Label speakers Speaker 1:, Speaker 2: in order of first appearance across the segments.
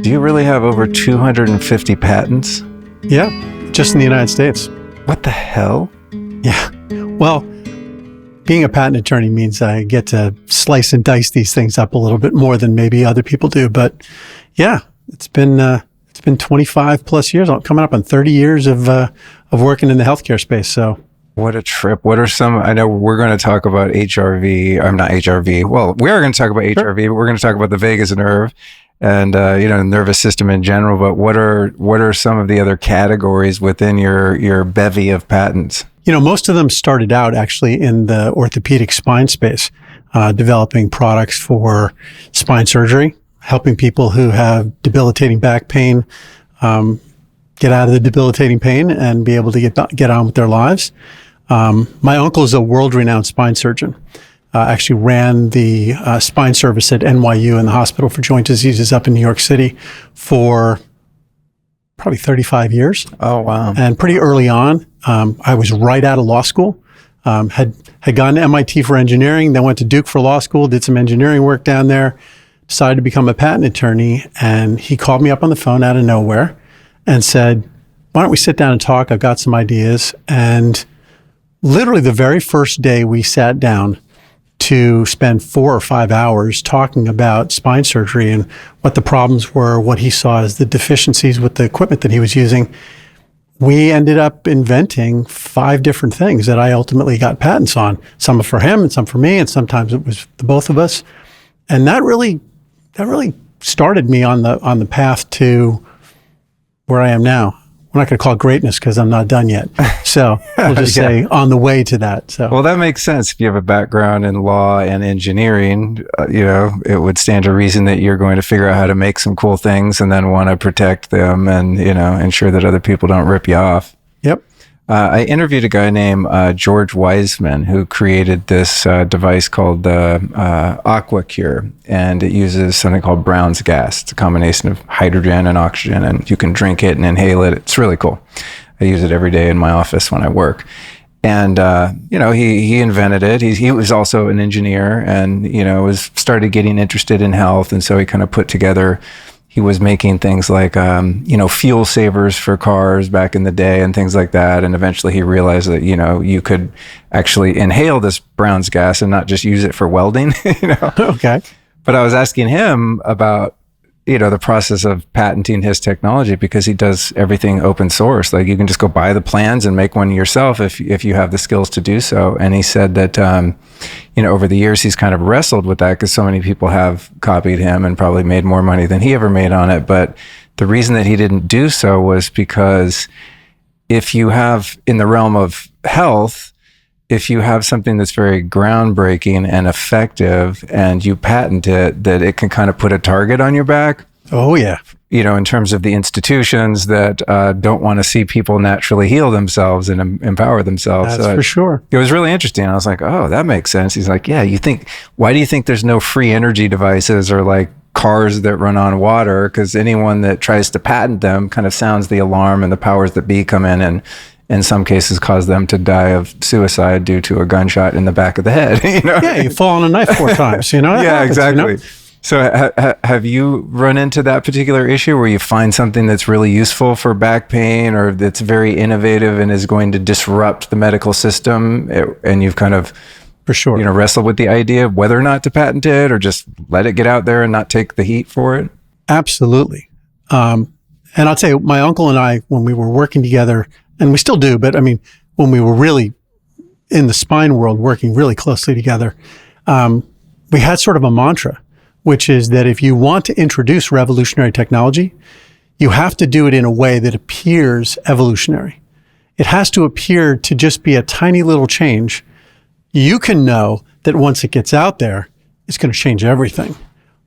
Speaker 1: Do you really have over 250 patents?
Speaker 2: Yeah, just in the United States.
Speaker 1: What the hell?
Speaker 2: Yeah. Well, being a patent attorney means I get to slice and dice these things up a little bit more than maybe other people do. But yeah, it's been 25 plus years. I'm coming up on 30 years of working in the healthcare space. So
Speaker 1: what a trip. What are some, I know we're going to talk about HRV. I'm not HRV. Well, we are going to talk about HRV, but we're going to talk about the vagus nerve and, the nervous system in general. But what are some of the other categories within your bevy of patents?
Speaker 2: Most of them started out actually in the orthopedic spine space, developing products for spine surgery, helping people who have debilitating back pain get out of the debilitating pain and be able to get on with their lives. My uncle is a world-renowned spine surgeon. Actually ran the spine service at NYU and the Hospital for Joint Diseases up in New York City for probably 35 years.
Speaker 1: Oh, wow.
Speaker 2: And pretty early on, I was right out of law school, had gone to MIT for engineering, then went to Duke for law school, did some engineering work down there, decided to become a patent attorney. And he called me up on the phone out of nowhere and said, why don't we sit down and talk? I've got some ideas. And literally the very first day we sat down to spend 4 or 5 hours talking about spine surgery and what the problems were, what he saw as the deficiencies with the equipment that he was using, we ended up inventing 5 different things that I ultimately got patents on. Some for him and some for me, and sometimes it was the both of us. And that really started me on the path to where I am now. We're not going to call it greatness because I'm not done yet. So we'll just say on the way to that. So
Speaker 1: well, that makes sense. If you have a background in law and engineering, it would stand to reason that you're going to figure out how to make some cool things and then want to protect them and, ensure that other people don't rip you off.
Speaker 2: Yep.
Speaker 1: I interviewed a guy named George Wiseman who created this device called the electroCore, and it uses something called Brown's gas. It's a combination of hydrogen and oxygen, and you can drink it and inhale it. It's really cool. I use it every day in my office when I work. And, he invented it. He was also an engineer and, started getting interested in health. And so he kind of put together, he was making things like, fuel savers for cars back in the day and things like that. And eventually he realized that, you could actually inhale this Brown's gas and not just use it for welding,
Speaker 2: Okay.
Speaker 1: But I was asking him about, the process of patenting his technology because he does everything open source. Like you can just go buy the plans and make one yourself if you have the skills to do so. And he said that, over the years, he's kind of wrestled with that because so many people have copied him and probably made more money than he ever made on it. But the reason that he didn't do so was because if you have, in the realm of health, if you have something that's very groundbreaking and effective and you patent it, that it can kind of put a target on your back.
Speaker 2: Oh, yeah.
Speaker 1: In terms of the institutions that don't want to see people naturally heal themselves and empower themselves.
Speaker 2: That's for sure.
Speaker 1: It was really interesting. I was like, oh, that makes sense. He's like, yeah, why do you think there's no free energy devices or like cars that run on water? Because anyone that tries to patent them kind of sounds the alarm and the powers that be come in and in some cases cause them to die of suicide due to a gunshot in the back of the head.
Speaker 2: Yeah, you fall on a knife 4 times,
Speaker 1: Yeah,
Speaker 2: happens,
Speaker 1: exactly. So have you run into that particular issue where you find something that's really useful for back pain or that's very innovative and is going to disrupt the medical system, and you've kind of,
Speaker 2: for sure,
Speaker 1: wrestled with the idea of whether or not to patent it or just let it get out there and not take the heat for it?
Speaker 2: Absolutely. And I'll tell you, my uncle and I, when we were working together, and we still do, but I mean, when we were really in the spine world working really closely together, we had sort of a mantra, which is that if you want to introduce revolutionary technology, you have to do it in a way that appears evolutionary. It has to appear to just be a tiny little change. You can know that once it gets out there, it's going to change everything.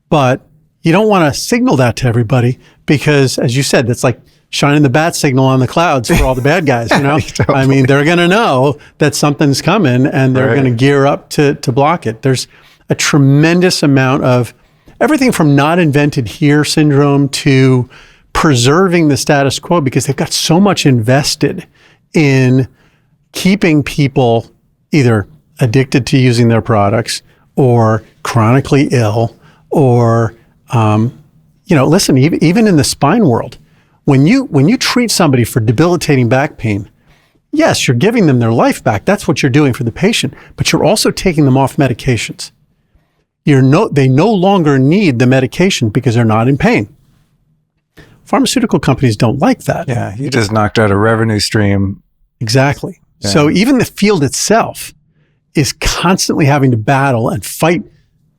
Speaker 2: But you don't want to signal that to everybody because, as you said, that's like shining the bat signal on the clouds for all the bad guys,
Speaker 1: Totally.
Speaker 2: I mean, they're going to know that something's coming and they're going to gear up to block it. There's a tremendous amount of everything from not invented here syndrome to preserving the status quo because they've got so much invested in keeping people either addicted to using their products or chronically ill or, listen, even in the spine world, when you treat somebody for debilitating back pain, yes, you're giving them their life back. That's what you're doing for the patient, but you're also taking them off medications. They no longer need the medication because they're not in pain. Pharmaceutical companies don't like that.
Speaker 1: Yeah, you just knocked out a revenue stream.
Speaker 2: Exactly.
Speaker 1: Yeah.
Speaker 2: So even the field itself is constantly having to battle and fight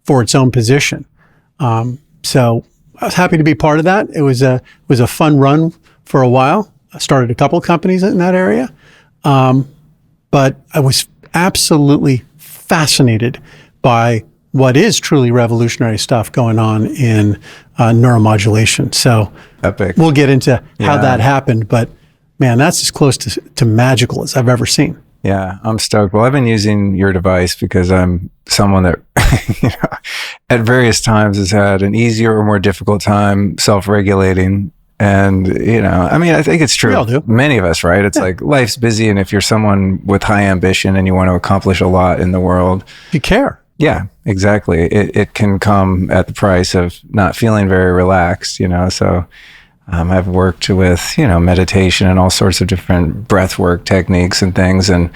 Speaker 2: for its own position. So I was happy to be part of that. It was a fun run for a while. I started a couple of companies in that area. But I was absolutely fascinated by what is truly revolutionary stuff going on in neuromodulation. So
Speaker 1: Epic.
Speaker 2: We'll get into how that happened, but man, that's as close to magical as I've ever seen.
Speaker 1: Yeah, I'm stoked. Well, I've been using your device because I'm someone that at various times has had an easier or more difficult time self-regulating. And, I think it's true.
Speaker 2: We all do.
Speaker 1: Many of us, right? It's like life's busy. And if you're someone with high ambition and you want to accomplish a lot in the world,
Speaker 2: you care.
Speaker 1: Yeah, exactly. It can come at the price of not feeling very relaxed, So I've worked with, meditation and all sorts of different breath work techniques and things and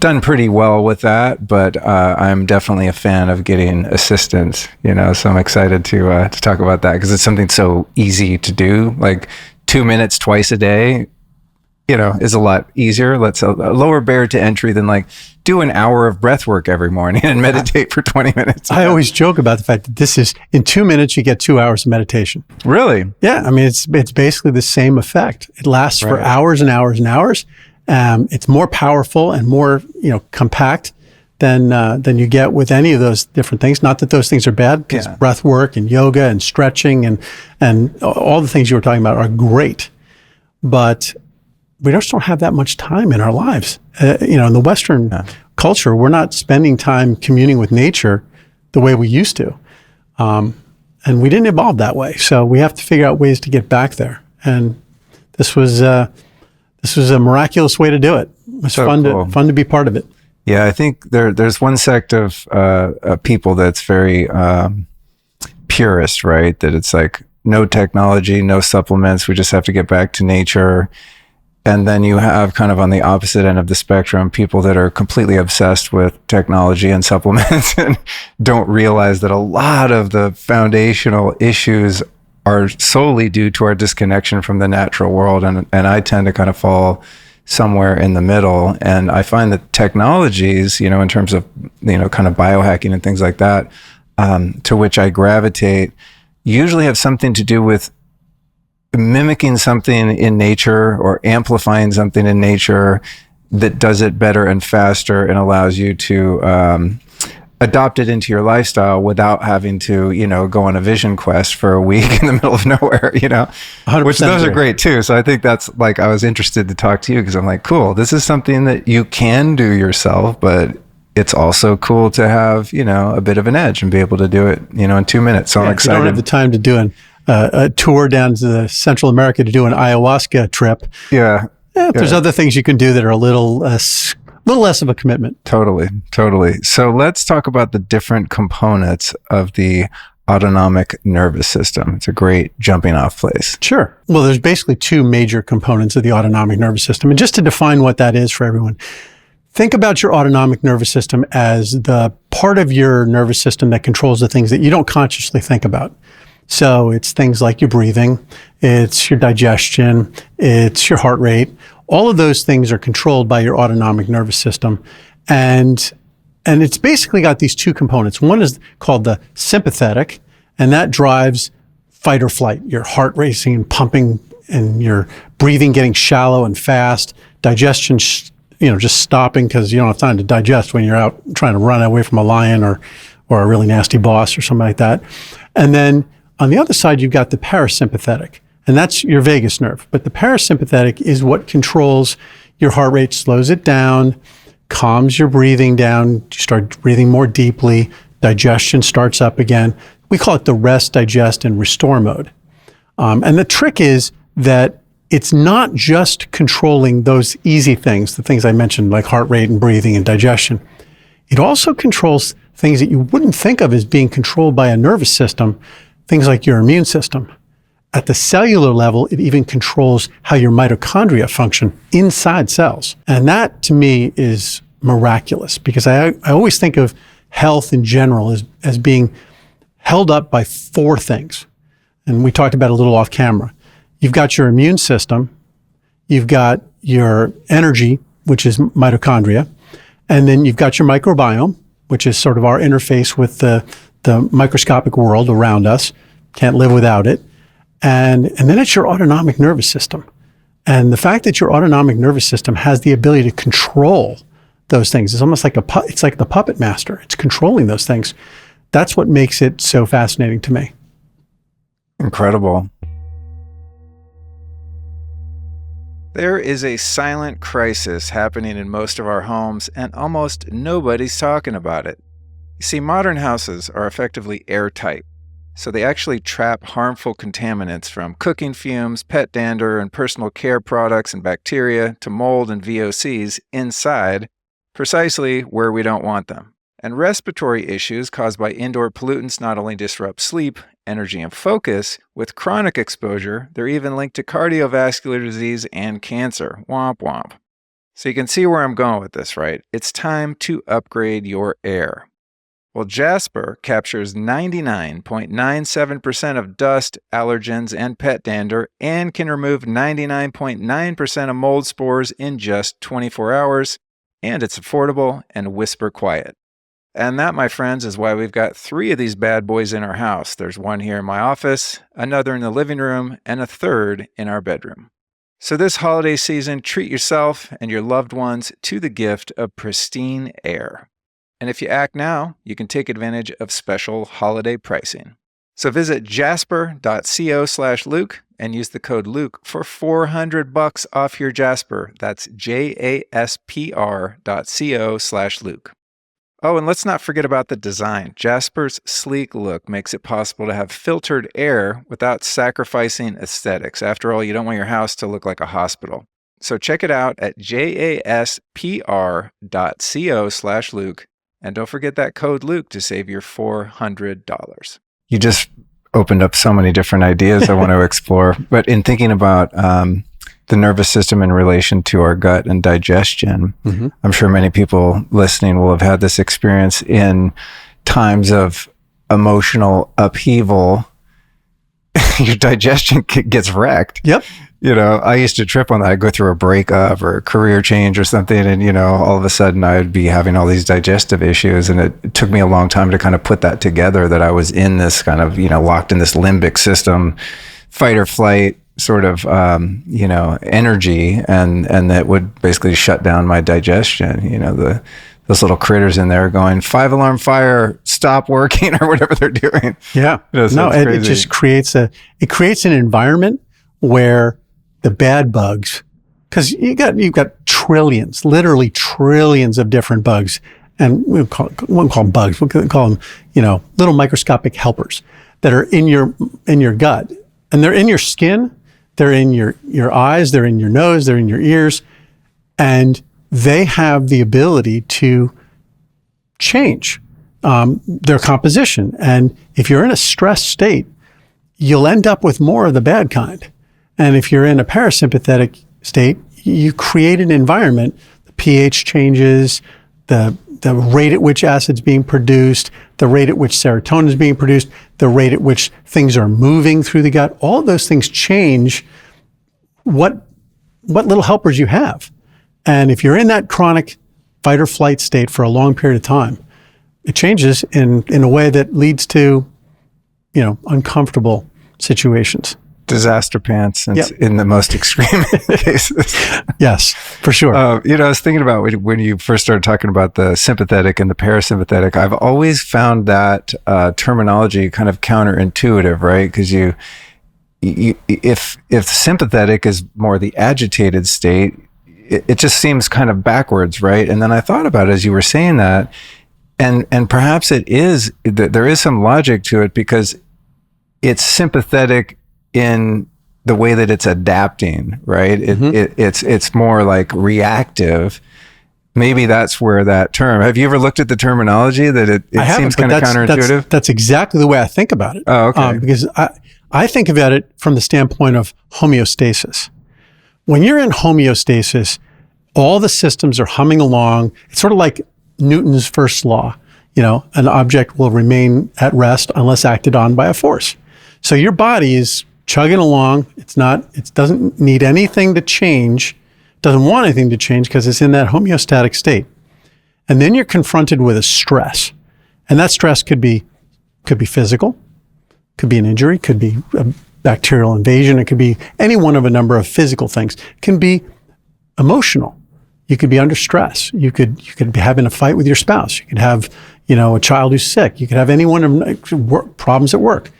Speaker 1: done pretty well with that. But I'm definitely a fan of getting assistance, So I'm excited to talk about that because it's something so easy to do. Like 2 minutes twice a day, is a lot easier. Let's a lower barrier to entry than like do an hour of breath work every morning and meditate for 20 minutes.
Speaker 2: I always joke about the fact that this is in 2 minutes, you get 2 hours of meditation.
Speaker 1: Really?
Speaker 2: Yeah. I mean, it's basically the same effect. It lasts for hours and hours and hours. It's more powerful and more, compact than you get with any of those different things. Not that those things are bad, because breath work and yoga and stretching and all the things you were talking about are great. But we just don't have that much time in our lives. In the Western culture, we're not spending time communing with nature the way we used to. And we didn't evolve that way. So we have to figure out ways to get back there. And this was a miraculous way to do it. It was fun to be part of it.
Speaker 1: Yeah, I think there's one sect of people that's very purist, right? That it's like no technology, no supplements. We just have to get back to nature. And then you have kind of on the opposite end of the spectrum, people that are completely obsessed with technology and supplements and don't realize that a lot of the foundational issues are solely due to our disconnection from the natural world. And I tend to kind of fall somewhere in the middle. And I find that technologies, in terms of, kind of biohacking and things like that, to which I gravitate, usually have something to do with mimicking something in nature or amplifying something in nature that does it better and faster and allows you to adopt it into your lifestyle without having to, go on a vision quest for a week in the middle of nowhere,
Speaker 2: 100%
Speaker 1: which those are great too. So I think that's like, I was interested to talk to you because I'm like, cool, this is something that you can do yourself, but it's also cool to have, a bit of an edge and be able to do it, in 2 minutes. So I'm excited.
Speaker 2: You don't have the time to do a tour down to Central America to do an ayahuasca trip. There's other things you can do that are a little less of a commitment. Totally.
Speaker 1: So let's talk about the different components of the autonomic nervous system. It's a great jumping off place.
Speaker 2: Sure. Well, there's basically two major components of the autonomic nervous system. And just to define what that is for everyone, think about your autonomic nervous system as the part of your nervous system that controls the things that you don't consciously think about. So it's things like your breathing, it's your digestion, it's your heart rate. All of those things are controlled by your autonomic nervous system. And it's basically got these two components. One is called the sympathetic, and that drives fight or flight, your heart racing and pumping and your breathing getting shallow and fast, digestion, just stopping because you don't have time to digest when you're out trying to run away from a lion or a really nasty boss or something like that. And then on the other side, you've got the parasympathetic, and that's your vagus nerve. But the parasympathetic is what controls your heart rate, slows it down, calms your breathing down, you start breathing more deeply, digestion starts up again. We call it the rest, digest, and restore mode. And the trick is that it's not just controlling those easy things, the things I mentioned, like heart rate and breathing and digestion. It also controls things that you wouldn't think of as being controlled by a nervous system, things like your immune system, at the cellular level, it even controls how your mitochondria function inside cells. And that to me is miraculous, because I always think of health in general as being held up by four things. And we talked about it a little off camera. You've got your immune system, you've got your energy, which is mitochondria, and then you've got your microbiome, which is sort of our interface with the microscopic world around us. Can't live without it. And then it's your autonomic nervous system. And the fact that your autonomic nervous system has the ability to control those things, it's almost like it's like the puppet master. It's controlling those things. That's what makes it so fascinating to me.
Speaker 1: Incredible. There is a silent crisis happening in most of our homes, and almost nobody's talking about it. You see, modern houses are effectively airtight, so they actually trap harmful contaminants from cooking fumes, pet dander, and personal care products and bacteria to mold and VOCs inside, precisely where we don't want them. And respiratory issues caused by indoor pollutants not only disrupt sleep, energy, and focus, with chronic exposure, they're even linked to cardiovascular disease and cancer. Womp womp. So you can see where I'm going with this, right? It's time to upgrade your air. Well, Jasper captures 99.97% of dust, allergens, and pet dander, and can remove 99.9% of mold spores in just 24 hours, and it's affordable and whisper quiet. And that, my friends, is why we've got 3 of these bad boys in our house. There's one here in my office, another in the living room, and a third in our bedroom. So this holiday season, treat yourself and your loved ones to the gift of pristine air. And if you act now, you can take advantage of special holiday pricing. So visit jasper.co/Luke and use the code Luke for $400 off your Jasper. That's JASPR.co/Luke. Oh, and let's not forget about the design. Jasper's sleek look makes it possible to have filtered air without sacrificing aesthetics. After all, you don't want your house to look like a hospital. So check it out at JASPR.co/Luke. And don't forget that code Luke to save your $400. You just opened up so many different ideas I want to explore. But in thinking about the nervous system in relation to our gut and digestion, I'm sure many people listening will have had this experience in times of emotional upheaval. Your digestion gets wrecked.
Speaker 2: Yep.
Speaker 1: You know, I used to trip on that. I'd go through a breakup or a career change or something, and, you know, all of a sudden I'd be having all these digestive issues. And it took me a long time to kind of put that together, that I was in this kind of, you know, locked in this limbic system, fight or flight sort of, you know, energy, and that would basically shut down my digestion. You know, those little critters in there going, 5-alarm fire, stop working, or whatever they're doing.
Speaker 2: Yeah.
Speaker 1: You know, so
Speaker 2: it just creates an environment where the bad bugs, because you've got trillions, literally trillions of different bugs, and we won't call them bugs. We'll call them, you know, little microscopic helpers that are in your gut, and they're in your skin, they're in your eyes, they're in your nose, they're in your ears, and they have the ability to change their composition. And if you're in a stressed state, you'll end up with more of the bad kind. And if you're in a parasympathetic state, you create an environment, the pH changes, the rate at which acid's being produced, the rate at which serotonin is being produced, the rate at which things are moving through the gut. All of those things change what little helpers you have. And if you're in that chronic fight or flight state for a long period of time, it changes in a way that leads to, you know, uncomfortable situations.
Speaker 1: Disaster pants in the most extreme cases.
Speaker 2: Yes, for sure.
Speaker 1: You know, I was thinking about when you first started talking about the sympathetic and the parasympathetic. I've always found that terminology kind of counterintuitive, right? Because if sympathetic is more the agitated state, it just seems kind of backwards, right? And then I thought about it as you were saying that, and perhaps there is some logic to it, because it's sympathetic in the way that it's adapting, right? It's more like reactive. Maybe that's where that term. Have you ever looked at the terminology that it seems kind of counterintuitive?
Speaker 2: That's exactly the way I think about it.
Speaker 1: Oh, okay.
Speaker 2: Because I think about it from the standpoint of homeostasis. When you're in homeostasis, all the systems are humming along. It's sort of like Newton's first law. An object will remain at rest unless acted on by a force. So your body is chugging along. It doesn't need anything to change, doesn't want anything to change because it's in that homeostatic state. And then you're confronted with a stress. And that stress could be physical, could be an injury, could be a bacterial invasion. It could be any one of a number of physical things. It can be emotional. You could be under stress. You could be having a fight with your spouse. You could have, a child who's sick. You could have any one of problems at work.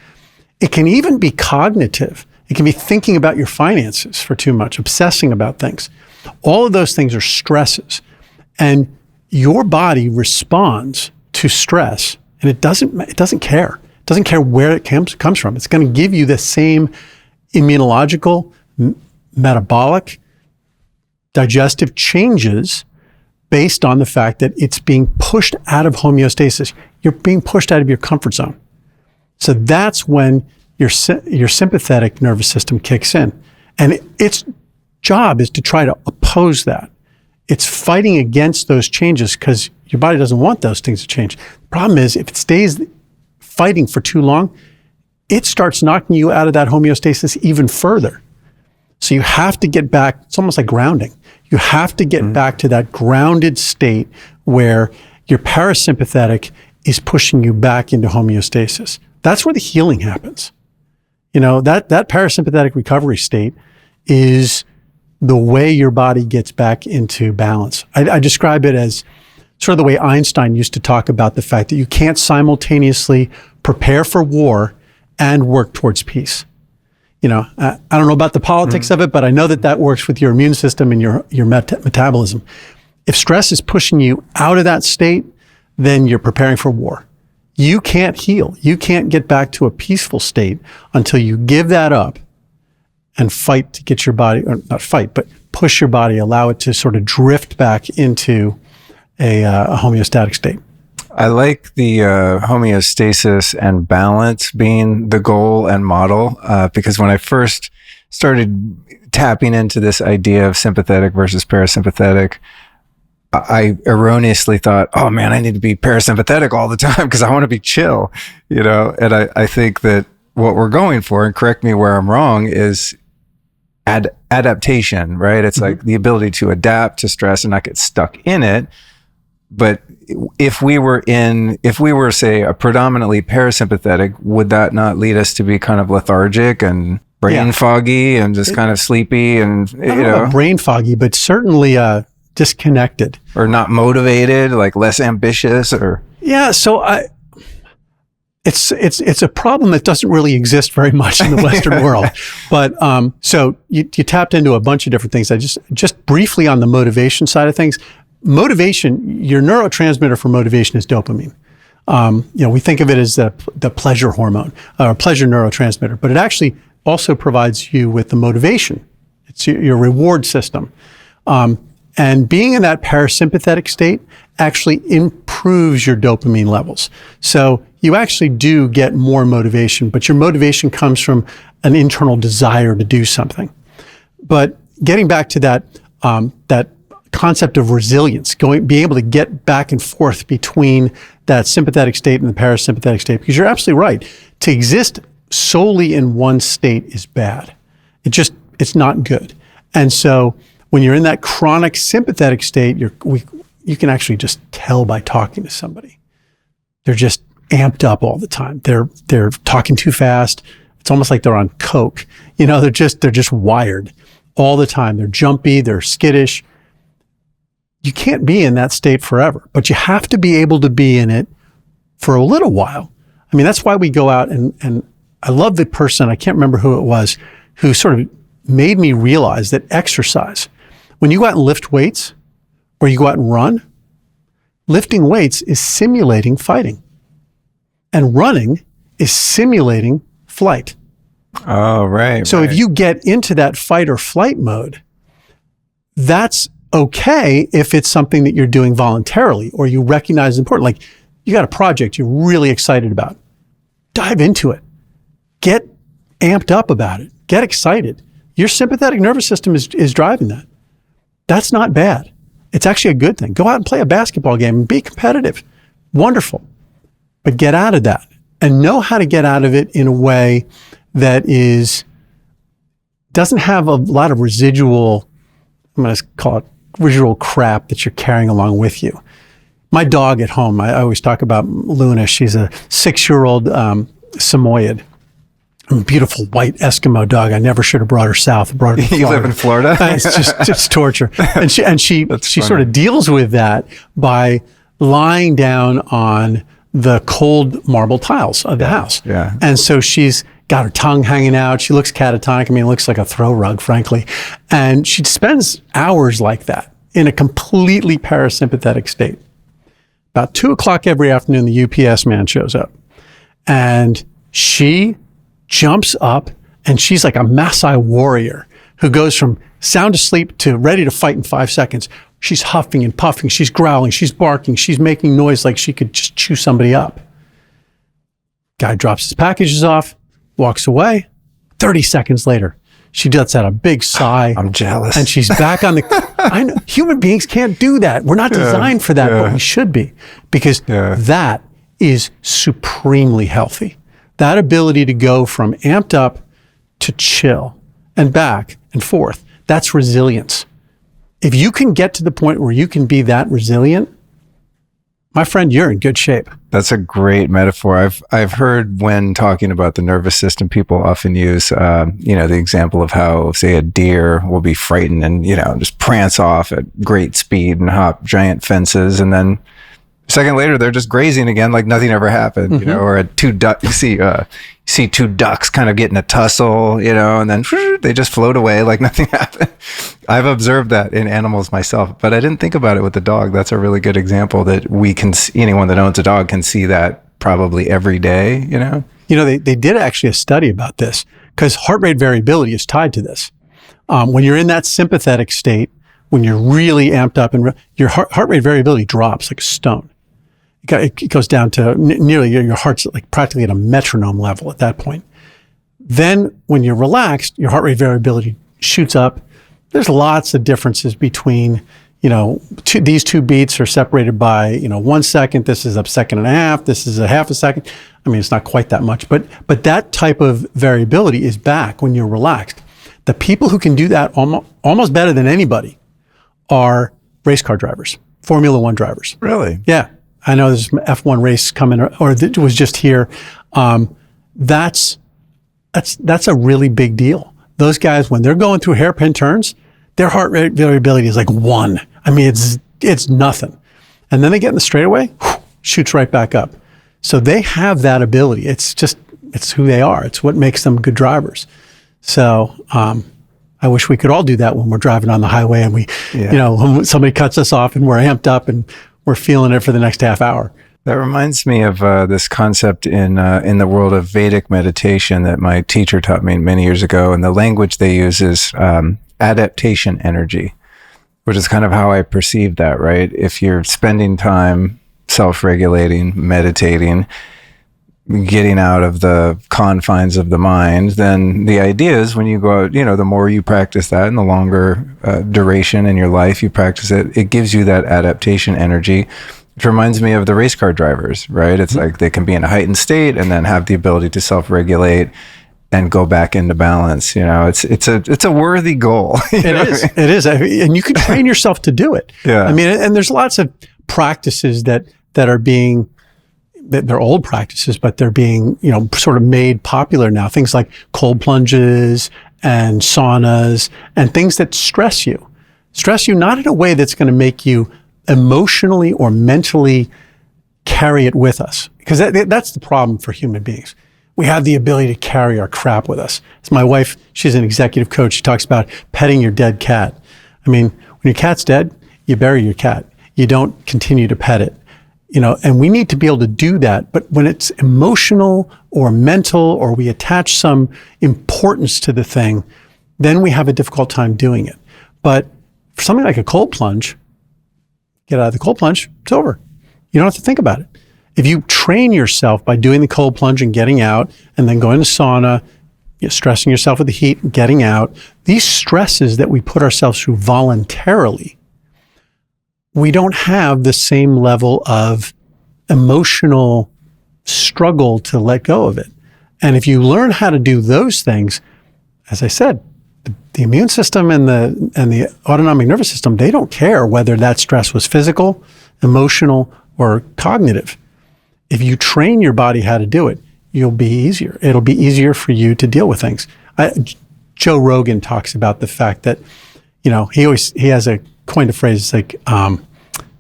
Speaker 2: It can even be cognitive. It can be thinking about your finances for too much, obsessing about things. All of those things are stresses. And your body responds to stress, and it doesn't care. It doesn't care where it comes from. It's going to give you the same immunological, metabolic, digestive changes based on the fact that it's being pushed out of homeostasis. You're being pushed out of your comfort zone. So that's when your sympathetic nervous system kicks in. And its job is to try to oppose that. It's fighting against those changes because your body doesn't want those things to change. The problem is if it stays fighting for too long, it starts knocking you out of that homeostasis even further. So you have to get back. It's almost like grounding. You have to get back to that grounded state where your parasympathetic is pushing you back into homeostasis. That's where the healing happens. That parasympathetic recovery state is the way your body gets back into balance. I describe it as sort of the way Einstein used to talk about the fact that you can't simultaneously prepare for war and work towards peace. I don't know about the politics of it, but I know that works with your immune system and your metabolism. If stress is pushing you out of that state, then you're preparing for war. You can't heal. You can't get back to a peaceful state until you give that up and fight to get your body, or not fight, but push your body, allow it to sort of drift back into a homeostatic state.
Speaker 1: I like the homeostasis and balance being the goal and model, because when I first started tapping into this idea of sympathetic versus parasympathetic, I erroneously thought, oh man, I need to be parasympathetic all the time because I want to be chill, and I think that what we're going for, and correct me where I'm wrong, is adaptation, right? It's like the ability to adapt to stress and not get stuck in it. But if we were, say, a predominantly parasympathetic, would that not lead us to be kind of lethargic and brain foggy and just kind of sleepy and,
Speaker 2: I don't know about brain foggy, but certainly disconnected.
Speaker 1: Or not motivated, like less ambitious or?
Speaker 2: Yeah, so it's a problem that doesn't really exist very much in the Western world. But so you tapped into a bunch of different things. I just briefly on the motivation side of things. Motivation, your neurotransmitter for motivation is dopamine. We think of it as the pleasure hormone or pleasure neurotransmitter, but it actually also provides you with the motivation. It's your reward system. And being in that parasympathetic state actually improves your dopamine levels. So you actually do get more motivation, but your motivation comes from an internal desire to do something. But getting back to that concept of resilience, being able to get back and forth between that sympathetic state and the parasympathetic state, because you're absolutely right. To exist solely in one state is bad. It's not good. And so when you're in that chronic sympathetic state, you can actually just tell by talking to somebody. They're just amped up all the time. They're talking too fast. It's almost like they're on coke. They're just wired all the time. They're jumpy, they're skittish. You can't be in that state forever, but you have to be able to be in it for a little while. I mean, that's why we go out and I love the person, I can't remember who it was, who sort of made me realize that exercise, when you go out and lift weights or you go out and run, lifting weights is simulating fighting and running is simulating flight.
Speaker 1: Oh, right.
Speaker 2: So if you get into that fight or flight mode, that's okay if it's something that you're doing voluntarily or you recognize is important. Like you got a project you're really excited about. Dive into it. Get amped up about it. Get excited. Your sympathetic nervous system is driving that. That's not bad. It's actually a good thing. Go out and play a basketball game and be competitive. Wonderful. But get out of that and know how to get out of it in a way that doesn't have a lot of residual, I'm going to call it residual crap that you're carrying along with you. My dog at home, I always talk about Luna. She's a 6-year-old Samoyed. Beautiful white Eskimo dog. I never should have brought her south. Brought her to Florida.
Speaker 1: You live in Florida?
Speaker 2: It's torture. And she sort of deals with that by lying down on the cold marble tiles of the house.
Speaker 1: Yeah.
Speaker 2: And so she's got her tongue hanging out. She looks catatonic. I mean, it looks like a throw rug, frankly. And she spends hours like that in a completely parasympathetic state. About 2:00 every afternoon, the UPS man shows up. And she jumps up, and she's like a Maasai warrior who goes from sound asleep to ready to fight in 5 seconds. She's huffing and puffing. She's growling. She's barking. She's making noise like she could just chew somebody up. Guy drops his packages off, walks away. 30 seconds later, she lets out a big sigh.
Speaker 1: I'm jealous.
Speaker 2: And she's back on the... I know, human beings can't do that. We're not designed for that, but we should be, because that is supremely healthy. That ability to go from amped up to chill and back and forth, that's resilience. If you can get to the point where you can be that resilient, my friend, you're in good shape.
Speaker 1: That's a great metaphor. I've heard when talking about the nervous system, people often use, the example of how, say, a deer will be frightened and, just prance off at great speed and hop giant fences. And then a second later, they're just grazing again like nothing ever happened, or you see two ducks kind of getting a tussle, and then they just float away like nothing happened. I've observed that in animals myself, but I didn't think about it with the dog. That's a really good example that we can see, anyone that owns a dog can see that probably every day,
Speaker 2: They did actually a study about this because heart rate variability is tied to this. When you're in that sympathetic state, when you're really amped up, and your heart rate variability drops like a stone. It goes down to nearly, your heart's like practically at a metronome level at that point. Then when you're relaxed, your heart rate variability shoots up. There's lots of differences between, these two beats are separated by, 1 second. This is a second and a half. This is a half a second. I mean, it's not quite that much, but that type of variability is back when you're relaxed. The people who can do that almost better than anybody are race car drivers, Formula One drivers.
Speaker 1: Really?
Speaker 2: Yeah. I know there's an F1 race coming, or it was just here. That's a really big deal. Those guys, when they're going through hairpin turns, their heart rate variability is like 1. I mean, it's nothing. And then they get in the straightaway, shoots right back up. So they have that ability. It's who they are. It's what makes them good drivers. So I wish we could all do that when we're driving on the highway and when somebody cuts us off and we're amped up and we're feeling it for the next half hour.
Speaker 1: That reminds me of this concept in the world of Vedic meditation that my teacher taught me many years ago. And the language they use is adaptation energy, which is kind of how I perceive that, right? If you're spending time self-regulating, meditating, getting out of the confines of the mind, then the idea is when you go out, the more you practice that and the longer duration in your life you practice it, it gives you that adaptation energy. Which reminds me of the race car drivers, right? It's like they can be in a heightened state and then have the ability to self-regulate and go back into balance. It's a worthy goal.
Speaker 2: It is. And you can train yourself to do it.
Speaker 1: Yeah.
Speaker 2: I mean, and there's lots of practices that are being, they're old practices, but they're being, sort of made popular now. Things like cold plunges and saunas and things that stress you not in a way that's going to make you emotionally or mentally carry it with us. Because that's the problem for human beings. We have the ability to carry our crap with us. It's my wife, she's an executive coach. She talks about petting your dead cat. I mean, when your cat's dead, you bury your cat. You don't continue to pet it. And we need to be able to do that. But when it's emotional or mental, or we attach some importance to the thing, then we have a difficult time doing it. But for something like a cold plunge, get out of the cold plunge, it's over. You don't have to think about it. If you train yourself by doing the cold plunge and getting out and then going to sauna, stressing yourself with the heat, getting out, these stresses that we put ourselves through voluntarily, we don't have the same level of emotional struggle to let go of it. And if you learn how to do those things, as I said, the immune system and the autonomic nervous system, they don't care whether that stress was physical, emotional, or cognitive. If you train your body how to do it, you'll be easier. It'll be easier for you to deal with things. Joe Rogan talks about the fact that, he has a coined a phrase, it's like, I'm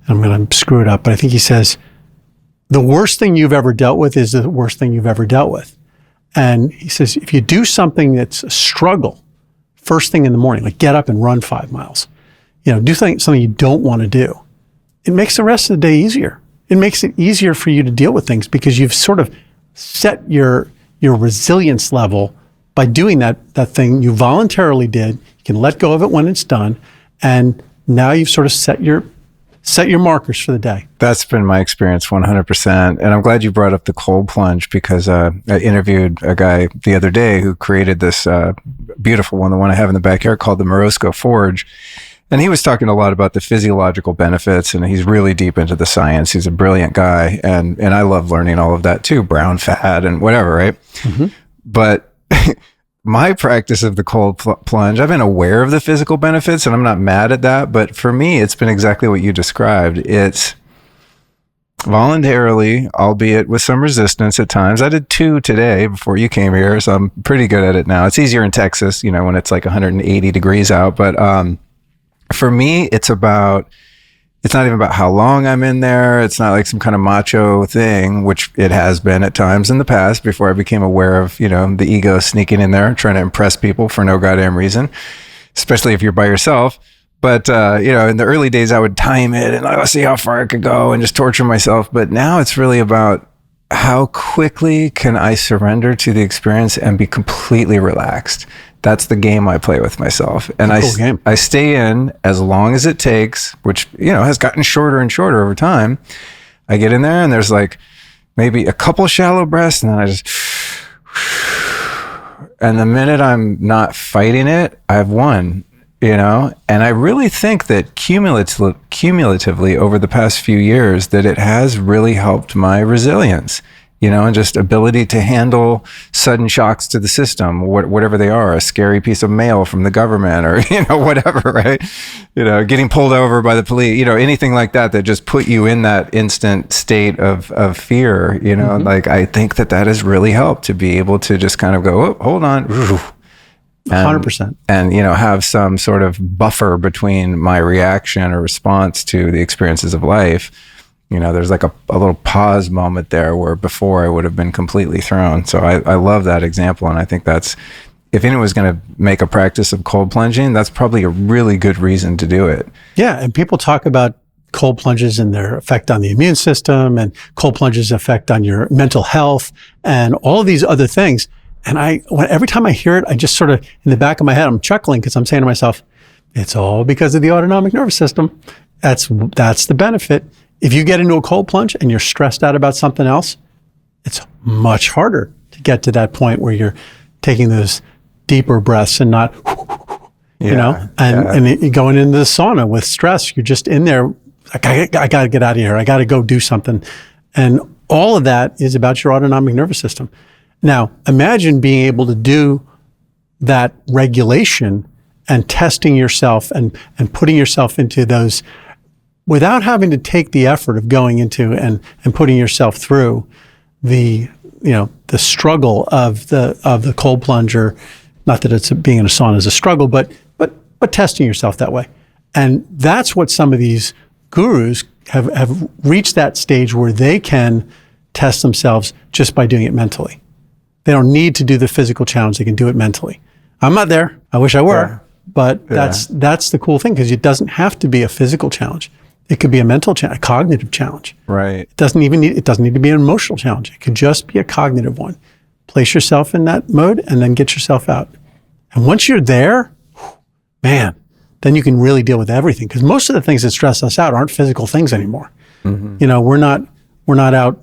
Speaker 2: going to screw it up, but I think he says, the worst thing you've ever dealt with is the worst thing you've ever dealt with. And he says, if you do something that's a struggle, first thing in the morning, like get up and run 5 miles, do something you don't want to do, it makes the rest of the day easier. It makes it easier for you to deal with things because you've sort of set your resilience level by doing that thing you voluntarily did. You can let go of it when it's done. And now you've sort of set your markers for the day. That's
Speaker 1: been my experience 100%. And I'm glad you brought up the cold plunge because I interviewed a guy the other day who created this beautiful one, the one I have in the backyard called the Morosco Forge. And he was talking a lot about the physiological benefits, and he's really deep into the science. He's a brilliant guy. And I love learning all of that too, brown fat and whatever, right? Mm-hmm. But my practice of the cold plunge, I've been aware of the physical benefits and I'm not mad at that. But for me, it's been exactly what you described. It's voluntarily, albeit with some resistance at times. I did 2 today before you came here, so I'm pretty good at it now. It's easier in Texas, when it's like 180 degrees out. But for me, it's not even about how long I'm in there. It's not like some kind of macho thing, which it has been at times in the past before I became aware of, the ego sneaking in there, trying to impress people for no goddamn reason, especially if you're by yourself. But, in the early days, I would time it and I'll see how far I could go and just torture myself. But now it's really about how quickly can I surrender to the experience and be completely relaxed. That's the game I play with myself. And I stay in as long as it takes, which, has gotten shorter and shorter over time. I get in there and there's like maybe a couple shallow breaths and then I just, and the minute I'm not fighting it, I've won, and I really think that cumulatively over the past few years that it has really helped my resilience. And just ability to handle sudden shocks to the system, whatever they are, a scary piece of mail from the government or, whatever, right? Getting pulled over by the police, anything like that just put you in that instant state of fear, mm-hmm. Like I think that has really helped to be able to just kind of go, oh, hold on.
Speaker 2: 100%.
Speaker 1: And, have some sort of buffer between my reaction or response to the experiences of life. There's like a little pause moment there where before I would have been completely thrown. So I love that example. And I think that's, if anyone's going to make a practice of cold plunging, that's probably a really good reason to do it. Yeah. And people talk about cold plunges and their effect on the immune system and cold plunges effect on your mental health and all of these other things. And every time I hear it, I just sort of, in the back of my head, I'm chuckling because I'm saying to myself, it's all because of the autonomic nervous system. That's the benefit. If you get into a cold plunge and you're stressed out about something else, it's much harder to get to that point where you're taking those deeper breaths and not, and you're going into the sauna with stress. You're just in there. I got to get out of here. I got to go do something. And all of that is about your autonomic nervous system. Now, imagine being able to do that regulation and testing yourself and putting yourself into those without having to take the effort of going into and putting yourself through the struggle of the cold plunger. Not that it's being in a sauna is a struggle, but testing yourself that way. And that's what some of these gurus have reached that stage where they can test themselves just by doing it mentally. They don't need to do the physical challenge. They can do it mentally. I'm not there. I wish I were, but that's the cool thing because it doesn't have to be a physical challenge. It could be a mental challenge, a cognitive challenge. Right. It doesn't need to be an emotional challenge. It could just be a cognitive one. Place yourself in that mode and then get yourself out. And once you're there, man, then you can really deal with everything. Because most of the things that stress us out aren't physical things anymore. Mm-hmm. We're not out,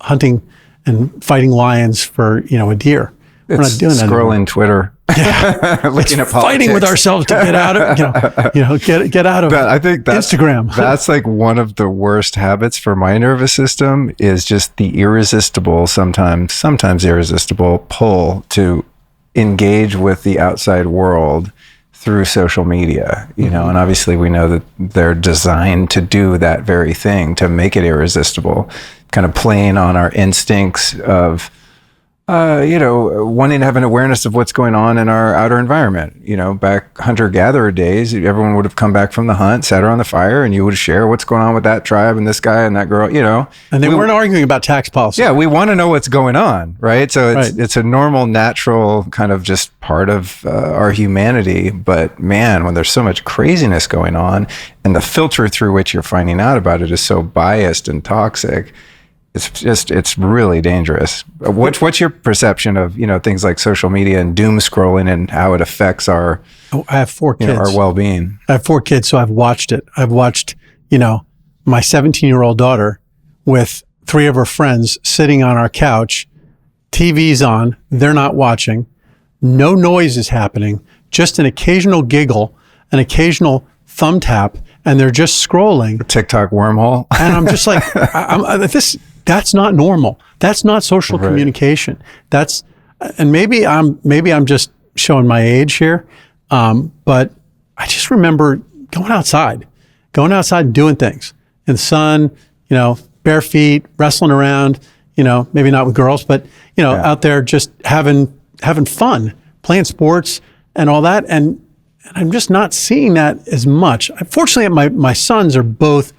Speaker 1: hunting and fighting lions for, a deer.
Speaker 2: We're not doing that anymore.
Speaker 1: Scrolling Twitter. Looking at
Speaker 2: fighting with
Speaker 1: politics.
Speaker 2: ourselves to get out of, get out of
Speaker 1: I think that's,
Speaker 2: Instagram.
Speaker 1: That's like one of the worst habits for my nervous system, is just the irresistible, sometimes irresistible pull to engage with the outside world through social media, and obviously we know that they're designed to do that very thing, to make it irresistible, kind of playing on our instincts of wanting to have an awareness of what's going on in our outer environment. Back hunter-gatherer days, everyone would have come back from the hunt, sat around the fire, and you would share what's going on with that tribe and this guy and that girl,
Speaker 2: And they weren't arguing about tax policy.
Speaker 1: Yeah, we want to know what's going on, right? So it's a normal, natural kind of just part of our humanity. But man, when there's so much craziness going on and the filter through which you're finding out about it is so biased and toxic, it's really dangerous. What's your perception of, things like social media and doom scrolling and how it affects our,
Speaker 2: I have 4 kids.
Speaker 1: Our well-being?
Speaker 2: I have 4 kids, so I've watched it. I've watched, my 17-year-old daughter with 3 of her friends sitting on our couch, TV's on, they're not watching, no noise is happening, just an occasional giggle, an occasional thumb tap, and they're just scrolling.
Speaker 1: The TikTok wormhole.
Speaker 2: And I'm just like, that's not normal. That's not social communication. And maybe I'm just showing my age here. But I just remember going outside and doing things in the sun, bare feet, wrestling around, maybe not with girls, but, out there just having fun, playing sports and all that. And I'm just not seeing that as much. Fortunately, my sons are both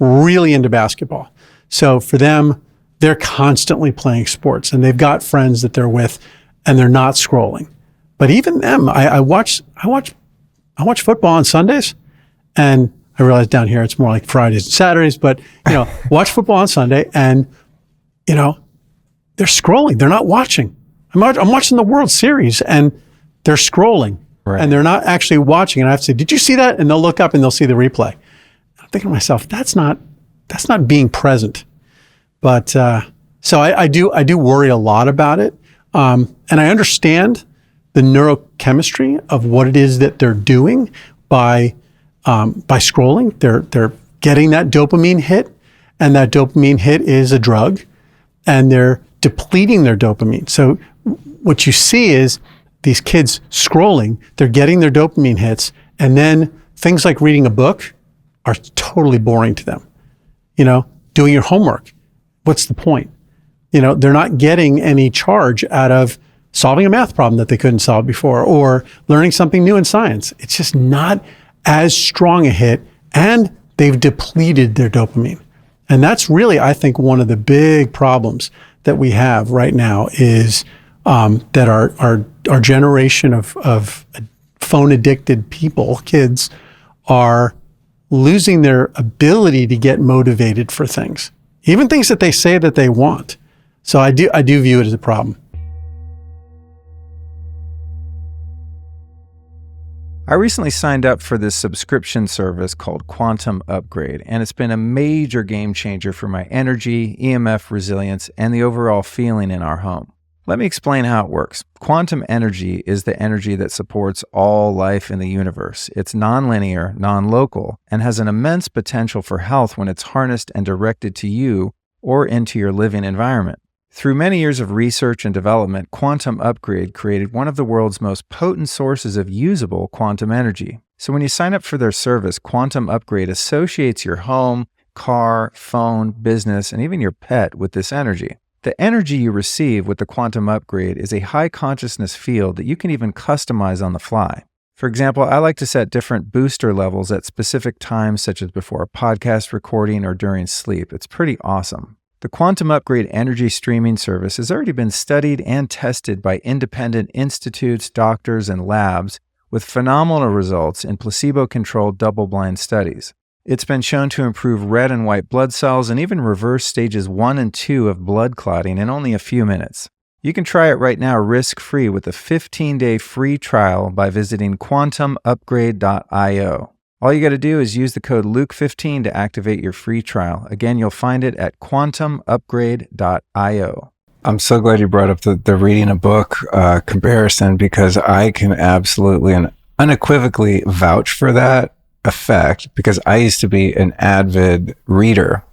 Speaker 2: really into basketball. So for them, they're constantly playing sports and they've got friends that they're with and they're not scrolling. But even them, I watch football on Sundays, and I realize down here it's more like Fridays and Saturdays, but watch football on Sunday and they're scrolling. They're not watching. I'm watching the World Series and they're scrolling and they're not actually watching. And I have to say, did you see that? And they'll look up and they'll see the replay. I'm thinking to myself, that's not being present. But so I do worry a lot about it, and I understand the neurochemistry of what it is that they're doing by scrolling. They're getting that dopamine hit, and that dopamine hit is a drug, and they're depleting their dopamine. So what you see is these kids scrolling, they're getting their dopamine hits, and then things like reading a book are totally boring to them. Doing your homework, what's the point? They're not getting any charge out of solving a math problem that they couldn't solve before or learning something new in science. It's just not as strong a hit, and they've depleted their dopamine. And that's really, I think, one of the big problems that we have right now is that our generation of phone-addicted people, kids, are losing their ability to get motivated for things, even things that they say that they want. So I do view it as a problem.
Speaker 1: I recently signed up for this subscription service called Quantum Upgrade, and it's been a major game changer for my energy, EMF resilience, and the overall feeling in our home. Let me explain how it works. Quantum energy is the energy that supports all life in the universe. It's nonlinear, non-local, and has an immense potential for health when it's harnessed and directed to you or into your living environment. Through many years of research and development, Quantum Upgrade created one of the world's most potent sources of usable quantum energy. So when you sign up for their service, Quantum Upgrade associates your home, car, phone, business, and even your pet with this energy. The energy you receive with the Quantum Upgrade is a high consciousness field that you can even customize on the fly. For example, I like to set different booster levels at specific times, such as before a podcast recording or during sleep. It's pretty awesome. The Quantum Upgrade energy streaming service has already been studied and tested by independent institutes, doctors, and labs with phenomenal results in placebo-controlled double-blind studies. It's been shown to improve red and white blood cells and even reverse stages 1 and 2 of blood clotting in only a few minutes. You can try it right now risk-free with a 15-day free trial by visiting quantumupgrade.io. All you got to do is use the code Luke15 to activate your free trial. Again, you'll find it at quantumupgrade.io. I'm so glad you brought up the reading a book comparison, because I can absolutely and unequivocally vouch for that effect, because I used to be an avid reader.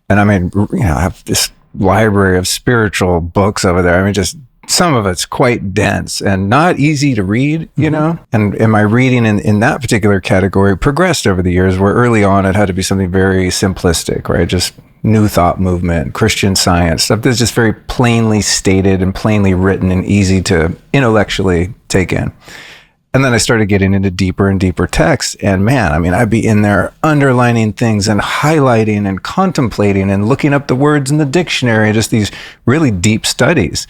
Speaker 1: And I mean, I have this library of spiritual books over there. I mean, just some of it's quite dense and not easy to read, you know? And my reading in that particular category progressed over the years, where early on it had to be something very simplistic, right? Just New Thought movement, Christian Science, stuff that's just very plainly stated and plainly written and easy to intellectually take in. And then I started getting into deeper and deeper texts. And man, I mean, I'd be in there underlining things and highlighting and contemplating and looking up the words in the dictionary, just these really deep studies.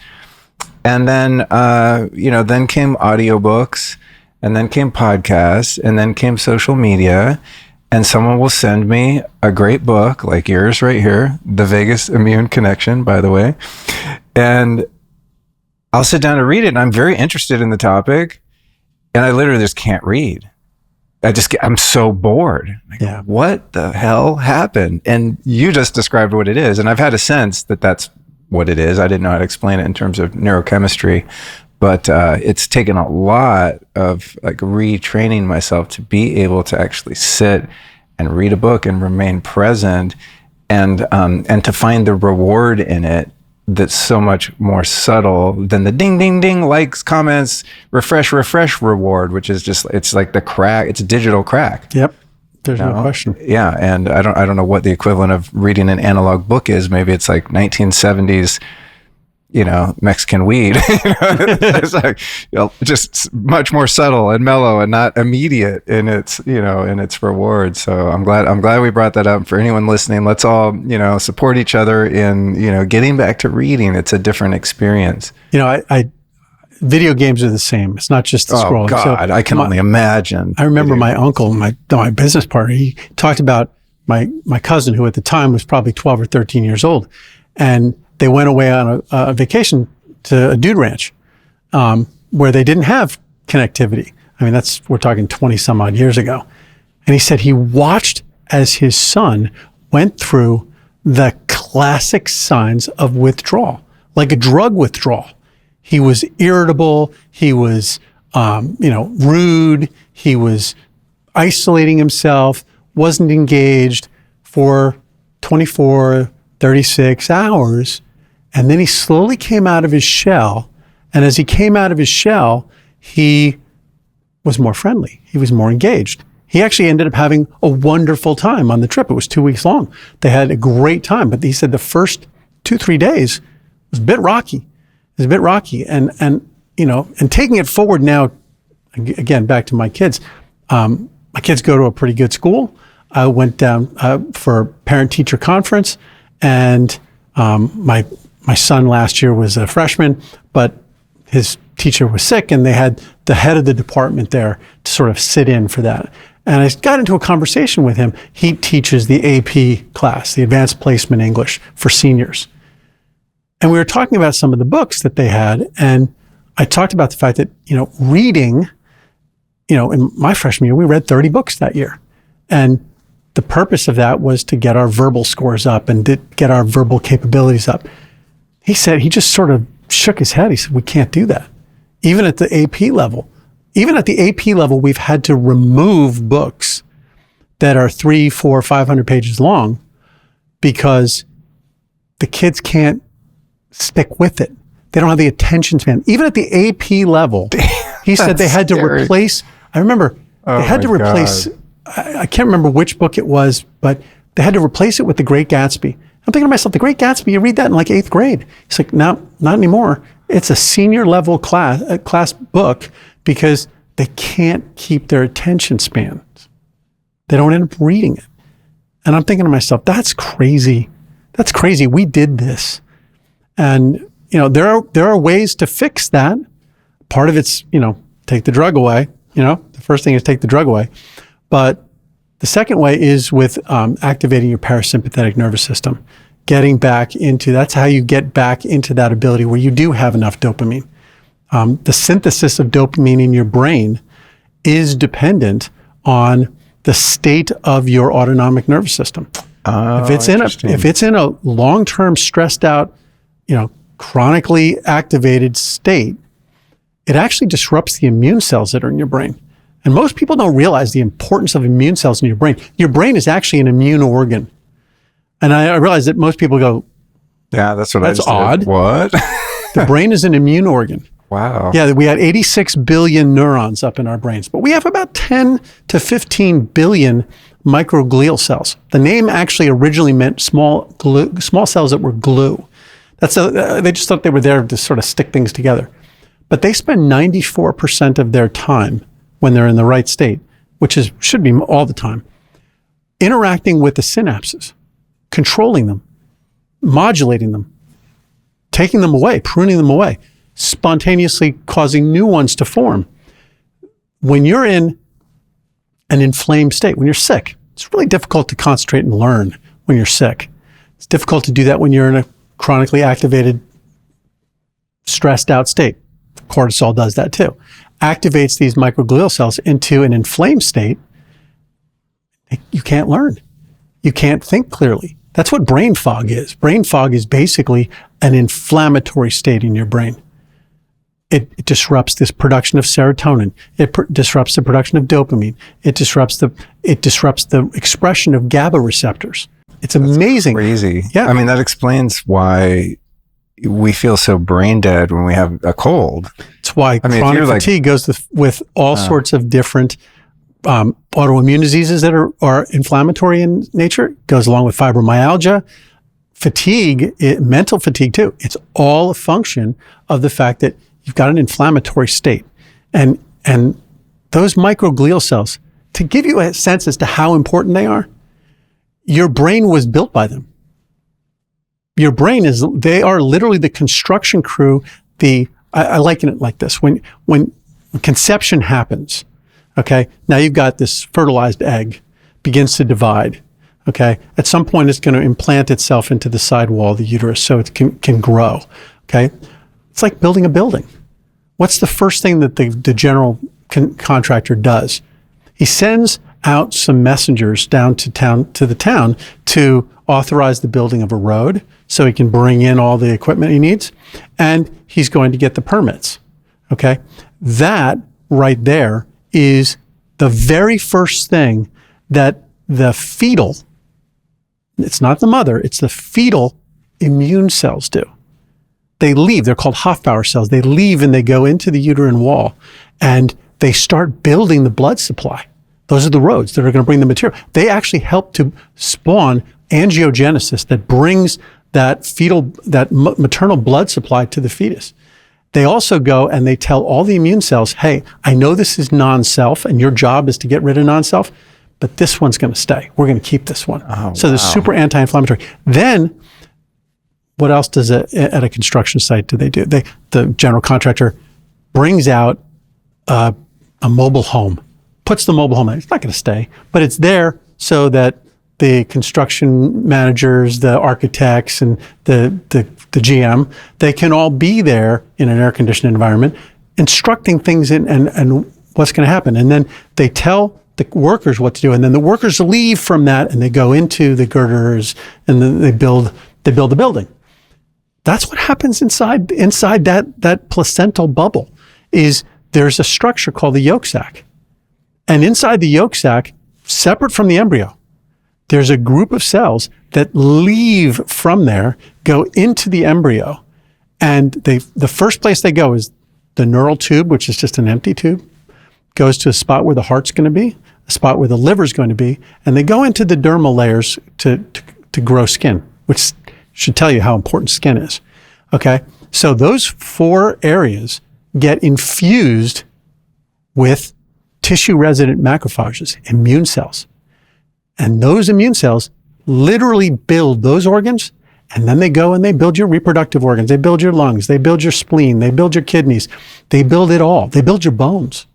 Speaker 1: And then, then came audiobooks, and then came podcasts, and then came social media. And someone will send me a great book like yours right here, The Vagus Immune Connection, by the way. And I'll sit down to read it, and I'm very interested in the topic. And I literally just can't read. I'm so bored. Like, what the hell happened? And you just described what it is. And I've had a sense that that's what it is. I didn't know how to explain it in terms of neurochemistry, but it's taken a lot of like retraining myself to be able to actually sit and read a book and remain present, and to find the reward in it that's so much more subtle than the ding, ding, ding, likes, comments, refresh reward, which is just, it's like the crack, it's digital crack.
Speaker 2: Yep. There's no question.
Speaker 1: Yeah. And I don't know what the equivalent of reading an analog book is. Maybe it's like 1970s, Mexican weed. It's like, just much more subtle and mellow and not immediate in its, in its reward. So I'm glad we brought that up. For anyone listening, let's all, support each other in, getting back to reading. It's a different experience.
Speaker 2: Video games are the same. It's not just the scrolling.
Speaker 1: Oh God, I can only imagine.
Speaker 2: I remember my uncle, my business partner, he talked about my cousin, who at the time was probably 12 or 13 years old. And they went away on a vacation to a dude ranch where they didn't have connectivity. I mean, we're talking 20 some odd years ago. And he said he watched as his son went through the classic signs of withdrawal, like a drug withdrawal. He was irritable. He was, rude. He was isolating himself, wasn't engaged for 24, 36 hours. And then he slowly came out of his shell. And as he came out of his shell, he was more friendly. He was more engaged. He actually ended up having a wonderful time on the trip. It was 2 weeks long. They had a great time. But he said the first 2-3 days was a bit rocky. And taking it forward now, again, back to my kids. My kids go to a pretty good school. I went down for a parent-teacher conference, and my son last year was a freshman, but his teacher was sick, and they had the head of the department there to sort of sit in for that. And I got into a conversation with him. He teaches the AP class, the Advanced Placement English for seniors. And we were talking about some of the books that they had. And I talked about the fact that, reading, in my freshman year, we read 30 books that year. And the purpose of that was to get our verbal scores up and to get our verbal capabilities up. He just sort of shook his head. He said, we can't do that. Even at the AP level, we've had to remove books that are 300, 400, 500 pages long because the kids can't stick with it. They don't have the attention span. Even at the AP level, he said they had to replace, I remember, they had to replace, I can't remember which book it was, but they had to replace it with The Great Gatsby. I'm thinking to myself, The Great Gatsby, you read that in like 8th grade. He's like, no, not anymore. It's a senior level class book because they can't keep their attention spans. They don't end up reading it. And I'm thinking to myself, that's crazy. That's crazy. We did this. And, there are ways to fix that. Part of it's, take the drug away. The first thing is take the drug away. But the second way is with activating your parasympathetic nervous system. Getting back into, that's how you get back into that ability where you do have enough dopamine. The synthesis of dopamine in your brain is dependent on the state of your autonomic nervous system. If it's in a long-term stressed out, chronically activated state, it actually disrupts the immune cells that are in your brain. And most people don't realize the importance of immune cells in your brain. Your brain is actually an immune organ. And I realize that most people go,
Speaker 1: yeah, that's
Speaker 2: odd.
Speaker 1: Did. What?
Speaker 2: The brain is an immune organ.
Speaker 1: Wow.
Speaker 2: Yeah, we had 86 billion neurons up in our brains, but we have about 10 to 15 billion microglial cells. The name actually originally meant small cells that were glue. They just thought they were there to sort of stick things together. But they spend 94% of their time when they're in the right state, which should be all the time, interacting with the synapses, controlling them, modulating them, taking them away, pruning them away, spontaneously causing new ones to form. When you're in an inflamed state, when you're sick, it's really difficult to concentrate and learn when you're sick. It's difficult to do that when you're in a chronically activated, stressed out state. Cortisol does that too. Activates these microglial cells into an inflamed state. You can't learn. You can't think clearly. That's what brain fog is. Brain fog is basically an inflammatory state in your brain. It disrupts this production of serotonin. It disrupts the production of dopamine. It disrupts the expression of GABA receptors. It's amazing.
Speaker 1: Crazy.
Speaker 2: Yeah.
Speaker 1: I mean, that explains why we feel so brain dead when we have a cold.
Speaker 2: It's why chronic fatigue goes with all sorts of different autoimmune diseases that are inflammatory in nature. It goes along with fibromyalgia, fatigue, mental fatigue too. It's all a function of the fact that you've got an inflammatory state. And those microglial cells, to give you a sense as to how important they are, your brain was built by them. Your brain they are literally the construction crew. I liken it like this. When conception happens, okay, now you've got this fertilized egg, begins to divide, okay? At some point, it's going to implant itself into the side wall of the uterus so it can grow, okay? It's like building a building. What's the first thing that the general contractor does? He sends out some messengers down to the town to authorize the building of a road so he can bring in all the equipment he needs, and he's going to get the permits, okay? That right there is the very first thing that the fetal, it's not the mother, it's the fetal immune cells do. They leave, they're called Hofbauer cells. They leave and they go into the uterine wall and they start building the blood supply. Those are the roads that are going to bring the material. They actually help to spawn angiogenesis that brings that maternal blood supply to the fetus. They also go and they tell all the immune cells, hey, I know this is non-self and your job is to get rid of non-self, but this one's going to stay. We're going to keep this one. Oh, so wow. They're super anti-inflammatory. Then what else does at a construction site do they do? The general contractor brings out a mobile home, puts the mobile home in. It's not going to stay, but it's there so that the construction managers, the architects, and the GM, they can all be there in an air-conditioned environment, instructing things and what's going to happen. And then they tell the workers what to do, and then the workers leave from that and they go into the girders and then they build the building. That's what happens inside that placental bubble. Is there's a structure called the yolk sac, and inside the yolk sac, separate from the embryo, there's a group of cells that leave from there, go into the embryo, and the first place they go is the neural tube, which is just an empty tube, goes to a spot where the heart's going to be, a spot where the liver's going to be, and they go into the dermal layers to grow skin, which should tell you how important skin is. Okay, so those 4 areas get infused with tissue-resident macrophages, immune cells. And those immune cells literally build those organs, and then they go and they build your reproductive organs. They build your lungs. They build your spleen. They build your kidneys. They build it all. They build your bones.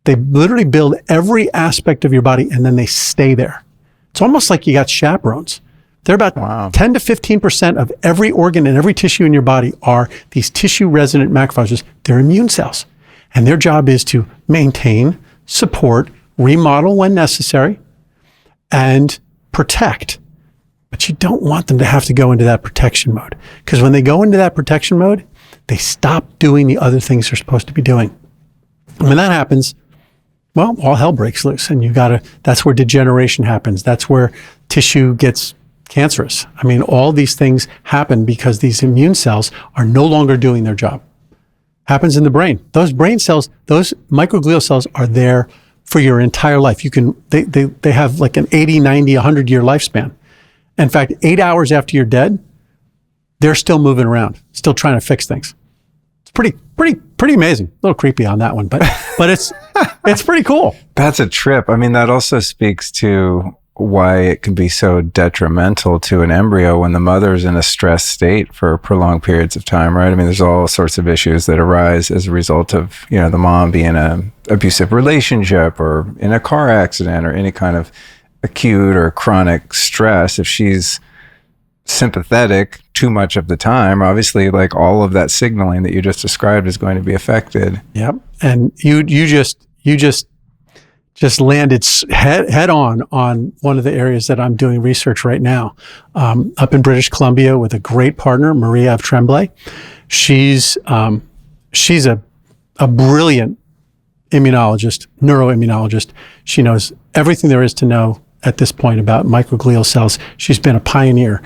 Speaker 2: They literally build every aspect of your body, and then they stay there. It's almost like you got chaperones. They're about 10 to 15% of every organ and every tissue in your body are these tissue-resident macrophages. They're immune cells. And their job is to maintain, support, remodel when necessary, and protect But you don't want them to have to go into that protection mode, because when they go into that protection mode, they stop doing the other things they're supposed to be doing. And when that happens, well, all hell breaks loose, and that's where degeneration happens. That's where tissue gets cancerous. I mean, all these things happen because these immune cells are no longer doing their job. Happens in the brain. Those brain cells, those microglial cells are there for your entire life. They have like an 80, 90, 100-year lifespan. In fact, 8 hours after you're dead, they're still moving around, still trying to fix things. It's pretty amazing. A little creepy on that one, but it's pretty cool.
Speaker 1: That's a trip. I mean, that also speaks to why it can be so detrimental to an embryo when the mother's in a stressed state for prolonged periods of time, right? I mean, there's all sorts of issues that arise as a result of, the mom being in an abusive relationship or in a car accident or any kind of acute or chronic stress. If she's sympathetic too much of the time, obviously, like, all of that signaling that you just described is going to be affected.
Speaker 2: Yep. And you just landed head on one of the areas that I'm doing research right now, up in British Columbia with a great partner, Maria of Tremblay. She's a brilliant immunologist, neuroimmunologist. She knows everything there is to know at this point about microglial cells. She's been a pioneer.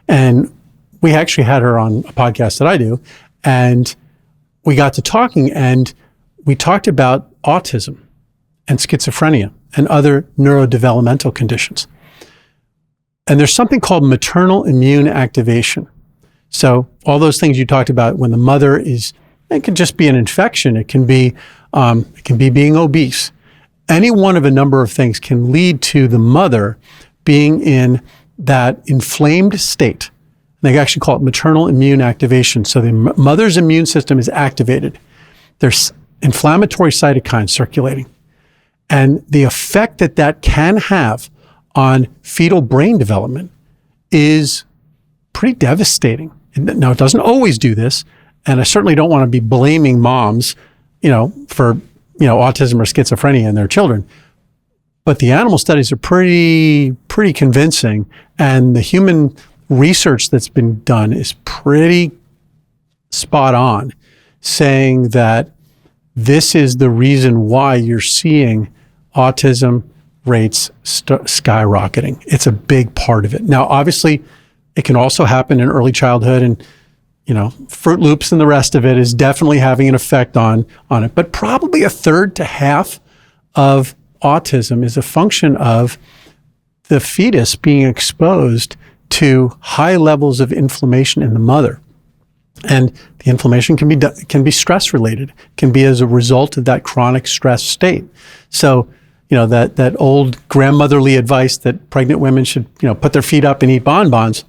Speaker 2: And we actually had her on a podcast that I do, and we got to talking, and we talked about autism and schizophrenia and other neurodevelopmental conditions. And there's something called maternal immune activation. So all those things you talked about when the mother it can just be an infection. It can be being obese. Any one of a number of things can lead to the mother being in that inflamed state. They actually call it maternal immune activation. So the mother's immune system is activated. There's inflammatory cytokines circulating. And the effect that can have on fetal brain development is pretty devastating. Now, it doesn't always do this, and I certainly don't want to be blaming moms, for autism or schizophrenia in their children. But the animal studies are pretty convincing, and the human research that's been done is pretty spot on, saying that this is the reason why you're seeing autism rates skyrocketing. It's a big part of it. Now, obviously, it can also happen in early childhood, and Fruit Loops and the rest of it is definitely having an effect on it. But probably a third to half of autism is a function of the fetus being exposed to high levels of inflammation in the mother. And the inflammation can be stress related, can be as a result of that chronic stress state. So, that old grandmotherly advice that pregnant women should, put their feet up and eat bonbons.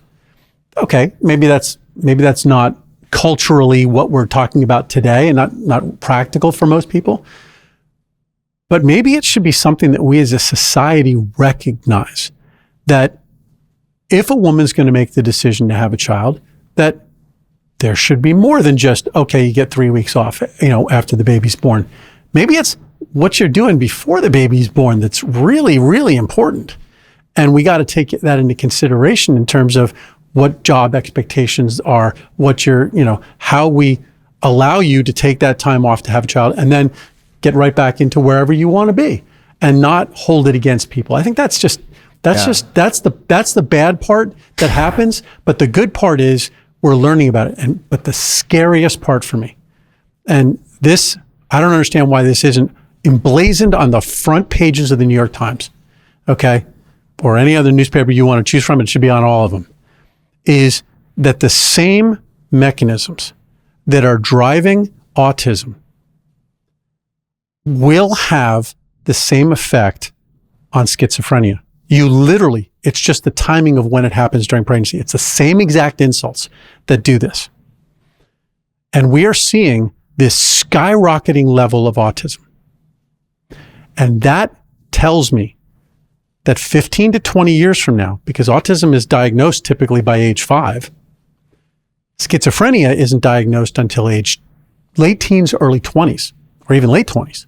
Speaker 2: Okay, maybe that's not culturally what we're talking about today, and not practical for most people. But maybe it should be something that we as a society recognize, that if a woman's going to make the decision to have a child, that there should be more than just, okay, you get 3 weeks off, after the baby's born. Maybe it's what you're doing before the baby's born that's really, really important. And we got to take that into consideration in terms of what job expectations are, how we allow you to take that time off to have a child and then get right back into wherever you want to be and not hold it against people. I think that's the bad part that happens. But the good part is we're learning about it. But the scariest part for me, and this, I don't understand why this isn't emblazoned on the front pages of the New York Times, okay, or any other newspaper you want to choose from, it should be on all of them, is that the same mechanisms that are driving autism will have the same effect on schizophrenia. It's just the timing of when it happens during pregnancy. It's the same exact insults that do this. And we are seeing this skyrocketing level of autism. And that tells me that 15 to 20 years from now, because autism is diagnosed typically by age 5, schizophrenia isn't diagnosed until late teens, early 20s, or even late 20s.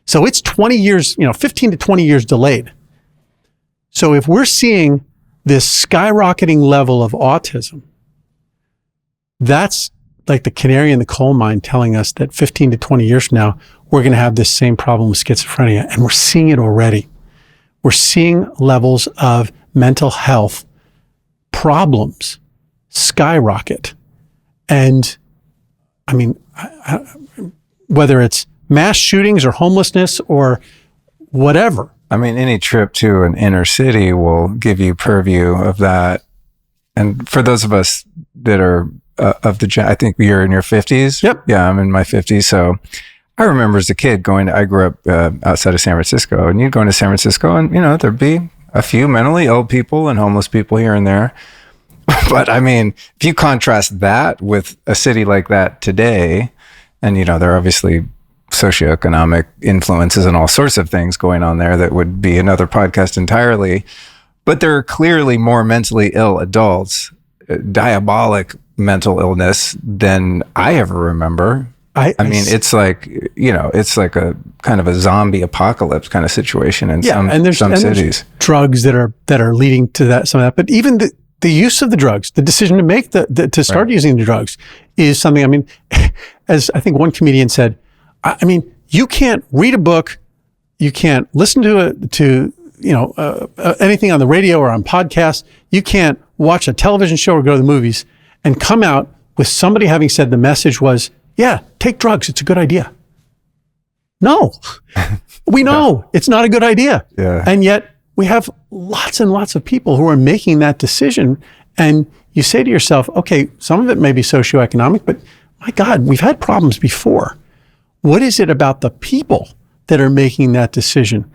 Speaker 2: So it's 20 years, 15 to 20 years delayed. So if we're seeing this skyrocketing level of autism, that's like the canary in the coal mine telling us that 15 to 20 years from now, we're going to have this same problem with schizophrenia. And we're seeing it already. We're seeing levels of mental health problems skyrocket. And I mean, whether it's mass shootings or homelessness or whatever.
Speaker 1: I mean, any trip to an inner city will give you purview of that. And for those of us that are I think you're in your 50s.
Speaker 2: Yep.
Speaker 1: Yeah, I'm in my 50s. So I remember as a kid I grew up outside of San Francisco, and you'd go into San Francisco and, there'd be a few mentally ill people and homeless people here and there. But I mean, if you contrast that with a city like that today, and, there are obviously socioeconomic influences and all sorts of things going on there that would be another podcast entirely. But there are clearly more mentally ill adults, diabolic mental illness than I ever remember. I mean, it's like, it's like a kind of a zombie apocalypse kind of situation in some cities.
Speaker 2: There's drugs that are leading to that, some of that. But even the use of the drugs, the decision to make to start using the drugs is something, I mean, as I think one comedian said, I mean, you can't read a book, you can't listen to anything on the radio or on podcasts, you can't watch a television show or go to the movies and come out with somebody having said the message was, yeah, take drugs, it's a good idea. No, we know it's not a good idea.
Speaker 1: Yeah.
Speaker 2: And yet we have lots and lots of people who are making that decision. And you say to yourself, okay, some of it may be socioeconomic, but my God, we've had problems before. What is it about the people that are making that decision?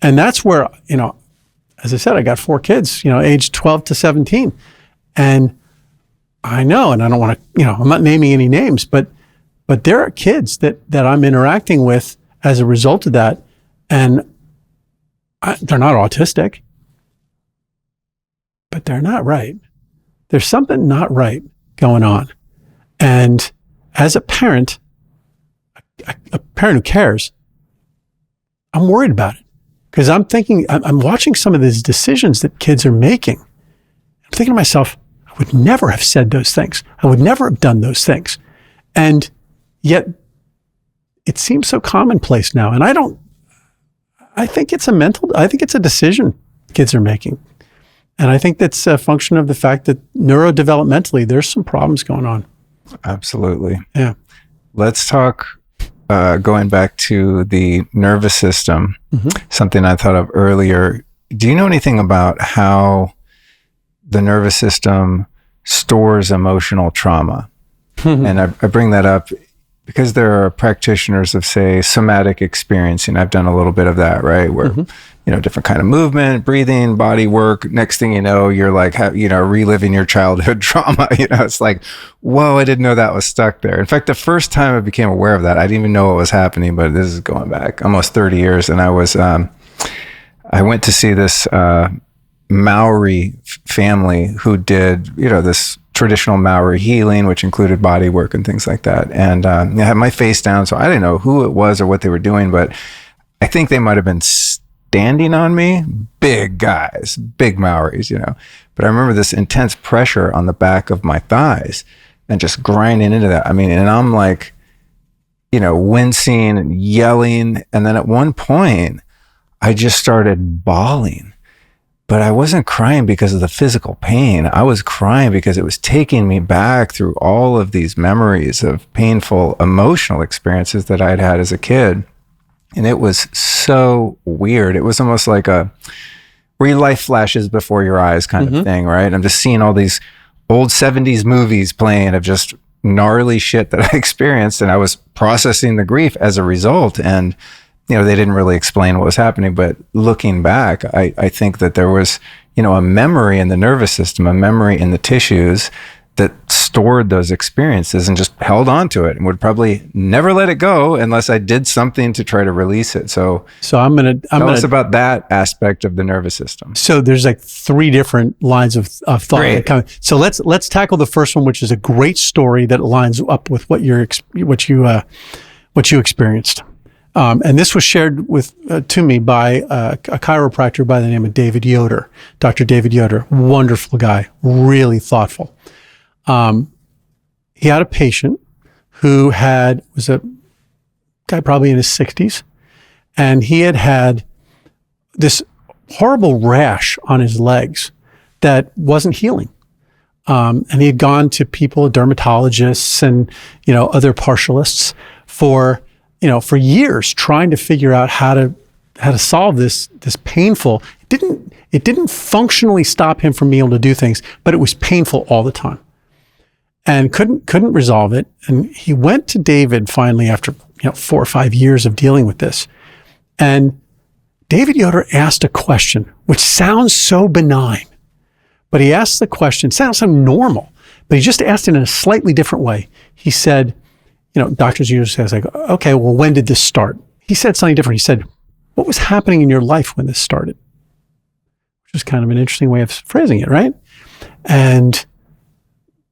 Speaker 2: And that's where, as I said, I got 4 kids, aged 12 to 17. And I know, and I don't want to, I'm not naming any names, but there are kids that I'm interacting with as a result of that. And they're not autistic, but they're not right. There's something not right going on. And as a parent who cares, I'm worried about it. Because I'm thinking, I'm watching some of these decisions that kids are making. I'm thinking to myself, I would never have said those things. I would never have done those things. And yet it seems so commonplace now. And I think it's a decision kids are making. And I think that's a function of the fact that neurodevelopmentally, there's some problems going on.
Speaker 1: Absolutely.
Speaker 2: Yeah.
Speaker 1: Let's talk, going back to the nervous system, something I thought of earlier. Do you know anything about how the nervous system stores emotional trauma? And I bring that up because there are practitioners of, say, somatic experiencing. I've done a little bit of that, right? Where, different kind of movement, breathing, body work. Next thing you know, you're like, reliving your childhood trauma. It's like, whoa, I didn't know that was stuck there. In fact, the first time I became aware of that, I didn't even know what was happening, but this is going back almost 30 years. And I went to see this Maori family who did, this traditional Maori healing, which included body work and things like that. And I had my face down, so I didn't know who it was or what they were doing, but I think they might have been standing on me. Big guys, big Maoris, But I remember this intense pressure on the back of my thighs and just grinding into that. I mean, and I'm like, wincing and yelling. And then at one point, I just started bawling. But I wasn't crying because of the physical pain. I was crying because it was taking me back through all of these memories of painful emotional experiences that I'd had as a kid. And it was so weird. It was almost like where life flashes before your eyes kind of thing, right? I'm just seeing all these old 70s movies playing of just gnarly shit that I experienced. And I was processing the grief as a result. And they didn't really explain what was happening, but looking back, I think that there was, a memory in the nervous system, a memory in the tissues that stored those experiences and just held on to it and would probably never let it go unless I did something to try to release it. So
Speaker 2: I'm going to
Speaker 1: tell us about that aspect of the nervous system.
Speaker 2: So there's like 3 different lines of thought.
Speaker 1: Great.
Speaker 2: So let's tackle the first one, which is a great story that lines up with what you experienced. And this was shared to me by a chiropractor by the name of David Yoder, Dr. David Yoder, wonderful guy, really thoughtful. He had a patient who was a guy probably in his 60s, and he had this horrible rash on his legs that wasn't healing. And he had gone to people, dermatologists and, other partialists for years trying to figure out how to solve this painful. It didn't functionally stop him from being able to do things, but it was painful all the time. And couldn't resolve it. And he went to David finally after 4 or 5 years of dealing with this. And David Yoder asked a question, which sounds so benign, but he asked the question, sounds so normal, but he just asked it in a slightly different way. He said, doctors usually say, like, okay, well, when did this start? He said something different. He said, what was happening in your life when this started? Which is kind of an interesting way of phrasing it, right? And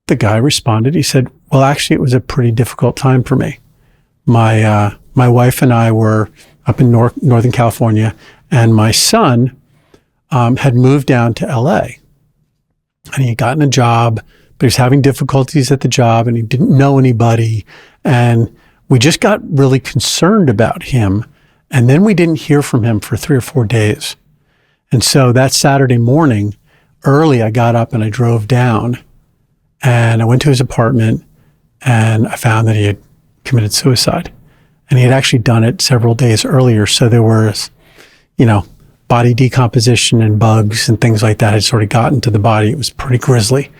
Speaker 2: the guy responded, he said, well, actually, it was a pretty difficult time for me. My wife and I were up in Northern California, and my son had moved down to LA. And he had gotten a job, but he was having difficulties at the job, and he didn't know anybody. And we just got really concerned about him. And then we didn't hear from him for 3 or 4 days. And so that Saturday morning, early, I got up and I drove down. And I went to his apartment, and I found that he had committed suicide. And he had actually done it several days earlier. So there was, body decomposition and bugs and things like that had sort of gotten to the body. It was pretty grisly.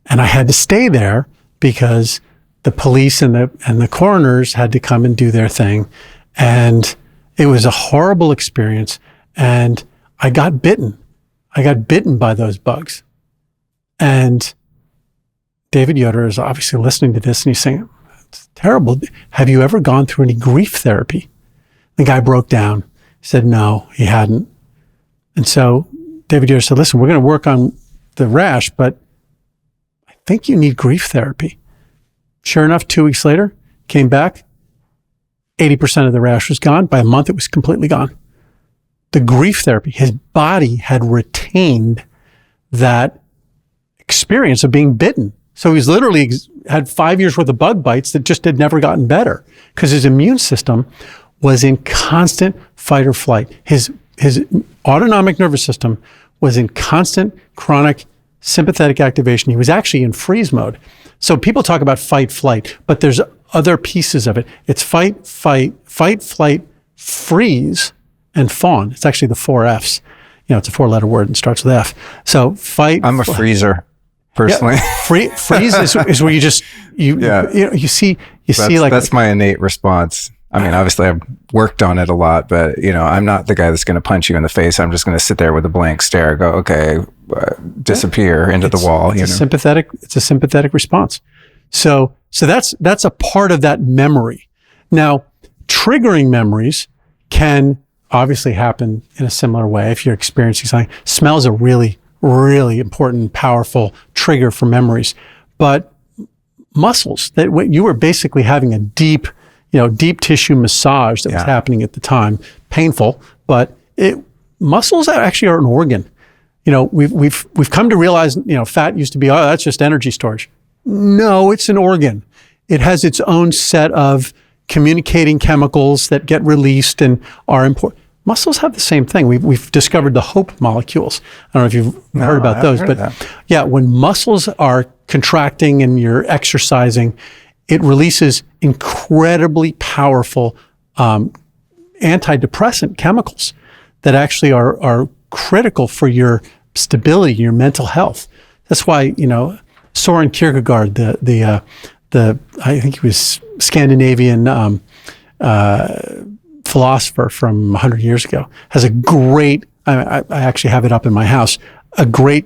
Speaker 2: And I had to stay there because the police and the coroners had to come and do their thing. And it was a horrible experience. And I got bitten. I got bitten by those bugs. And David Yoder is obviously listening to this, and he's saying, it's terrible. Have you ever gone through any grief therapy? The guy broke down. He said, no, he hadn't. And so David Yoder said, listen, we're going to work on the rash, but I think you need grief therapy. Sure enough, 2 weeks later, came back, 80% of the rash was gone. By a month, it was completely gone. The grief therapy, his body had retained that experience of being bitten. So he's literally had 5 years worth of bug bites that just had never gotten better because his immune system was in constant fight or flight. His autonomic nervous system was in constant chronic sympathetic activation. He was actually in freeze mode. So people talk about fight, flight, but there's other pieces of it. It's fight, flight, freeze, and fawn. It's actually the 4 Fs. It's a 4-letter word and starts with F. So fight.
Speaker 1: I'm a freezer. Personally,
Speaker 2: yeah, freeze is where you see like
Speaker 1: that's my innate response. I mean, obviously I've worked on it a lot, but I'm not the guy that's going to punch you in the face. I'm just going to sit there with a blank stare, go, okay, disappear into the wall.
Speaker 2: It's a sympathetic response. So that's a part of that memory. Now, triggering memories can obviously happen in a similar way. If you're experiencing something, smell is a really, really important, powerful trigger for memories. But muscles, that you were basically having a deep tissue massage that was happening at the time, painful, but muscles actually are an organ. We've come to realize, fat used to be, that's just energy storage. No, it's an organ. It has its own set of communicating chemicals that get released and are important. Muscles have the same thing. We've discovered the hope molecules. I don't know if you've heard about those, but yeah, when muscles are contracting and you're exercising, it releases incredibly powerful antidepressant chemicals that actually are critical for your stability, your mental health. That's why, Soren Kierkegaard, the I think he was Scandinavian philosopher from 100 years ago, has a great, I actually have it up in my house, a great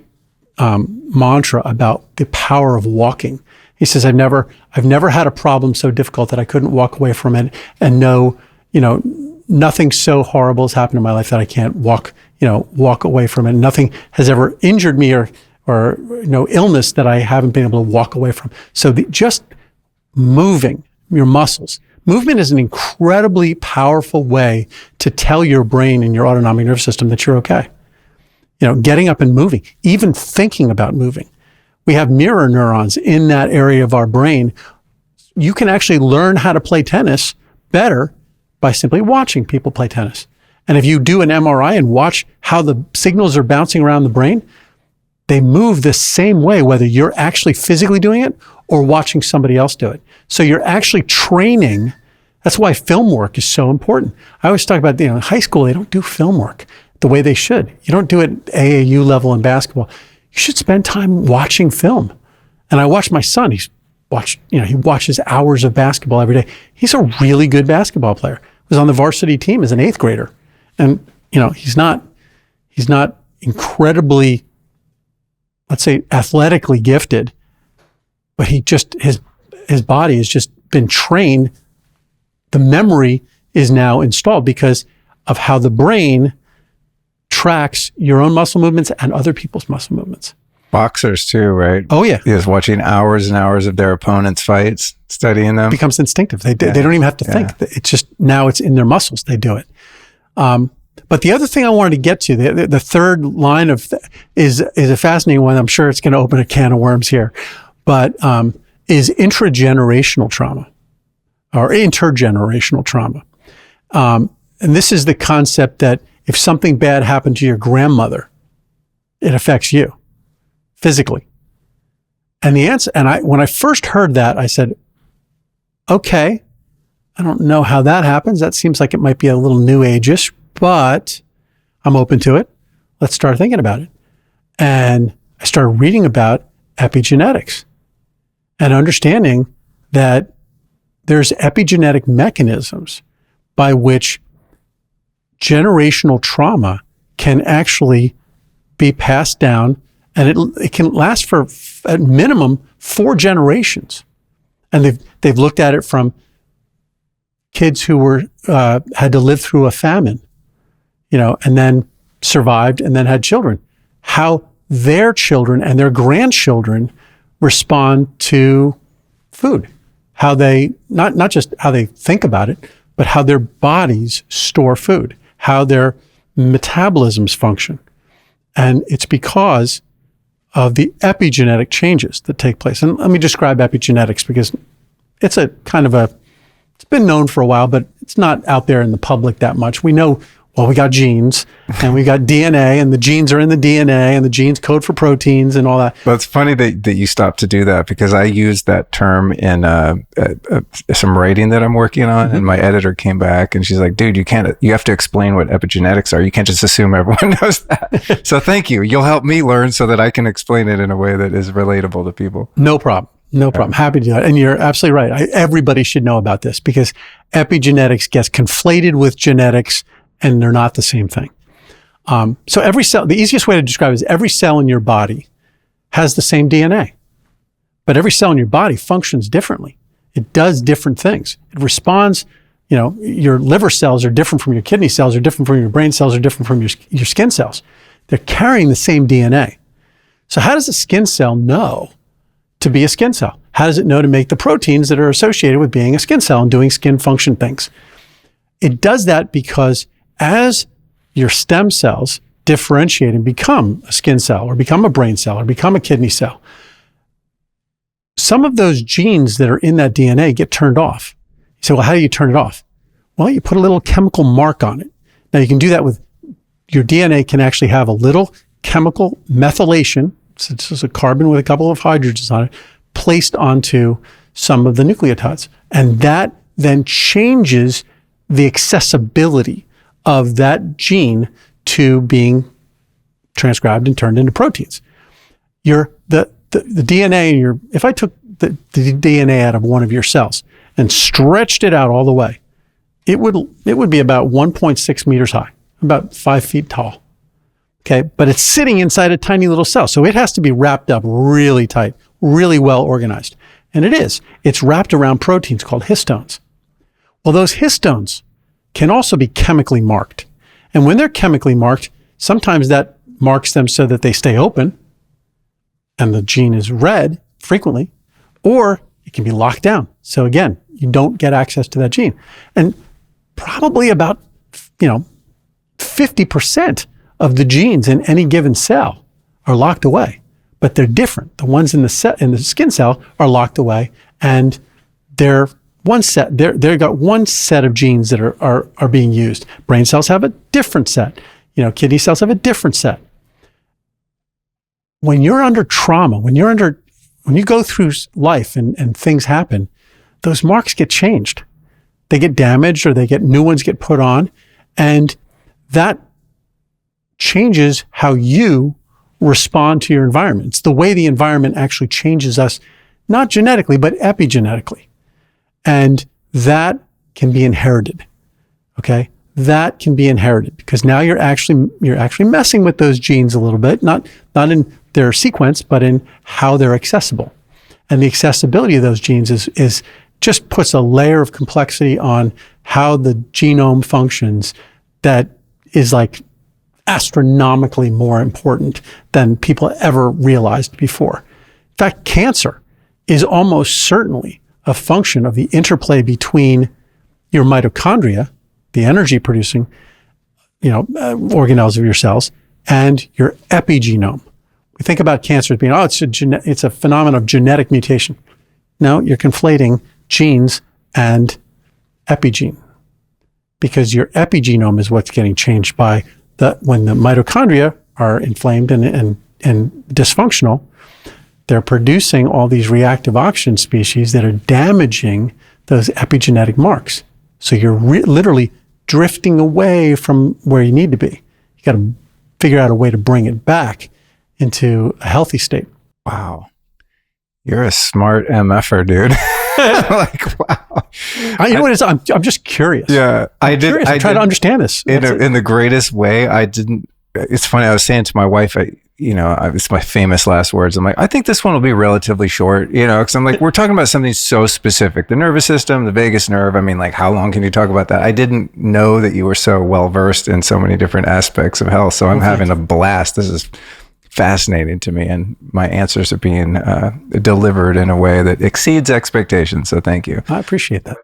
Speaker 2: mantra about the power of walking. He says, I've never had a problem so difficult that I couldn't walk away from it and know, nothing so horrible has happened in my life that I can't walk away from it. Nothing has ever injured me or illness that I haven't been able to walk away from. So just moving your muscles, Movement is an incredibly powerful way to tell your brain and your autonomic nervous system that you're okay. Getting up and moving, even thinking about moving. We have mirror neurons in that area of our brain. You can actually learn how to play tennis better by simply watching people play tennis. And if you do an MRI and watch how the signals are bouncing around the brain, they move the same way, whether you're actually physically doing it or watching somebody else do it. So you're actually training. That's why film work is so important. I always talk about, in high school, they don't do film work the way they should. You don't do it at AAU level in basketball. You should spend time watching film. And I watch my son. He watches hours of basketball every day. He's a really good basketball player. He was on the varsity team as an 8th grader. And, he's not incredibly, let's say, athletically gifted, but his body has just been trained. The memory is now installed because of how the brain tracks your own muscle movements and other people's muscle movements.
Speaker 1: Boxers too, right?
Speaker 2: Oh yeah.
Speaker 1: Just watching hours and hours of their opponents' fights, studying them.
Speaker 2: It becomes instinctive. They don't even have to think. It's just, now it's in their muscles. They do it. But the other thing I wanted to get to, the third line is a fascinating one. I'm sure it's going to open a can of worms here, but is intragenerational trauma or intergenerational trauma. And this is the concept that if something bad happened to your grandmother, it affects you physically. And the answer, when I first heard that, I said, okay, I don't know how that happens. That seems like it might be a little new age-ish, but I'm open to it. Let's start thinking about it. And I started reading about epigenetics and understanding that there's epigenetic mechanisms by which generational trauma can actually be passed down, and it can last for at minimum 4 generations. And they've looked at it from kids who had to live through a famine, and then survived and then had children, how their children and their grandchildren respond to food, how they, not just how they think about it, but how their bodies store food, how their metabolisms function. And it's because of the epigenetic changes that take place. And let me describe epigenetics, because it's it's been known for a while, but it's not out there in the public that much. We know, we got genes and we got DNA, and the genes are in the DNA, and the genes code for proteins and all that.
Speaker 1: Well, it's funny that you stopped to do that, because I used that term in some writing that I'm working on, mm-hmm. and my editor came back and she's like, dude, you have to explain what epigenetics are. You can't just assume everyone knows that. So thank you. You'll help me learn so that I can explain it in a way that is relatable to people.
Speaker 2: No problem. No problem. Happy to do that. And you're absolutely right. Everybody should know about this, because epigenetics gets conflated with genetics, and they're not the same thing. So every cell, the easiest way to describe it is every cell in your body has the same DNA, but every cell in your body functions differently. It does different things. It responds, your liver cells are different from your kidney cells, are different from your brain cells, are different from your skin cells. They're carrying the same DNA. So how does a skin cell know to be a skin cell? How does it know to make the proteins that are associated with being a skin cell and doing skin function things? It does that because as your stem cells differentiate and become a skin cell or become a brain cell or become a kidney cell, some of those genes that are in that DNA get turned off. You say, well, how do you turn it off? Well, you put a little chemical mark on it. Now you can do that with, your DNA can actually have a little chemical methylation. So it's just a carbon with a couple of hydrogens on it, placed onto some of the nucleotides. And that then changes the accessibility of that gene to being transcribed and turned into proteins. The DNA if I took the DNA out of one of your cells and stretched it out all the way, it would be about 1.6 meters high, about 5 feet tall. Okay, but it's sitting inside a tiny little cell, so it has to be wrapped up really tight, really well organized. And it is. It's wrapped around proteins called histones. Well, those histones can also be chemically marked. And when they're chemically marked, sometimes that marks them so that they stay open and the gene is read frequently, or it can be locked down. So again, You don't get access to that gene. And probably about, 50% of the genes in any given cell are locked away, but they're different. The ones in the skin cell are locked away, and they're they've got one set of genes that are being used. Brain cells have a different set. Kidney cells have a different set. When you're under trauma, when you go through life and things happen, those marks get changed. They get damaged, or new ones get put on, and that changes how you respond to your environment. It's the way the environment actually changes us, not genetically, but epigenetically. And that can be inherited. Okay? That can be inherited because now you're actually messing with those genes a little bit, not in their sequence, but in how they're accessible. And the accessibility of those genes is just puts a layer of complexity on how the genome functions that is like astronomically more important than people ever realized before. In fact, cancer is almost certainly a function of the interplay between your mitochondria, the energy producing, organelles of your cells, and your epigenome. We think about cancer as being, it's a phenomenon of genetic mutation. No, you're conflating genes and epigene, because your epigenome is what's getting changed by when the mitochondria are inflamed and dysfunctional. They're producing all these reactive oxygen species that are damaging those epigenetic marks. So you're literally drifting away from where you need to be. You got to figure out a way to bring it back into a healthy state.
Speaker 1: Wow. You're a smart MFer, dude. Like, wow.
Speaker 2: You know what it is? I'm just curious.
Speaker 1: Yeah.
Speaker 2: I try to understand this.
Speaker 1: In the greatest way. It's funny. I was saying to my wife, it's my famous last words. I'm like, I think this one will be relatively short, because I'm like, we're talking about something so specific, the nervous system, the vagus nerve. I mean, like, how long can you talk about that? I didn't know that you were so well versed in so many different aspects of health. So I'm having a blast. This is fascinating to me, and my answers are being delivered in a way that exceeds expectations. So thank you.
Speaker 2: I appreciate that.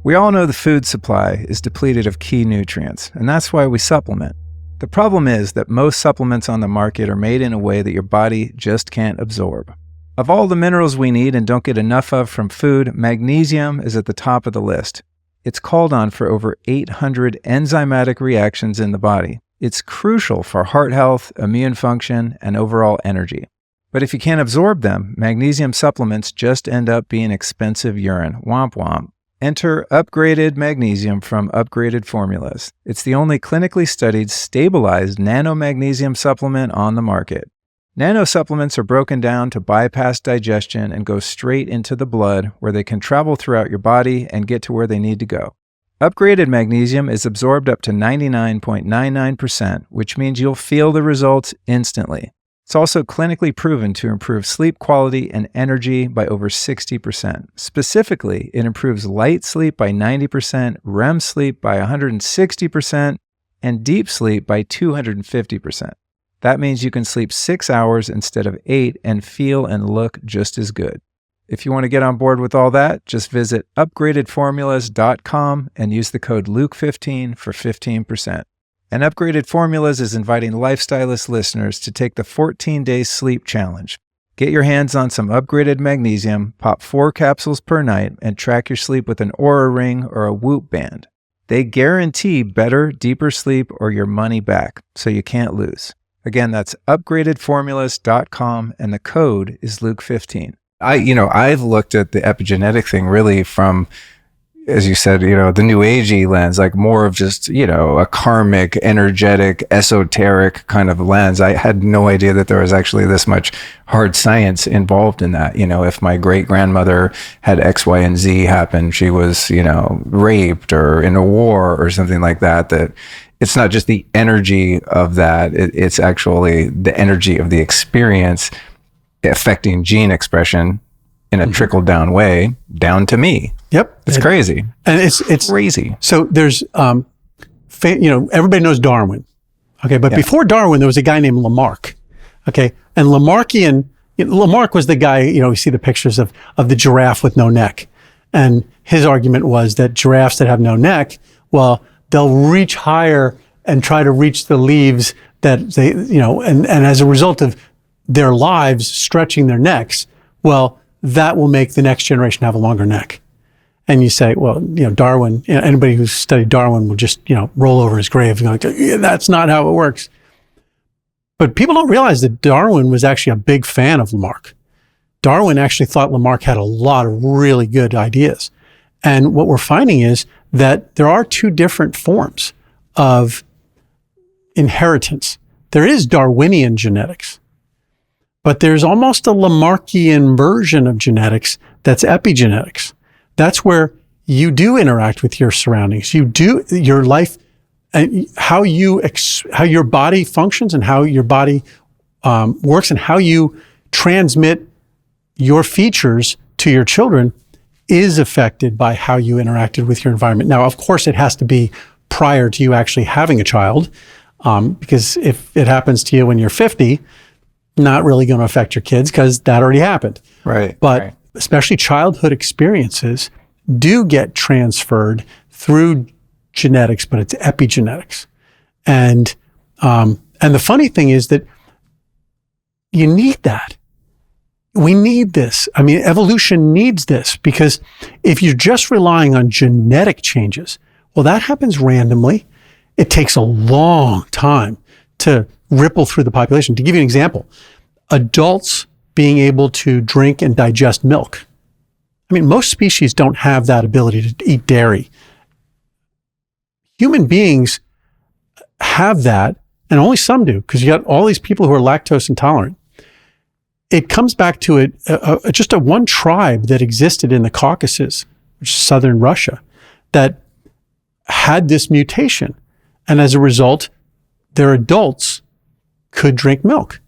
Speaker 1: We all know the food supply is depleted of key nutrients, and that's why we supplement. The problem is that most supplements on the market are made in a way that your body just can't absorb. Of all the minerals we need and don't get enough of from food, magnesium is at the top of the list. It's called on for over 800 enzymatic reactions in the body. It's crucial for heart health, immune function, and overall energy. But if you can't absorb them, magnesium supplements just end up being expensive urine. Womp womp. Enter upgraded magnesium from Upgraded Formulas. It's the only clinically studied, stabilized nanomagnesium supplement on the market. Nano supplements are broken down to bypass digestion and go straight into the blood, where they can travel throughout your body and get to where they need to go. Upgraded magnesium is absorbed up to 99.99%, which means you'll feel the results instantly. It's also clinically proven to improve sleep quality and energy by over 60%. Specifically, it improves light sleep by 90%, REM sleep by 160%, and deep sleep by 250%. That means you can sleep 6 hours instead of 8 and feel and look just as good. If you want to get on board with all that, just visit upgradedformulas.com and use the code Luke15 for 15%. And Upgraded Formulas is inviting Lifestylist listeners to take the 14-day sleep challenge. Get your hands on some upgraded magnesium, pop 4 capsules per night, and track your sleep with an Oura Ring or a Whoop band. They guarantee better, deeper sleep or your money back, so you can't lose. Again, that's upgradedformulas.com, and the code is Luke15. I've looked at the epigenetic thing really from, as you said, the new agey lens, like more of just, a karmic, energetic, esoteric kind of lens. I had no idea that there was actually this much hard science involved in that. If my great grandmother had X, Y, and Z happen, she was, raped or in a war or something like that, that it's not just the energy of that. It's actually the energy of the experience affecting gene expression in a trickle down way down to me.
Speaker 2: Yep.
Speaker 1: It's crazy.
Speaker 2: And it's
Speaker 1: crazy.
Speaker 2: So there's, everybody knows Darwin. Okay. But before Darwin, there was a guy named Lamarck. Okay. And Lamarckian Lamarck was the guy, we see the pictures of the giraffe with no neck. And his argument was that giraffes that have no neck, well, they'll reach higher and try to reach the leaves that they, and as a result of their lives stretching their necks, well, that will make the next generation have a longer neck. And you say, well, Darwin, anybody who's studied Darwin will just, roll over his grave and go, yeah, that's not how it works. But people don't realize that Darwin was actually a big fan of Lamarck. Darwin actually thought Lamarck had a lot of really good ideas. And what we're finding is that there are two different forms of inheritance. There is Darwinian genetics, but there's almost a Lamarckian version of genetics that's epigenetics. That's where you do interact with your surroundings. You do your life and how your body functions and how your body works and how you transmit your features to your children is affected by how you interacted with your environment. Now, of course, it has to be prior to you actually having a child, because if it happens to you when you're 50, not really going to affect your kids because that already happened.
Speaker 1: Right.
Speaker 2: But especially childhood experiences do get transferred through genetics, but it's epigenetics. And the funny thing is that you need that. We need this. I mean, evolution needs this, because if you're just relying on genetic changes, well, that happens randomly. It takes a long time to ripple through the population. To give you an example, adults being able to drink and digest milk. I mean, most species don't have that ability to eat dairy. Human beings have that, and only some do, because you got all these people who are lactose intolerant. It comes back to just a one tribe that existed in the Caucasus, which is southern Russia, that had this mutation. And as a result, their adults could drink milk.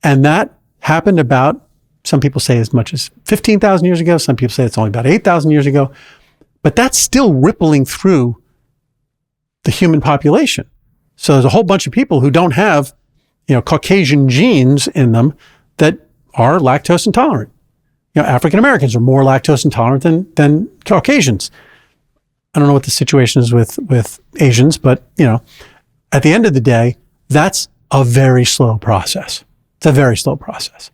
Speaker 2: And that happened about, some people say as much as 15,000 years ago. Some people say it's only about 8,000 years ago. But that's still rippling through the human population. So there's a whole bunch of people who don't have, Caucasian genes in them that are lactose intolerant. African Americans are more lactose intolerant than Caucasians. I don't know what the situation is with Asians, but at the end of the day, that's a very slow process. It's a very slow process.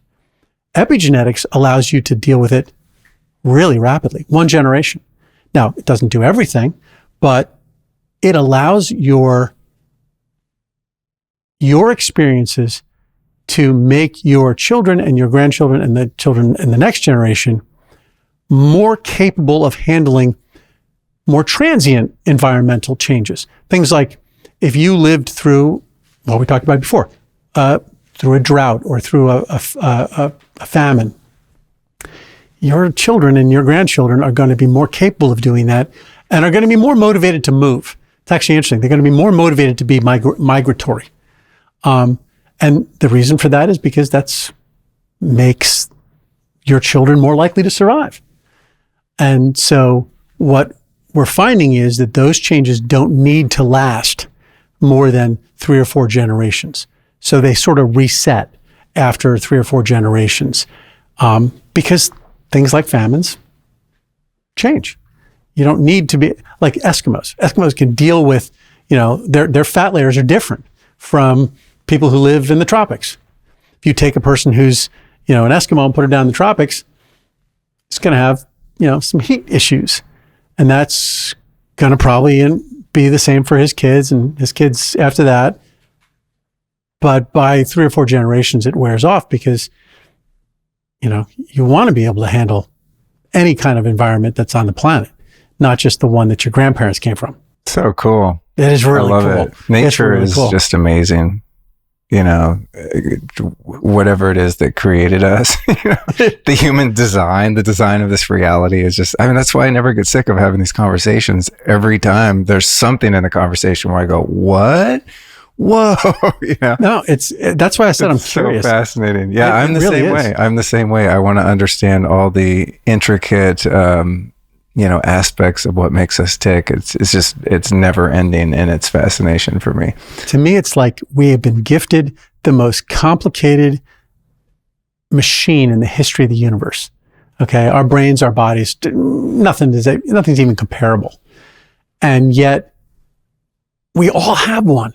Speaker 2: Epigenetics allows you to deal with it really rapidly, one generation. Now, it doesn't do everything, but it allows your experiences to make your children and your grandchildren and the children in the next generation more capable of handling more transient environmental changes. Things like if you lived through what we talked about before, through a drought or through a famine, your children and your grandchildren are going to be more capable of doing that and are going to be more motivated to move. It's actually interesting. They're going to be more motivated to be migratory. And the reason for that is because that makes your children more likely to survive. And so what we're finding is that those changes don't need to last more than 3 or 4 generations. So they sort of reset after 3 or 4 generations, because things like famines change. You don't need to be like Eskimos. Eskimos can deal with, their fat layers are different from people who live in the tropics. If you take a person who's, an Eskimo and put her down in the tropics, it's going to have, some heat issues. And that's going to probably be the same for his kids and his kids after that. But by 3 or 4 generations, it wears off because, you want to be able to handle any kind of environment that's on the planet, not just the one that your grandparents came from.
Speaker 1: So cool.
Speaker 2: It is really cool.
Speaker 1: I love it. Nature really is cool. Just amazing. Whatever it is that created us, the human design, the design of this reality is just, that's why I never get sick of having these conversations. Every time there's something in the conversation where I go, what? Whoa. No, that's why I said I'm curious. So fascinating. Yeah, I'm the same way. I'm the same way. I want to understand all the intricate, aspects of what makes us tick. It's never ending in its fascination for me.
Speaker 2: To me, it's like we have been gifted the most complicated machine in the history of the universe. Okay. Our brains, our bodies, nothing's even comparable. And yet we all have one.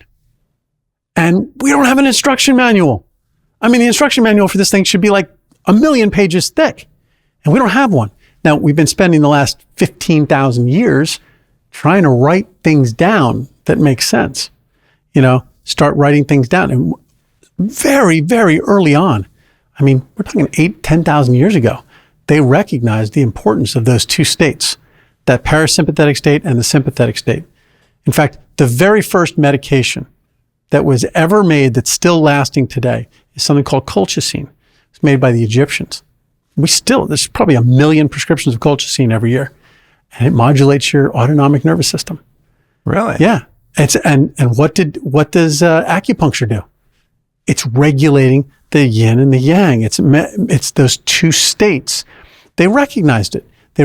Speaker 2: And we don't have an instruction manual. I mean, the instruction manual for this thing should be like 1 million pages thick. And we don't have one. Now, we've been spending the last 15,000 years trying to write things down that make sense. Start writing things down. And very, very early on, I mean, we're talking 8,000, 10,000 years ago, they recognized the importance of those two states, that parasympathetic state and the sympathetic state. In fact, the very first medication that was ever made that's still lasting today is something called colchicine. It's made by the Egyptians. There's probably 1 million prescriptions of colchicine every year, and it modulates your autonomic nervous system.
Speaker 1: Really?
Speaker 2: Yeah. And what does acupuncture do? It's regulating the yin and the yang. It's those two states. They recognized it. They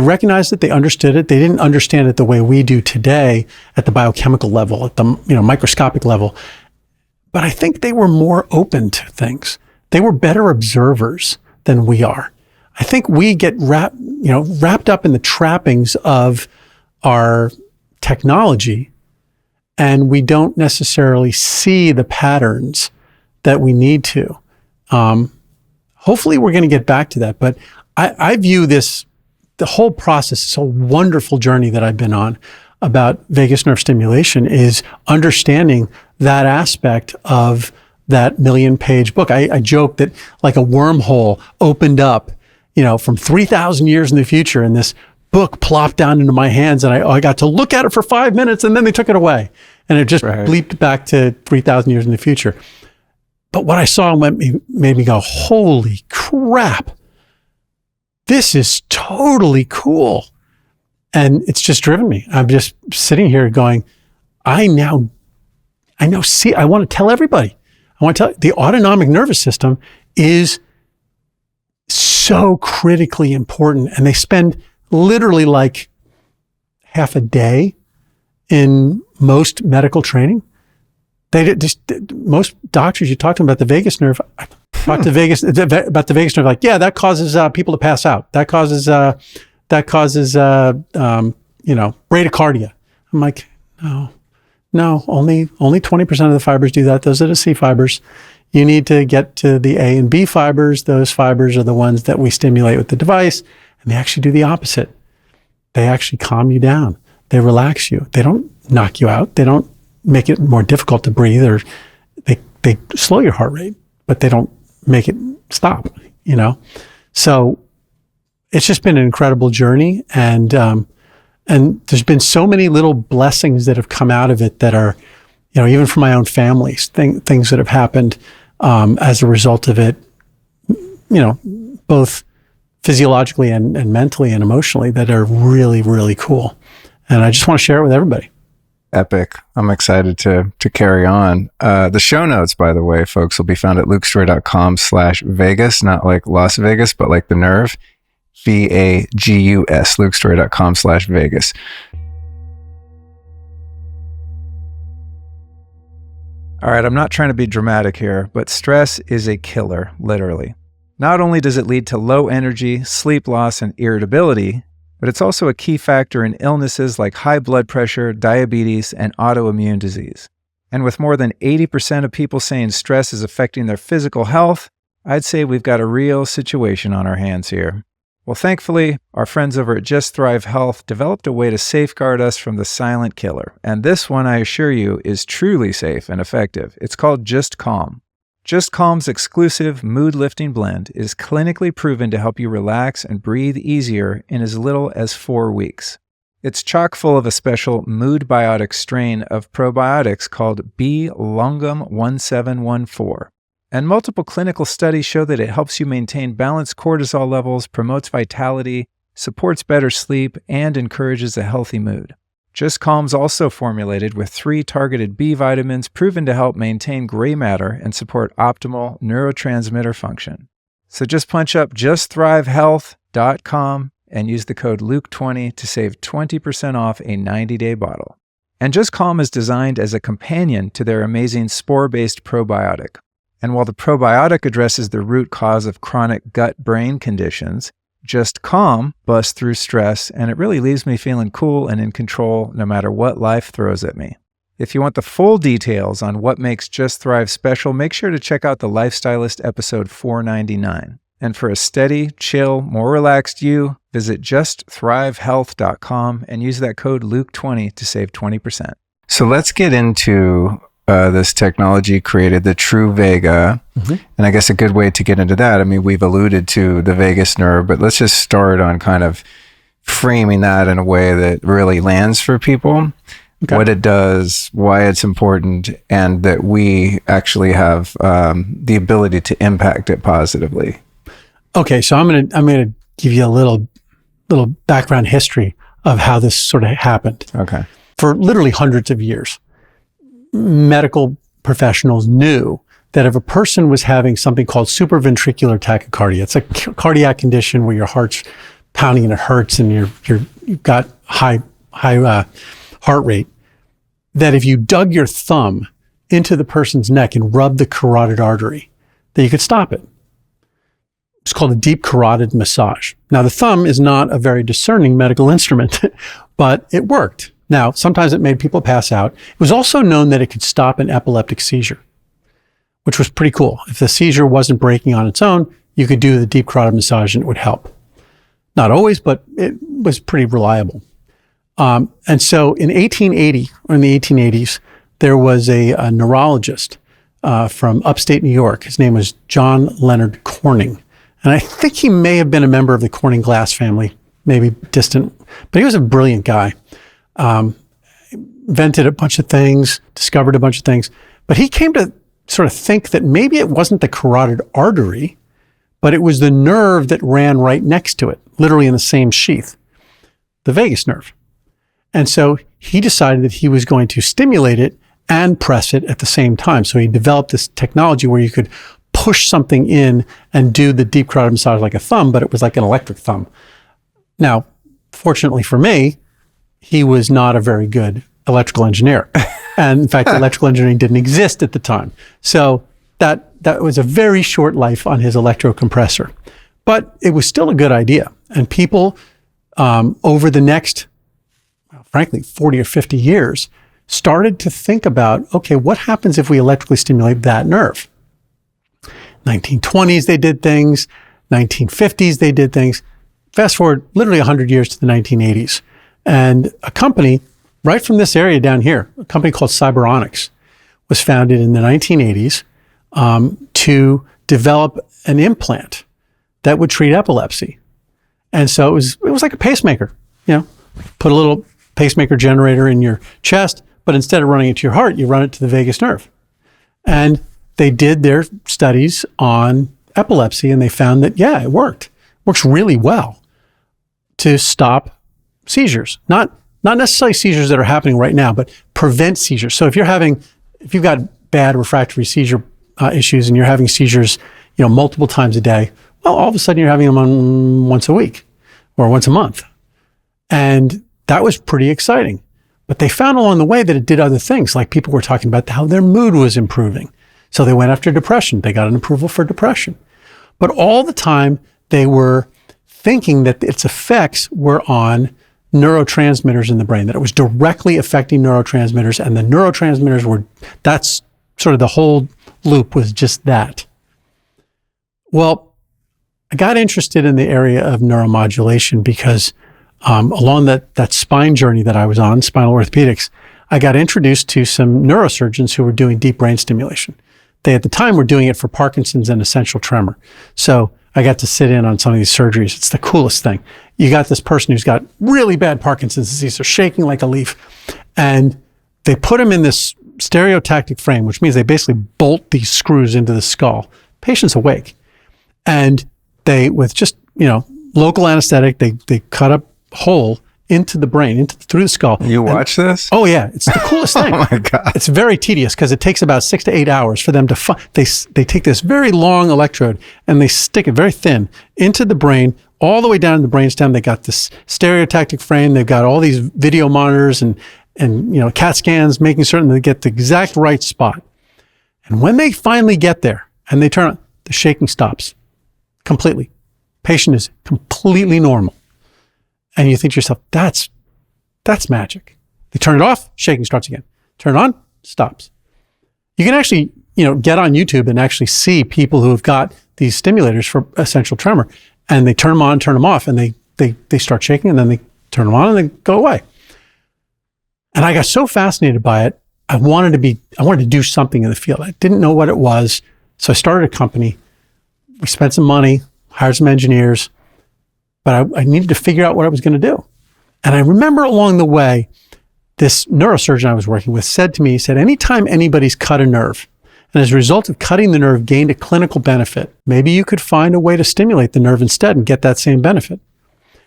Speaker 2: understood it. They didn't understand it the way we do today at the biochemical level, at the microscopic level. But I think they were more open to things. They were better observers than we are. I think we get wrapped up in the trappings of our technology, and we don't necessarily see the patterns that we need to. Hopefully we're going to get back to that. But I view the whole process, this whole wonderful journey that I've been on about vagus nerve stimulation is understanding that aspect of that 1 million-page book. I joke that like a wormhole opened up, from 3,000 years in the future, and this book plopped down into my hands, and I got to look at it for 5 minutes, and then they took it away. And it just bleeped back to 3,000 years in the future. But what I saw made me go, holy crap, this is totally cool. And it's just driven me. I'm just sitting here going, I want to tell everybody. The autonomic nervous system is so critically important. And they spend literally like half a day in most medical training. Most doctors, you talk to them about the vagus nerve, about the vagus nerve, like, yeah, that causes people to pass out. That causes bradycardia. I'm like, no, only 20% of the fibers do that. Those are the C fibers. You need to get to the A and B fibers. Those fibers are the ones that we stimulate with the device, and they actually do the opposite. They actually calm you down. They relax you. They don't knock you out. They don't make it more difficult to breathe, or they slow your heart rate, but they don't make it stop, So it's just been an incredible journey. And there's been so many little blessings that have come out of it that are, even for my own family, things that have happened as a result of it, both physiologically and mentally and emotionally, that are really, really cool. And I just want to share it with everybody.
Speaker 1: Epic. I'm excited to carry on. The show notes, by the way, folks, will be found at lukestorey.com/Vegas, not like Las Vegas, but like the nerve, VAGUS, lukestorey.com/Vegas. All right, I'm not trying to be dramatic here, but stress is a killer, literally. Not only does it lead to low energy, sleep loss, and irritability, but it's also a key factor in illnesses like high blood pressure, diabetes, and autoimmune disease. And with more than 80% of people saying stress is affecting their physical health, I'd say we've got a real situation on our hands here. Well, thankfully, our friends over at Just Thrive Health developed a way to safeguard us from the silent killer. And this one, I assure you, is truly safe and effective. It's called Just Calm. Just Calm's exclusive mood-lifting blend is clinically proven to help you relax and breathe easier in as little as 4 weeks. It's chock full of a special mood biotic strain of probiotics called B. longum 1714. And multiple clinical studies show that it helps you maintain balanced cortisol levels, promotes vitality, supports better sleep, and encourages a healthy mood. Just Calm's also formulated with 3 targeted B vitamins proven to help maintain gray matter and support optimal neurotransmitter function. So just punch up justthrivehealth.com and use the code Luke20 to save 20% off a 90-day bottle. And Just Calm is designed as a companion to their amazing spore-based probiotic. And while the probiotic addresses the root cause of chronic gut-brain conditions, Just Calm busts through stress, and it really leaves me feeling cool and in control no matter what life throws at me. If you want the full details on what makes Just Thrive special, make sure to check out the Lifestylist episode 499. And for a steady, chill, more relaxed you, visit justthrivehealth.com and use that code Luke20 to save 20%. So let's get into this technology created, the Truvaga. Mm-hmm. And I guess a good way to get into that, I mean, we've alluded to the vagus nerve, but let's just start on kind of framing that in a way that really lands for people. Okay. What it does, why it's important, and that we actually have the ability to impact it positively.
Speaker 2: Okay, so I'm gonna give you a little background history of how this sort of happened.
Speaker 1: Okay.
Speaker 2: For literally hundreds of years, medical professionals knew that if a person was having something called supraventricular tachycardia, it's a cardiac condition where your heart's pounding and it hurts and you've got high heart rate, that if you dug your thumb into the person's neck and rubbed the carotid artery, that you could stop it. It's called a deep carotid massage. Now, the thumb is not a very discerning medical instrument, but it worked. Now, sometimes it made people pass out. It was also known that it could stop an epileptic seizure, which was pretty cool. If the seizure wasn't breaking on its own, you could do the deep carotid massage and it would help. Not always, but it was pretty reliable. And so in 1880, or in the 1880s, there was a neurologist from upstate New York. His name was John Leonard Corning. And I think he may have been a member of the Corning glass family, maybe distant, but he was a brilliant guy. Invented a bunch of things, discovered a bunch of things, but he came to sort of think that maybe it wasn't the carotid artery, but it was the nerve that ran right next to it, literally in the same sheath, the vagus nerve. And so he decided that he was going to stimulate it and press it at the same time. So he developed this technology where you could push something in and do the deep carotid massage like a thumb, but it was like an electric thumb. Now, fortunately for me, he was not a very good electrical engineer. And in fact, electrical engineering didn't exist at the time. So that was a very short life on his electrocompressor. But it was still a good idea. And people over the next, frankly, 40 or 50 years, started to think about, okay, what happens if we electrically stimulate that nerve? 1920s, they did things. 1950s, they did things. Fast forward literally 100 years to the 1980s. And a company right from this area down here, a company called Cyberonics, was founded in the 1980s to develop an implant that would treat epilepsy. And so it was like a pacemaker, put a little pacemaker generator in your chest, but instead of running it to your heart, you run it to the vagus nerve. And they did their studies on epilepsy and they found that, yeah, it worked. Works really well to stop seizures. Not necessarily seizures that are happening right now, but prevent seizures. So if you've got bad refractory seizure issues and you're having seizures, multiple times a day, well, all of a sudden you're having them once a week or once a month. And that was pretty exciting. But they found along the way that it did other things, like people were talking about how their mood was improving. So they went after depression. They got an approval for depression. But all the time they were thinking that its effects were on neurotransmitters in the brain, that it was directly affecting neurotransmitters, and the neurotransmitters that's sort of the whole loop was just that. Well, I got interested in the area of neuromodulation because along that spine journey that I was on, spinal orthopedics, I got introduced to some neurosurgeons who were doing deep brain stimulation. They, at the time, were doing it for Parkinson's and essential tremor. So I got to sit in on some of these surgeries. It's the coolest thing. You got this person who's got really bad Parkinson's disease. They're shaking like a leaf. And they put him in this stereotactic frame, which means they basically bolt these screws into the skull. Patient's awake. And they, with just, local anesthetic, they cut a hole into the brain, through the skull.
Speaker 1: You watch this?
Speaker 2: Oh yeah, it's the coolest thing.
Speaker 1: Oh my God.
Speaker 2: It's very tedious because it takes about 6 to 8 hours for them to they take this very long electrode and they stick it very thin into the brain, all the way down to the brainstem. They got this stereotactic frame. They've got all these video monitors and CAT scans, making certain they get the exact right spot. And when they finally get there, and they turn on, the shaking stops completely. Patient is completely normal. And you think to yourself, that's magic. They turn it off, shaking starts again. Turn it on, stops. You can actually, get on YouTube and actually see people who have got these stimulators for essential tremor, and they turn them on, turn them off, and they start shaking, and then they turn them on and they go away. And I got so fascinated by it. I wanted to do something in the field. I didn't know what it was. So I started a company. We spent some money, hired some engineers, but I needed to figure out what I was going to do. And I remember along the way, this neurosurgeon I was working with said to me, he said, anytime anybody's cut a nerve, and as a result of cutting the nerve gained a clinical benefit, maybe you could find a way to stimulate the nerve instead and get that same benefit.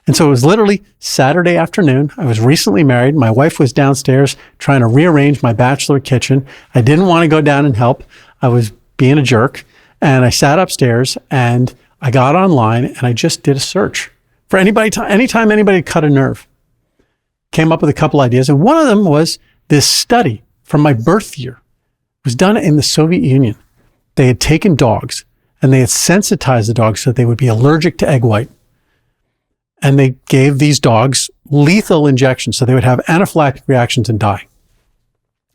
Speaker 2: And so it was literally Saturday afternoon. I was recently married. My wife was downstairs trying to rearrange my bachelor kitchen. I didn't want to go down and help. I was being a jerk. And I sat upstairs and I got online and I just did a search for anytime anybody cut a nerve. Came up with a couple ideas. And one of them was this study from my birth year. It was done in the Soviet Union. They had taken dogs and they had sensitized the dogs so they would be allergic to egg white. And they gave these dogs lethal injections so they would have anaphylactic reactions and die.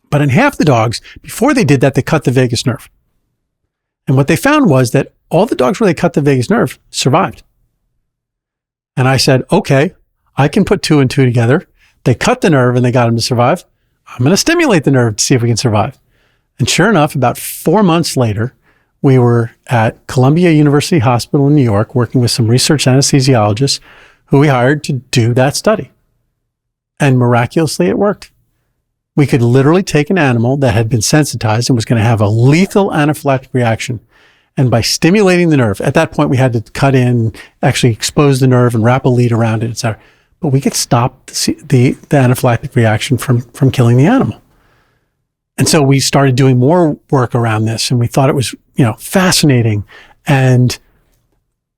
Speaker 2: But in half the dogs, before they did that, they cut the vagus nerve. And what they found was that all the dogs where they cut the vagus nerve survived. And I said, okay, I can put 2 and 2 together. They cut the nerve and they got them to survive. I'm going to stimulate the nerve to see if we can survive. And sure enough, about 4 months later, we were at Columbia University Hospital in New York working with some research anesthesiologists who we hired to do that study. And miraculously, it worked. We could literally take an animal that had been sensitized and was going to have a lethal anaphylactic reaction. And by stimulating the nerve, at that point, we had to cut in, actually expose the nerve and wrap a lead around it, et cetera. But we could stop the anaphylactic reaction from killing the animal. And so we started doing more work around this, and we thought it was, fascinating. And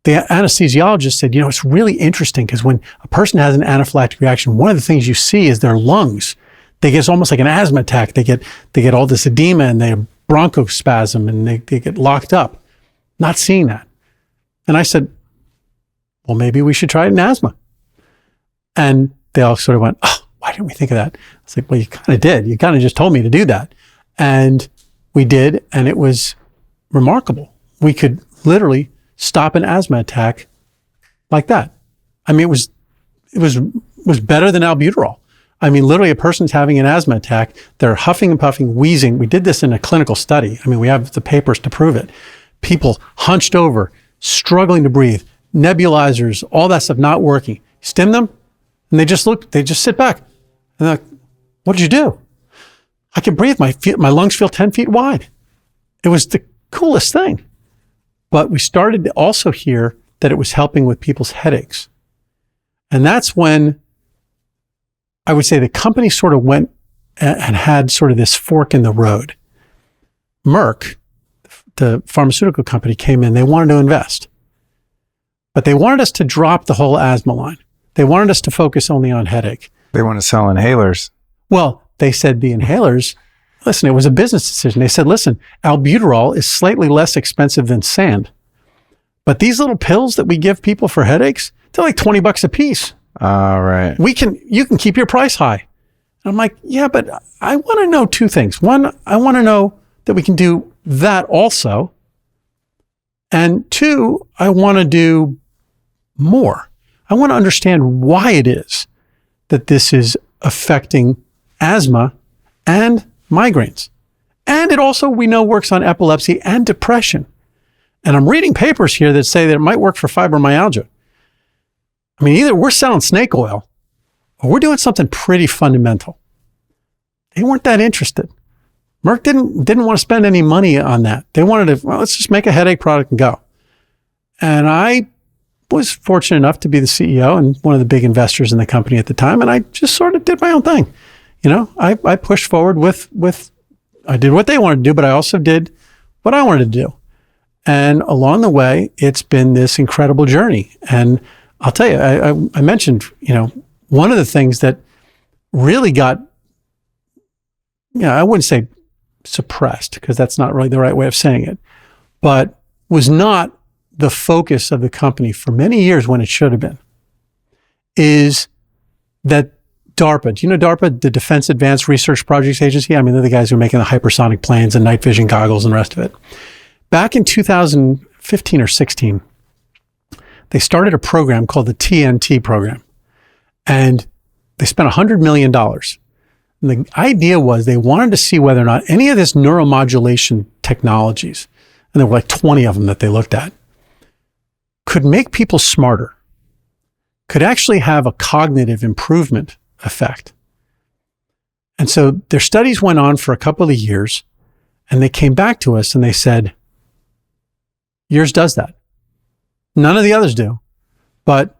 Speaker 2: the anesthesiologist said, it's really interesting because when a person has an anaphylactic reaction, one of the things you see is their lungs. It's almost like an asthma attack. They get all this edema and they have bronchospasm and they get locked up. Not seeing that. And I said, well, maybe we should try it in asthma. And they all sort of went, oh, why didn't we think of that? I was like, well, you kind of did. You kind of just told me to do that. And we did, and it was remarkable. We could literally stop an asthma attack like that. I mean, it was better than albuterol. I mean, literally a person's having an asthma attack. They're huffing and puffing, wheezing. We did this in a clinical study. I mean, we have the papers to prove it. People hunched over, struggling to breathe, nebulizers, all that stuff not working. Stim them, and they just sit back. And they're like, what did you do? I can breathe. My lungs feel 10 feet wide. It was the coolest thing. But we started to also hear that it was helping with people's headaches. And that's when I would say the company sort of went and had sort of this fork in the road. Merck, the pharmaceutical company, came in. They wanted to invest. But they wanted us to drop the whole asthma line. They wanted us to focus only on headache.
Speaker 1: They want to sell inhalers.
Speaker 2: Well, they said the inhalers, listen, it was a business decision. They said, listen, albuterol is slightly less expensive than sand. But these little pills that we give people for headaches, they're like $20 a piece.
Speaker 1: Right.
Speaker 2: You can keep your price high. And I'm like, yeah, but I want to know 2 things. One, I want to know that we can do that also. And 2, I want to do more. I want to understand why it is that this is affecting asthma and migraines. And it also, we know, works on epilepsy and depression. And I'm reading papers here that say that it might work for fibromyalgia. I mean, either we're selling snake oil or we're doing something pretty fundamental. They weren't that interested. Merck didn't want to spend any money on that. They wanted to, well, let's just make a headache product and go. And I was fortunate enough to be the CEO and one of the big investors in the company at the time. And I just sort of did my own thing. I pushed forward with, I did what they wanted to do, but I also did what I wanted to do. And along the way, it's been this incredible journey. And I'll tell you, I mentioned, one of the things that really got, I wouldn't say suppressed, because that's not really the right way of saying it. but was not the focus of the company for many years when it should have been, is that DARPA, do you know DARPA, the Defense Advanced Research Projects Agency? I mean, they're the guys who are making the hypersonic planes and night vision goggles and the rest of it. Back in 2015 or 16, they started a program called the TNT program. And they spent $100 million. And the idea was they wanted to see whether or not any of this neuromodulation technologies, and there were like 20 of them that they looked at, could make people smarter, could actually have a cognitive improvement effect. And so their studies went on for a couple of years, and they came back to us and they said, yours does that. None of the others do. But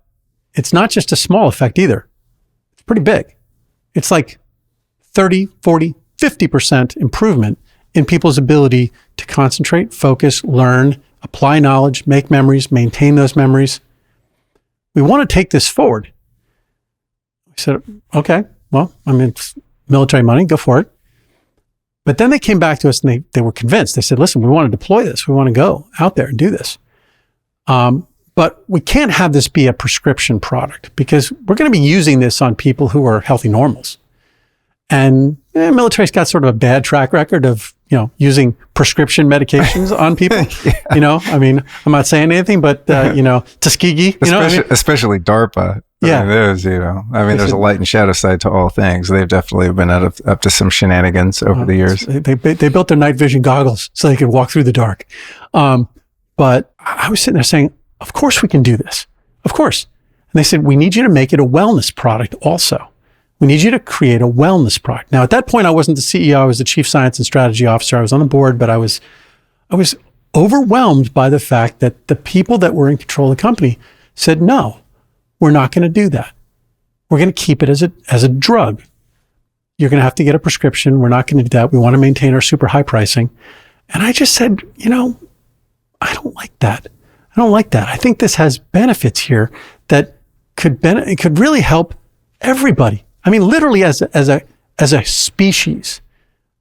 Speaker 2: it's not just a small effect either. It's pretty big. It's like 30, 40, 50% improvement in people's ability to concentrate, focus, learn, apply knowledge, make memories, maintain those memories. We want to take this forward. We said, okay, well, I mean, it's military money, go for it. But then they came back to us and they were convinced. They said, listen, we want to deploy this. We want to go out there and do this. But we can't have this be a prescription product because we're going to be using this on people who are healthy normals. And the military's got sort of a bad track record of, using prescription medications on people. Yeah. I mean, I'm not saying anything, but, Tuskegee,
Speaker 1: especially DARPA.
Speaker 2: Yeah.
Speaker 1: I mean, there's a light and shadow side to all things. They've definitely been up to some shenanigans over the years.
Speaker 2: They built their night vision goggles so they could walk through the dark. But I was sitting there saying, of course we can do this. Of course. And they said, we need you to make it a wellness product also. We need you to create a wellness product. Now, at that point, I wasn't the CEO. I was the chief science and strategy officer. I was on the board, but I was overwhelmed by the fact that the people that were in control of the company said, no, we're not going to do that. We're going to keep it as a drug. You're going to have to get a prescription. We're not going to do that. We want to maintain our super high pricing. And I just said, I don't like that. I don't like that. I think this has benefits here that it could really help everybody. I mean, literally as a species.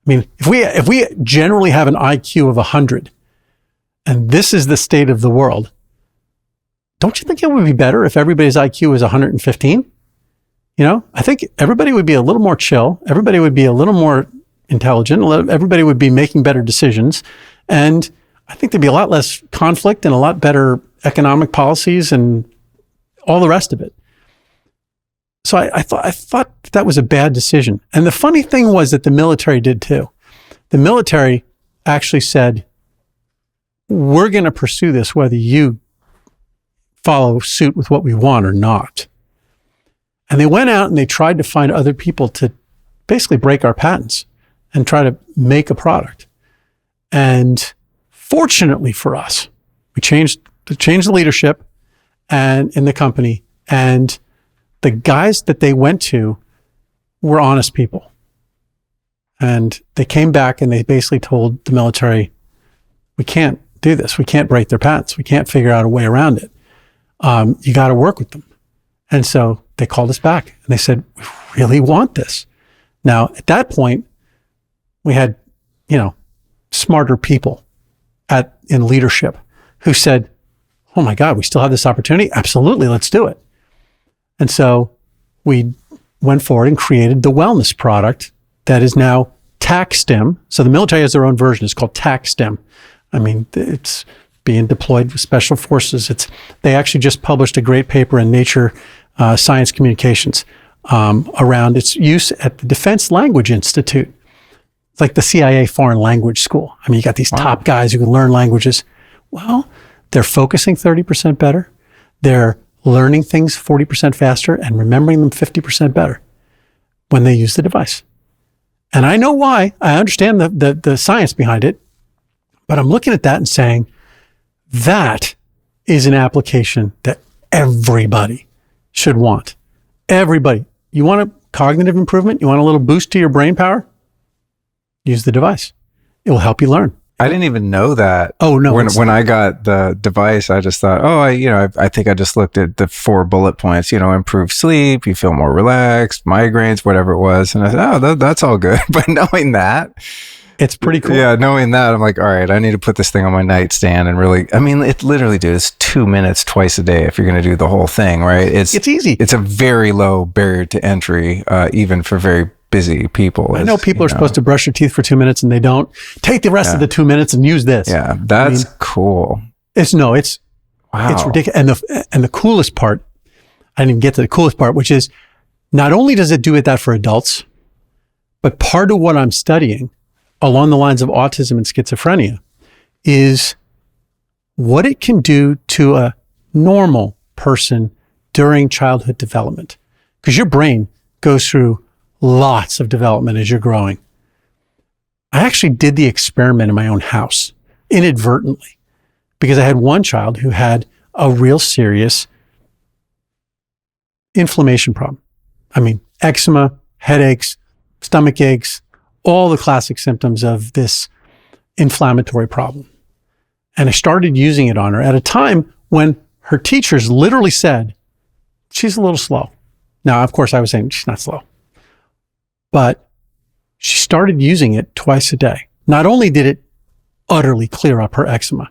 Speaker 2: I mean, if we generally have an IQ of 100, and this is the state of the world, don't you think it would be better if everybody's IQ was 115? I think everybody would be a little more chill. Everybody would be a little more intelligent. Everybody would be making better decisions. And I think there'd be a lot less conflict and a lot better economic policies and all the rest of it. So I thought that was a bad decision. And the funny thing was that the military did too. The military actually said, we're going to pursue this whether you follow suit with what we want or not. And they went out and they tried to find other people to basically break our patents and try to make a product. And fortunately for us, we changed the leadership and in the company, and the guys that they went to were honest people. And they came back and they basically told the military, we can't do this. We can't break their patents. We can't figure out a way around it. You got to work with them. And so they called us back and they said, we really want this. Now, at that point, we had, smarter people in leadership who said, oh my God, we still have this opportunity? Absolutely, let's do it. And so we went forward and created the wellness product that is now TAC-STIM. So the military has their own version. It's called TAC-STIM. I mean, it's being deployed with special forces. They actually just published a great paper in Nature Science Communications around its use at the Defense Language Institute. It's like the CIA foreign language school. I mean, you got these top guys who can learn languages. Well, they're focusing 30% better. They're learning things 40% faster and remembering them 50% better when they use the device. And I know why. I understand the science behind it, but I'm looking at that and saying, that is an application that everybody should want. Everybody. You want a cognitive improvement? You want a little boost to your brain power? Use the device. It will help you learn.
Speaker 1: I didn't even know that.
Speaker 2: Oh, no.
Speaker 1: When I got the device, I just thought, I think I just looked at the 4 bullet points, improve sleep, you feel more relaxed, migraines, whatever it was. And I said, that's all good. But knowing that,
Speaker 2: It's pretty cool.
Speaker 1: Yeah, knowing that, I'm like, all right, I need to put this thing on my nightstand and really, I mean, it literally, dude, it's 2 minutes twice a day if you're going to do the whole thing, right?
Speaker 2: It's easy.
Speaker 1: It's a very low barrier to entry, even for very busy people.
Speaker 2: I know people are supposed to brush their teeth for 2 minutes and they don't. Take the rest of the 2 minutes and use this.
Speaker 1: Yeah, that's cool.
Speaker 2: It's ridiculous. And the coolest part, I didn't even get to the coolest part, which is not only does it do that for adults, but part of what I'm studying along the lines of autism and schizophrenia is what it can do to a normal person during childhood development. Because your brain goes through lots of development as you're growing. I actually did the experiment in my own house inadvertently because I had one child who had a real serious inflammation problem. I mean, eczema, headaches, stomach aches, all the classic symptoms of this inflammatory problem. And I started using it on her at a time when her teachers literally said, she's a little slow. Now, of course, I was saying she's not slow. But she started using it twice a day. Not only did it utterly clear up her eczema,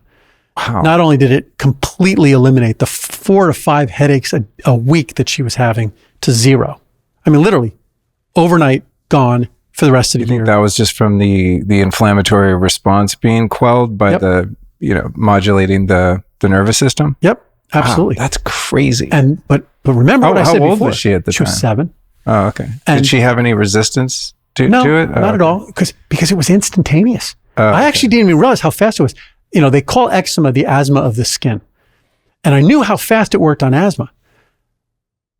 Speaker 2: not only did it completely eliminate the 4 to 5 headaches a week that she was having to zero. I mean, literally, overnight, gone for the rest of the year.
Speaker 1: You think that was just from the inflammatory response being quelled by the, modulating the nervous system?
Speaker 2: Yep, absolutely.
Speaker 1: Wow, that's crazy.
Speaker 2: But remember what I said before.
Speaker 1: How old was she at the time?
Speaker 2: She was 7.
Speaker 1: Oh, okay. Did she have any resistance to it?
Speaker 2: No, not at all, because it was instantaneous. I actually didn't even realize how fast it was. They call eczema the asthma of the skin. And I knew how fast it worked on asthma.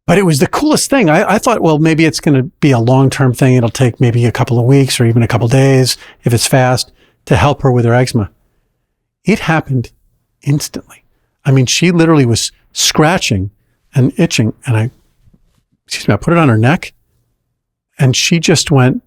Speaker 2: But it was the coolest thing. I thought, well, maybe it's going to be a long-term thing. It'll take maybe a couple of weeks or even a couple of days, if it's fast, to help her with her eczema. It happened instantly. I mean, she literally was scratching and itching. And I put it on her neck. And she just went,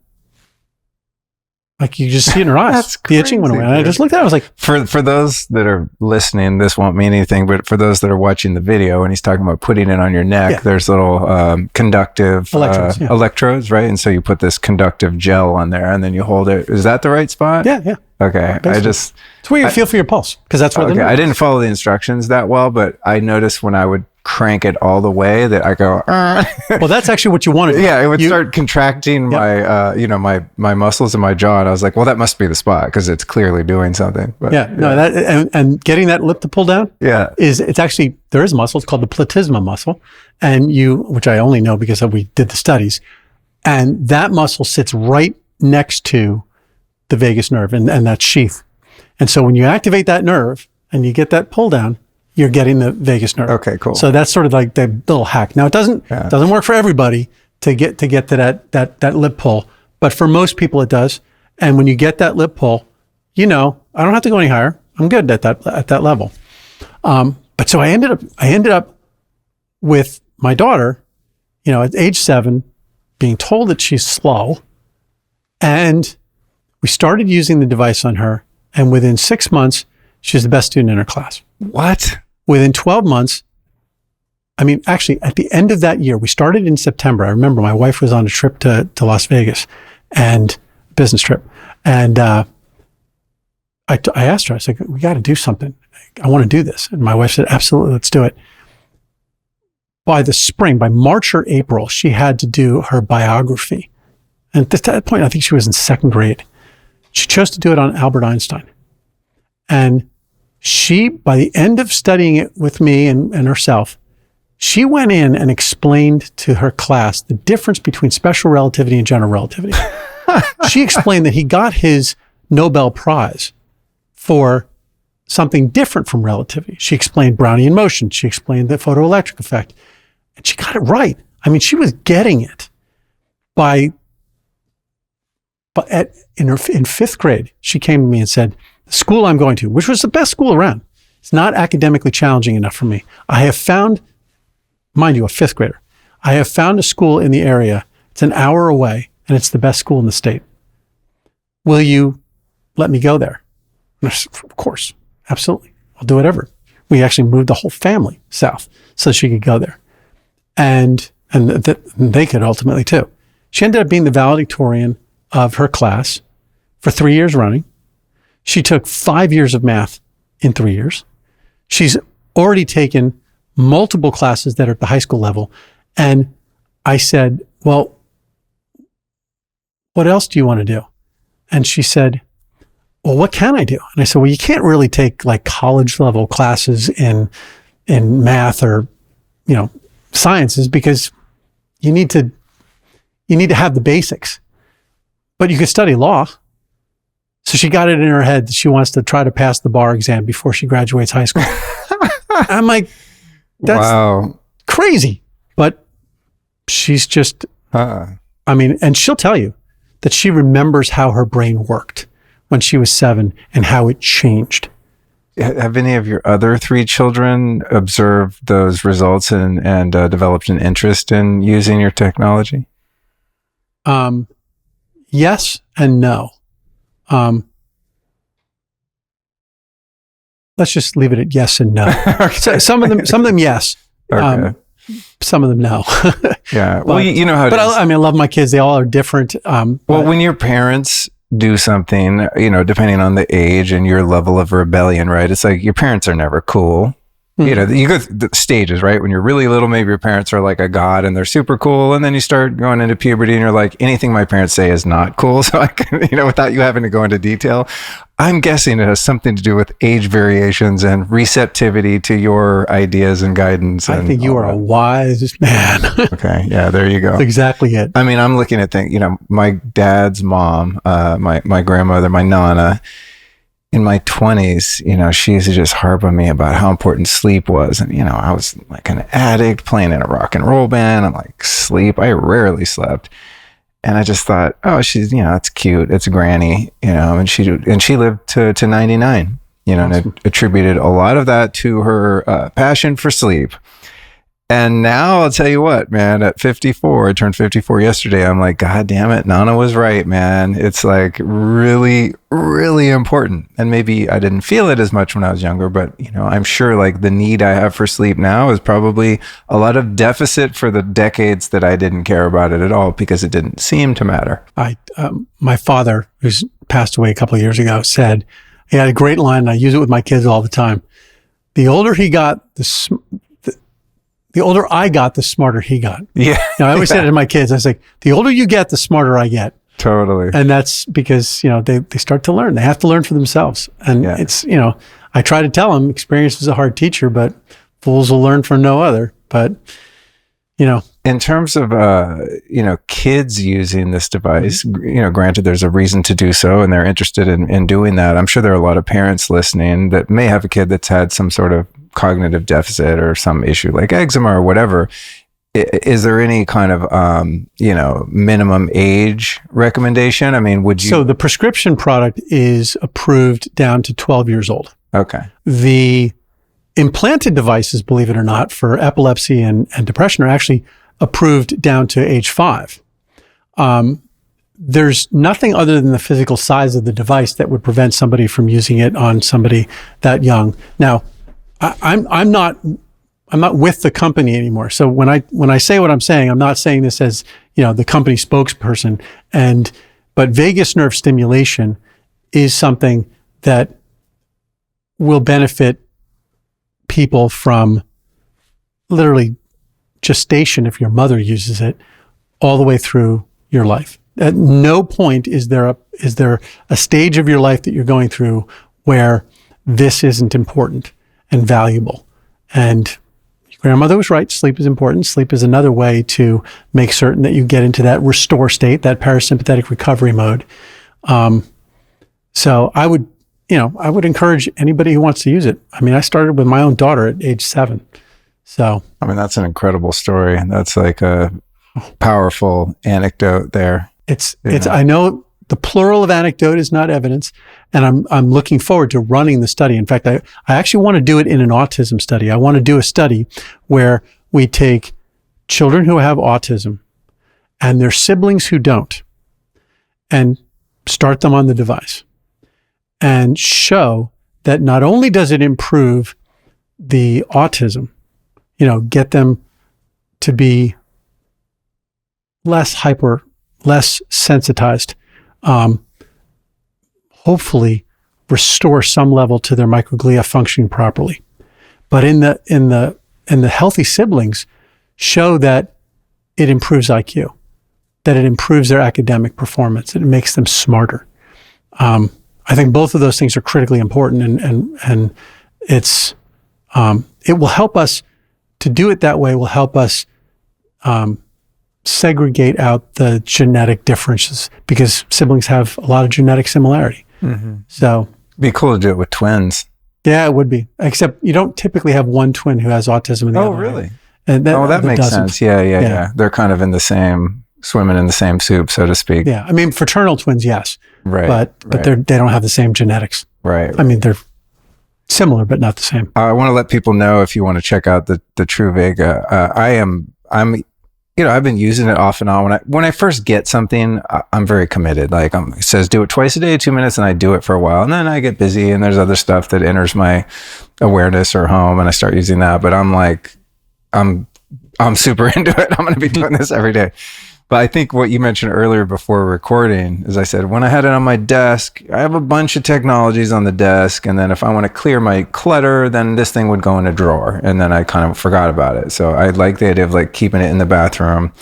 Speaker 2: like you just see it in her eyes.
Speaker 1: That's
Speaker 2: the itching went away. And I just looked at it. I was like,
Speaker 1: for those that are listening, this won't mean anything, but for those that are watching the video and he's talking about putting it on your neck, there's little conductive electrodes, right? And so you put this conductive gel on there and then you hold it. Is that the right spot?
Speaker 2: Yeah.
Speaker 1: Okay.
Speaker 2: Basically. It's where you feel for your pulse, because that's what
Speaker 1: I didn't follow the instructions that well, but I noticed when I would crank it all the way that I go,
Speaker 2: well, that's actually what you want to do.
Speaker 1: Yeah, it would start contracting my, my muscles in my jaw. And I was like, well, that must be the spot because it's clearly doing something. But,
Speaker 2: and getting that lip to pull down it's actually, there is a muscle. It's called the platysma muscle. And which I only know because we did the studies. And that muscle sits right next to the vagus nerve and that sheath. And so when you activate that nerve and you get that pull down, you're getting the vagus nerve.
Speaker 1: Okay, cool.
Speaker 2: So that's sort of like the little hack. Now it doesn't work for everybody to get to that lip pull, but for most people it does. And when you get that lip pull, I don't have to go any higher. I'm good at that level. But so I ended up with my daughter, at age 7, being told that she's slow, and we started using the device on her. And within 6 months, she's the best student in her class.
Speaker 1: What?
Speaker 2: Within 12 months, actually, at the end of that year, we started in September. I remember my wife was on a trip to Las Vegas, and business trip. And I asked her, I said, we got to do something. I want to do this. And my wife said, absolutely, let's do it. By the spring, by March or April, she had to do her biography. And at that point, I think she was in 2nd grade. She chose to do it on Albert Einstein. And she, by the end of studying it with me and herself, she went in and explained to her class the difference between special relativity and general relativity. She explained that he got his Nobel Prize for something different from relativity. She explained Brownian motion. She explained the photoelectric effect. And she got it right. I mean, she was getting it in 5th grade. She came to me and said, the school I'm going to, which was the best school around, it's not academically challenging enough for me. I have found, mind you, a 5th grader, I have found a school in the area. It's an hour away, and it's the best school in the state. Will you let me go there? And I said, of course, absolutely. I'll do whatever. We actually moved the whole family south so she could go there. And they could ultimately too. She ended up being the valedictorian of her class. for 3 years running. She took 5 years of math in 3 years. She's already taken multiple classes that are at the high school level. And I said, well, what else do you want to do? And she said, well, what can I do? And I said, well, you can't really take like college level classes in math or, sciences, because you need to have the basics, but you could study law. So she got it in her head that she wants to try to pass the bar exam before she graduates high school. I'm like, that's crazy. But she's just, and she'll tell you that she remembers how her brain worked when she was 7 and how it changed.
Speaker 1: Have any of your other 3 children observed those results and developed an interest in using your technology?
Speaker 2: Yes and no. Let's just leave it at yes and no.
Speaker 1: Okay.
Speaker 2: So some of them, yes.
Speaker 1: Okay.
Speaker 2: Some of them, no.
Speaker 1: Yeah. Well, you know how it is.
Speaker 2: I love my kids. They all are different.
Speaker 1: When your parents do something, depending on the age and your level of rebellion, right? It's like your parents are never cool. Mm-hmm. You go through the stages, right? When you're really little, maybe your parents are like a god and they're super cool. And then you start going into puberty and you're like, anything my parents say is not cool. So I can, without you having to go into detail, I'm guessing it has something to do with age variations and receptivity to your ideas and guidance.
Speaker 2: I think you are a wise man.
Speaker 1: Okay. Yeah, there you go.
Speaker 2: That's exactly it.
Speaker 1: I mean, I'm looking at things, my dad's mom, my grandmother, my Nana, in my 20s, she used to just harp on me about how important sleep was. And, I was like an addict playing in a rock and roll band. I'm like, sleep? I rarely slept. And I just thought, oh, she's, it's cute. It's granny, and she lived to 99, awesome. And attributed a lot of that to her passion for sleep. And now I'll tell you what, man, at 54, I turned 54 yesterday. I'm like, God damn it. Nana was right, man. It's like really, really important. And maybe I didn't feel it as much when I was younger, but I'm sure like the need I have for sleep now is probably a lot of deficit for the decades that I didn't care about it at all because it didn't seem to matter.
Speaker 2: My father, who's passed away a couple of years ago, said, he had a great line, and I use it with my kids all the time. The older he got, the older I got, the smarter he got.
Speaker 1: Yeah.
Speaker 2: I always say to my kids, I was like, the older you get, the smarter I get.
Speaker 1: Totally.
Speaker 2: And that's because, they start to learn. They have to learn for themselves. And it's, I try to tell them experience is a hard teacher, but fools will learn from no other. But,
Speaker 1: in terms of, kids using this device, granted there's a reason to do so and they're interested in doing that. I'm sure there are a lot of parents listening that may have a kid that's had some sort of cognitive deficit or some issue like eczema or whatever. Is there any kind of, minimum age recommendation? I mean, would you?
Speaker 2: So the prescription product is approved down to 12 years old.
Speaker 1: Okay.
Speaker 2: The implanted devices, believe it or not, for epilepsy and depression are actually approved down to age 5. There's nothing other than the physical size of the device that would prevent somebody from using it on somebody that young. Now, I'm not with the company anymore. So when I say what I'm saying, I'm not saying this as, the company spokesperson. But vagus nerve stimulation is something that will benefit people from literally gestation, if your mother uses it, all the way through your life. At no point is there a stage of your life that you're going through where this isn't important and valuable. And your grandmother was right. Sleep is important. Sleep is another way to make certain that you get into that restore state, that parasympathetic recovery mode. So I would encourage anybody who wants to use it. I mean, I started with my own daughter at age 7. So, I mean,
Speaker 1: that's an incredible story. That's like a powerful anecdote there.
Speaker 2: I know the plural of anecdote is not evidence, and I'm looking forward to running the study. In fact, I actually want to do it in an autism study. I want to do a study where we take children who have autism and their siblings who don't and start them on the device and show that not only does it improve the autism, get them to be less sensitized, hopefully restore some level to their microglia functioning properly. But in the healthy siblings, show that it improves IQ, that it improves their academic performance, that it makes them smarter. I think both of those things are critically important, and it's it will help us to do it that way. Will help us segregate out the genetic differences, because siblings have a lot of genetic similarity. So
Speaker 1: It'd be cool to do it with twins.
Speaker 2: yeah, it would be. Except you don't typically have one twin who has autism and the other.
Speaker 1: Oh, really?
Speaker 2: And
Speaker 1: that makes sense. Yeah. They're kind of in the same, swimming in the same soup, so to speak.
Speaker 2: Yeah, I mean, fraternal twins, yes.
Speaker 1: Right.
Speaker 2: But they don't have the same genetics.
Speaker 1: Right.
Speaker 2: I mean, they're similar, but not the same.
Speaker 1: I want to let people know, if you want to check out the Truvaga, I'm I've been using it off and on. When I first get something, I'm very committed. Like it says, do it twice a day, 2 minutes, and I do it for a while. And then I get busy and there's other stuff that enters my awareness or home, and I start using that. But I'm like, I'm super into it. I'm going to be doing this every day. But I think what you mentioned earlier before recording is, I said, when I had it on my desk, I have a bunch of technologies on the desk. And then if I want to clear my clutter, then this thing would go in a drawer. And then I kind of forgot about it. So I like the idea of like keeping it in the bathroom,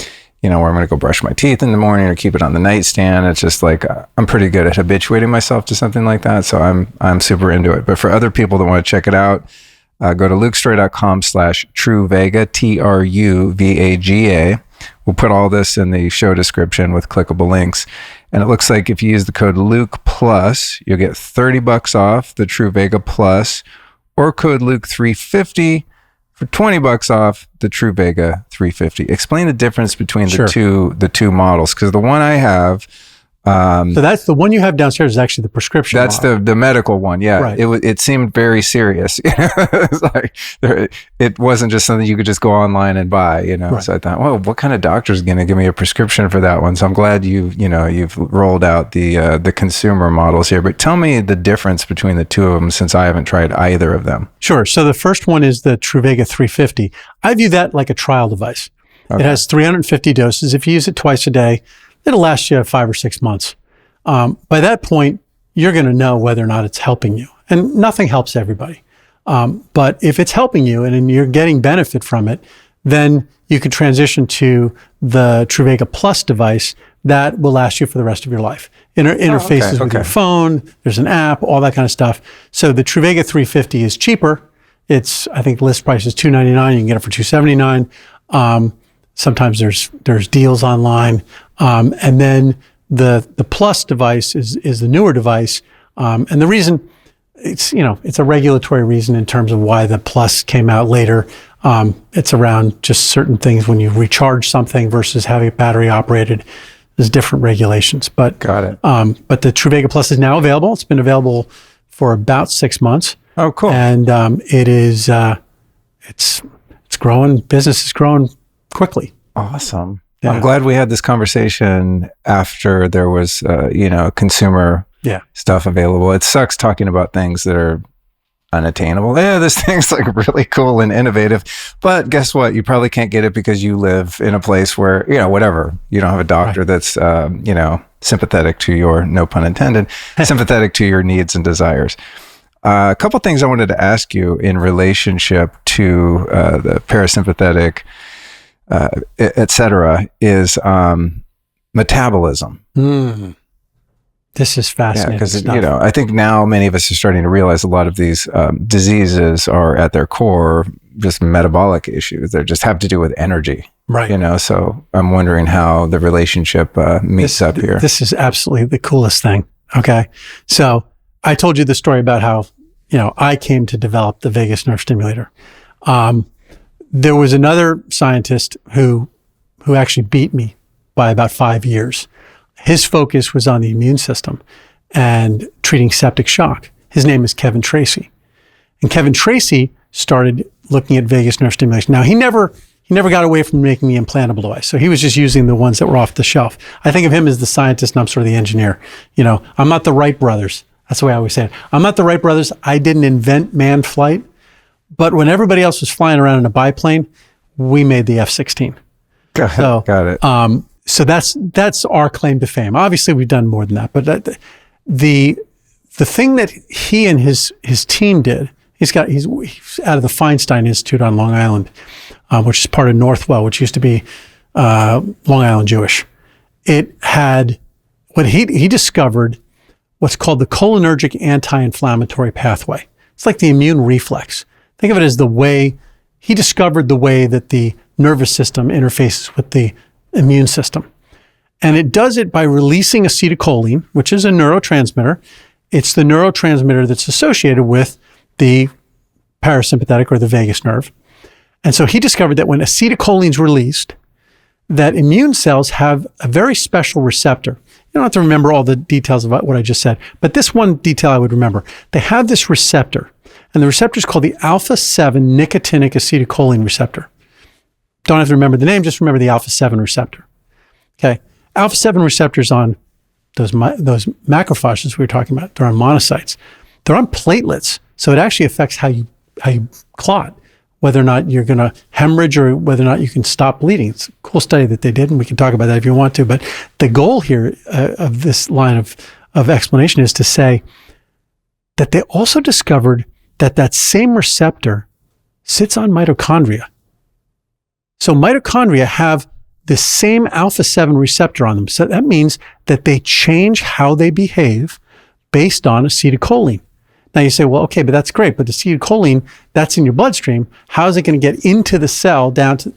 Speaker 1: where I'm going to go brush my teeth in the morning, or keep it on the nightstand. It's just like, I'm pretty good at habituating myself to something like that. So I'm super into it. But for other people that want to check it out, go to lukestorey.com/Truvaga, Truvaga. We'll put all this in the show description with clickable links. And it looks like if you use the code Luke Plus, you'll get $30 off the Truvaga Plus, or code Luke 350 for $20 off the Truvaga 350. Explain the difference between the two models, because the one I have.
Speaker 2: So that's the one you have downstairs is actually the prescription
Speaker 1: That's
Speaker 2: model.
Speaker 1: the medical one. Yeah.
Speaker 2: Right.
Speaker 1: It seemed very serious. It's like it wasn't just something you could just go online and buy,
Speaker 2: Right.
Speaker 1: So I thought, well, what kind of doctor is going to give me a prescription for that one? So I'm glad you've rolled out the consumer models here, but tell me the difference between the two of them, since I haven't tried either of them.
Speaker 2: Sure. So the first one is the Truvaga 350. I view that like a trial device.
Speaker 1: Okay.
Speaker 2: It has 350 doses. If you use it twice a day, it'll last you 5 or 6 months. By that point, you're going to know whether or not it's helping you. And nothing helps everybody. But if it's helping you and you're getting benefit from it, then you could transition to the Truvaga Plus device that will last you for the rest of your life. Interfaces with your phone, there's an app, all that kind of stuff. So the Truvaga 350 is cheaper. I think the list price is $299. You can get it for $279. Sometimes there's deals online. And then the Plus device is the newer device. And the reason it's a regulatory reason in terms of why the Plus came out later. It's around just certain things when you recharge something versus having it battery operated. There's different regulations, but
Speaker 1: Got it.
Speaker 2: But the Truvaga Plus is now available. It's been available for about 6 months.
Speaker 1: Oh, cool.
Speaker 2: And it is it's growing. Business is growing quickly.
Speaker 1: Awesome.
Speaker 2: Yeah.
Speaker 1: I'm glad we had this conversation after there was, consumer stuff available. It sucks talking about things that are unattainable. Yeah, this thing's like really cool and innovative, but guess what? You probably can't get it because you live in a place where, whatever, you don't have a doctor that's, sympathetic to your, no pun intended, sympathetic to your needs and desires. A couple things I wanted to ask you in relationship to the parasympathetic, et cetera, is metabolism.
Speaker 2: This is fascinating.
Speaker 1: Because, I think now many of us are starting to realize a lot of these diseases are at their core just metabolic issues. They just have to do with energy.
Speaker 2: Right.
Speaker 1: So I'm wondering how the relationship meets up here.
Speaker 2: This is absolutely the coolest thing. Okay. So I told you the story about how, I came to develop the vagus nerve stimulator. There was another scientist who actually beat me by about 5 years. His focus was on the immune system and treating septic shock. His name is Kevin Tracy. And Kevin Tracy started looking at vagus nerve stimulation. Now, he never got away from making the implantable device. So he was just using the ones that were off the shelf. I think of him as the scientist and I'm sort of the engineer. I'm not the Wright brothers. That's the way I always say it. I'm not the Wright brothers. I didn't invent manned flight. But when everybody else was flying around in a biplane, we made the F-16.
Speaker 1: Got it.
Speaker 2: So that's our claim to fame. Obviously, we've done more than that. But the the thing that he and his team did, he's out of the Feinstein Institute on Long Island, which is part of Northwell, which used to be Long Island Jewish. It had what he discovered what's called the cholinergic anti-inflammatory pathway. It's like the immune reflex. Think of it as he discovered the way that the nervous system interfaces with the immune system. And it does it by releasing acetylcholine, which is a neurotransmitter. It's the neurotransmitter that's associated with the parasympathetic or the vagus nerve. And so he discovered that when acetylcholine is released, that immune cells have a very special receptor. You don't have to remember all the details about what I just said, but this one detail I would remember. They have this receptor, and the receptor is called the alpha-7 nicotinic acetylcholine receptor. Don't have to remember the name, just remember the alpha-7 receptor. Okay, alpha-7 receptors on those macrophages we were talking about. They're on monocytes. They're on platelets, so it actually affects how you clot, whether or not you're going to hemorrhage or whether or not you can stop bleeding. It's a cool study that they did, and we can talk about that if you want to. But the goal here of this line of explanation is to say that they also discovered that same receptor sits on mitochondria. So mitochondria have the same alpha-7 receptor on them. So that means that they change how they behave based on acetylcholine. Now you say, well, okay, but that's great. But the acetylcholine, that's in your bloodstream. How is it going to get into the cell the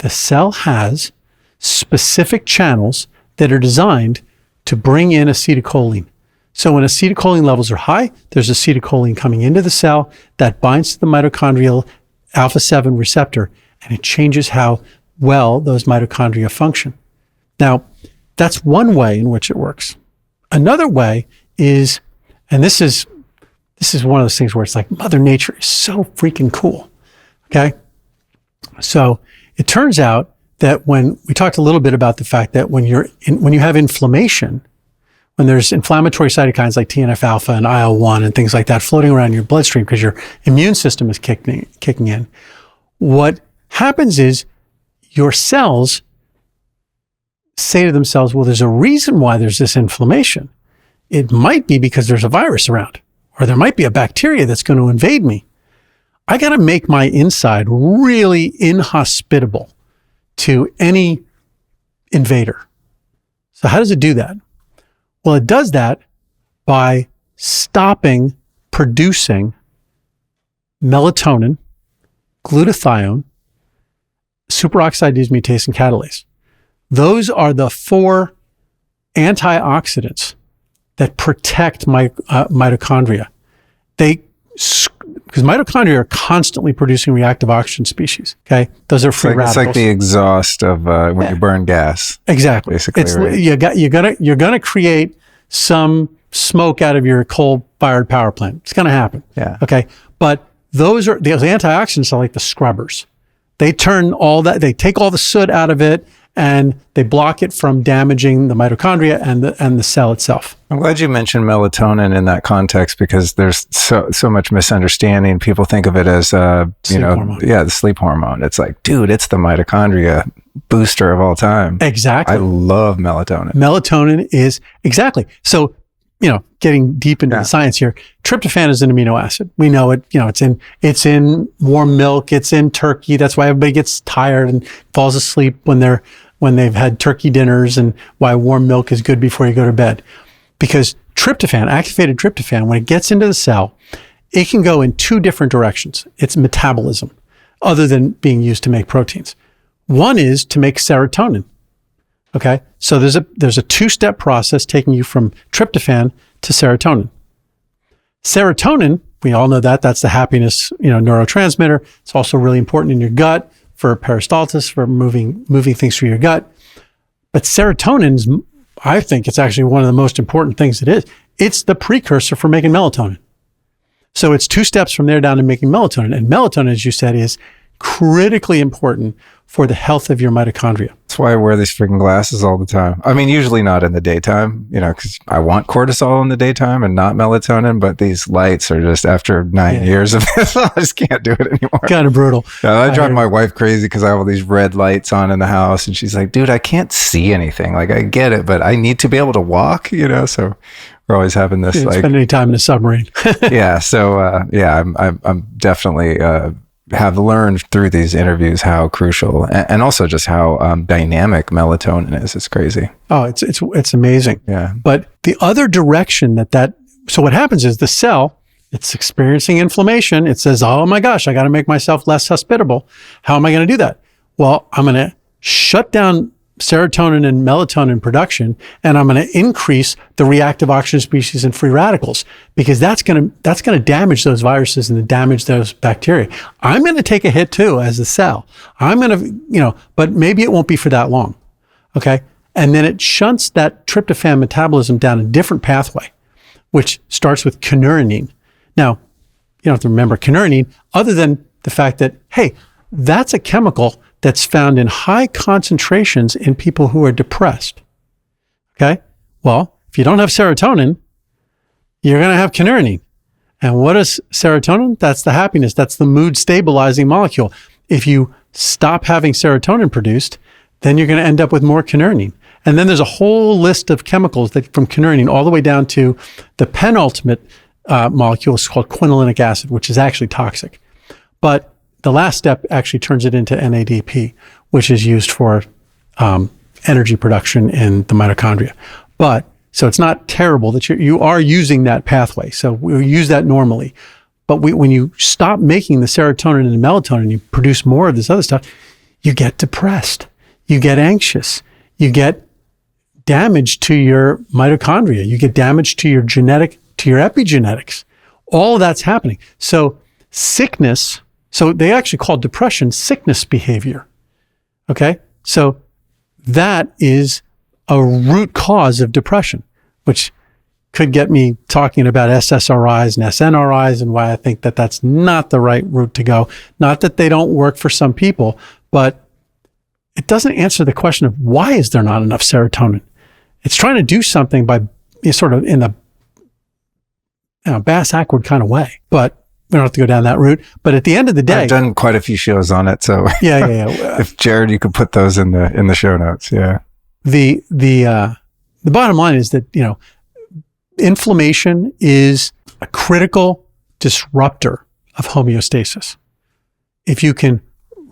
Speaker 2: cell has specific channels that are designed to bring in acetylcholine. So when acetylcholine levels are high, there's acetylcholine coming into the cell that binds to the mitochondrial alpha-7 receptor, and it changes how well those mitochondria function. Now, that's one way in which it works. Another way is, and this is one of those things where it's like Mother Nature is so freaking cool. Okay. So it turns out that when we talked a little bit about the fact that when you have inflammation, when there's inflammatory cytokines like TNF alpha and IL-1 and things like that floating around your bloodstream because your immune system is kicking in, what happens is your cells say to themselves, well, there's a reason why there's this inflammation. It might be because there's a virus around, or there might be a bacteria that's going to invade me. I got to make my inside really inhospitable to any invader. So how does it do that? Well, it does that by stopping producing melatonin, glutathione, superoxide dismutase, and catalase. Those are the 4 antioxidants that protect mitochondria. Because mitochondria are constantly producing reactive oxygen species. Okay, those are free radicals.
Speaker 1: It's like the exhaust of when you burn gas.
Speaker 2: Exactly.
Speaker 1: Basically,
Speaker 2: right? You're gonna create some smoke out of your coal-fired power plant. It's gonna happen.
Speaker 1: Yeah.
Speaker 2: Okay, but those antioxidants are like the scrubbers. They turn all that. They take all the soot out of it, and they block it from damaging the mitochondria and the cell itself.
Speaker 1: I'm glad you mentioned melatonin in that context because there's so much misunderstanding. People think of it as the sleep hormone. It's like, dude, it's the mitochondria booster of all time.
Speaker 2: Exactly.
Speaker 1: I love melatonin.
Speaker 2: Melatonin is exactly. So, getting deep into the science here, tryptophan is an amino acid. We know it. It's in warm milk. It's in turkey. That's why everybody gets tired and falls asleep when they've had turkey dinners, and why warm milk is good before you go to bed. Because tryptophan, activated tryptophan, when it gets into the cell, it can go in 2 different directions. It's metabolism, other than being used to make proteins. One is to make serotonin. Okay, so there's a 2-step process taking you from tryptophan to serotonin. Serotonin, we all know that's the happiness, neurotransmitter. It's also really important in your gut for peristalsis, for moving things through your gut. But serotonin I think it's actually one of the most important things it is. It's the precursor for making melatonin. So it's 2 steps from there down to making melatonin. And melatonin, as you said, is critically important for the health of your mitochondria.
Speaker 1: That's why I wear these freaking glasses all the time. I mean, usually not in the daytime, because I want cortisol in the daytime and not melatonin, but these lights are just, after 9 years of this, I just can't do it anymore.
Speaker 2: Kind of brutal.
Speaker 1: I drive my wife crazy because I have all these red lights on in the house, and she's like, dude, I can't see anything. Like, I get it, but I need to be able to walk, so we're always having this
Speaker 2: You didn't
Speaker 1: like,
Speaker 2: spend any time in a submarine.
Speaker 1: yeah. So yeah, I'm definitely have learned through these interviews how crucial and also just how dynamic melatonin is. It's crazy.
Speaker 2: Oh, it's amazing.
Speaker 1: Yeah.
Speaker 2: But the other direction so what happens is the cell, it's experiencing inflammation. It says, oh my gosh, I got to make myself less hospitable. How am I going to do that? Well, I'm going to shut down serotonin and melatonin production, and I'm going to increase the reactive oxygen species and free radicals, because that's going to damage those viruses and damage those bacteria. I'm going to take a hit too as a cell. I'm going to, but maybe it won't be for that long. Okay. And then it shunts that tryptophan metabolism down a different pathway, which starts with kynurenine. Now, you don't have to remember kynurenine other than the fact that, hey, that's a chemical that's found in high concentrations in people who are depressed. Okay? Well, if you don't have serotonin, you're going to have kynurenine. And what is serotonin? That's the happiness. That's the mood stabilizing molecule. If you stop having serotonin produced, then you're going to end up with more kynurenine. And then there's a whole list of chemicals that from kynurenine all the way down to the penultimate molecule is called quinolinic acid, which is actually toxic. But the last step actually turns it into NADP, which is used for energy production in the mitochondria. But so it's not terrible that you are using that pathway. So we use that normally. But when you stop making the serotonin and the melatonin, you produce more of this other stuff, you get depressed, you get anxious, you get damage to your mitochondria, you get damage to your epigenetics. All of that's happening. So sickness. So they actually call depression sickness behavior. Okay. So that is a root cause of depression, which could get me talking about SSRIs and SNRIs and why I think that that's not the right route to go. Not that they don't work for some people, but it doesn't answer the question of why is there not enough serotonin? It's trying to do something by sort of in a bass-backward kind of way, but we don't have to go down that route. But at the end of the day,
Speaker 1: I've done quite a few shows on it. So
Speaker 2: yeah.
Speaker 1: If Jared, you could put those in the show notes. Yeah.
Speaker 2: The bottom line is that, inflammation is a critical disruptor of homeostasis. If you can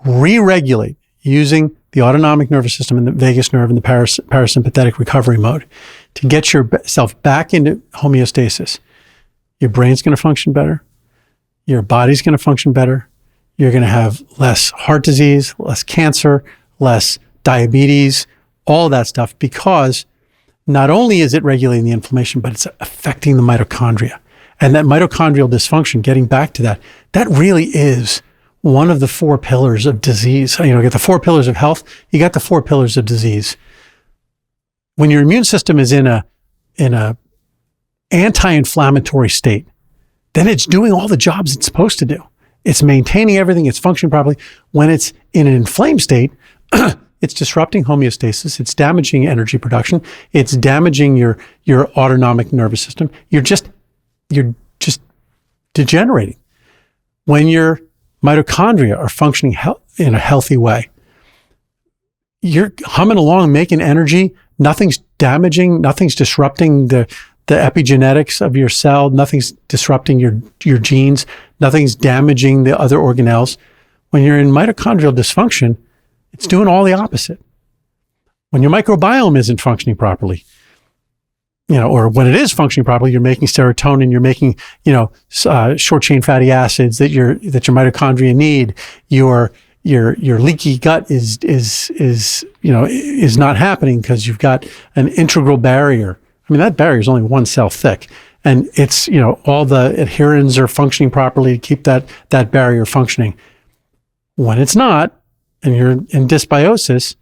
Speaker 2: re-regulate using the autonomic nervous system and the vagus nerve and the parasympathetic recovery mode to get yourself back into homeostasis, your brain's going to function better. Your body's going to function better. You're going to have less heart disease, less cancer, less diabetes, all that stuff, because not only is it regulating the inflammation, but it's affecting the mitochondria. And that mitochondrial dysfunction, getting back to that really is one of the 4 pillars of disease. You get the 4 pillars of health, you got the 4 pillars of disease. When your immune system is in a anti-inflammatory state, then it's doing all the jobs it's supposed to do. It's maintaining everything, it's functioning properly. When it's in an inflamed state, it's disrupting homeostasis, it's damaging energy production, it's damaging your autonomic nervous system. You're just degenerating. When your mitochondria are functioning in a healthy way, you're humming along, making energy, nothing's damaging, nothing's disrupting the epigenetics of your cell, nothing's disrupting your genes, nothing's damaging the other organelles. When you're in mitochondrial dysfunction, it's doing all the opposite. When your microbiome isn't functioning properly, or when it is functioning properly, you're making serotonin, you're making, short chain fatty acids that your mitochondria need. Your leaky gut is not happening because you've got an integral barrier. I mean, that barrier is only 1 cell thick, and it's, all the adherins are functioning properly to keep that barrier functioning. When it's not, and you're in dysbiosis,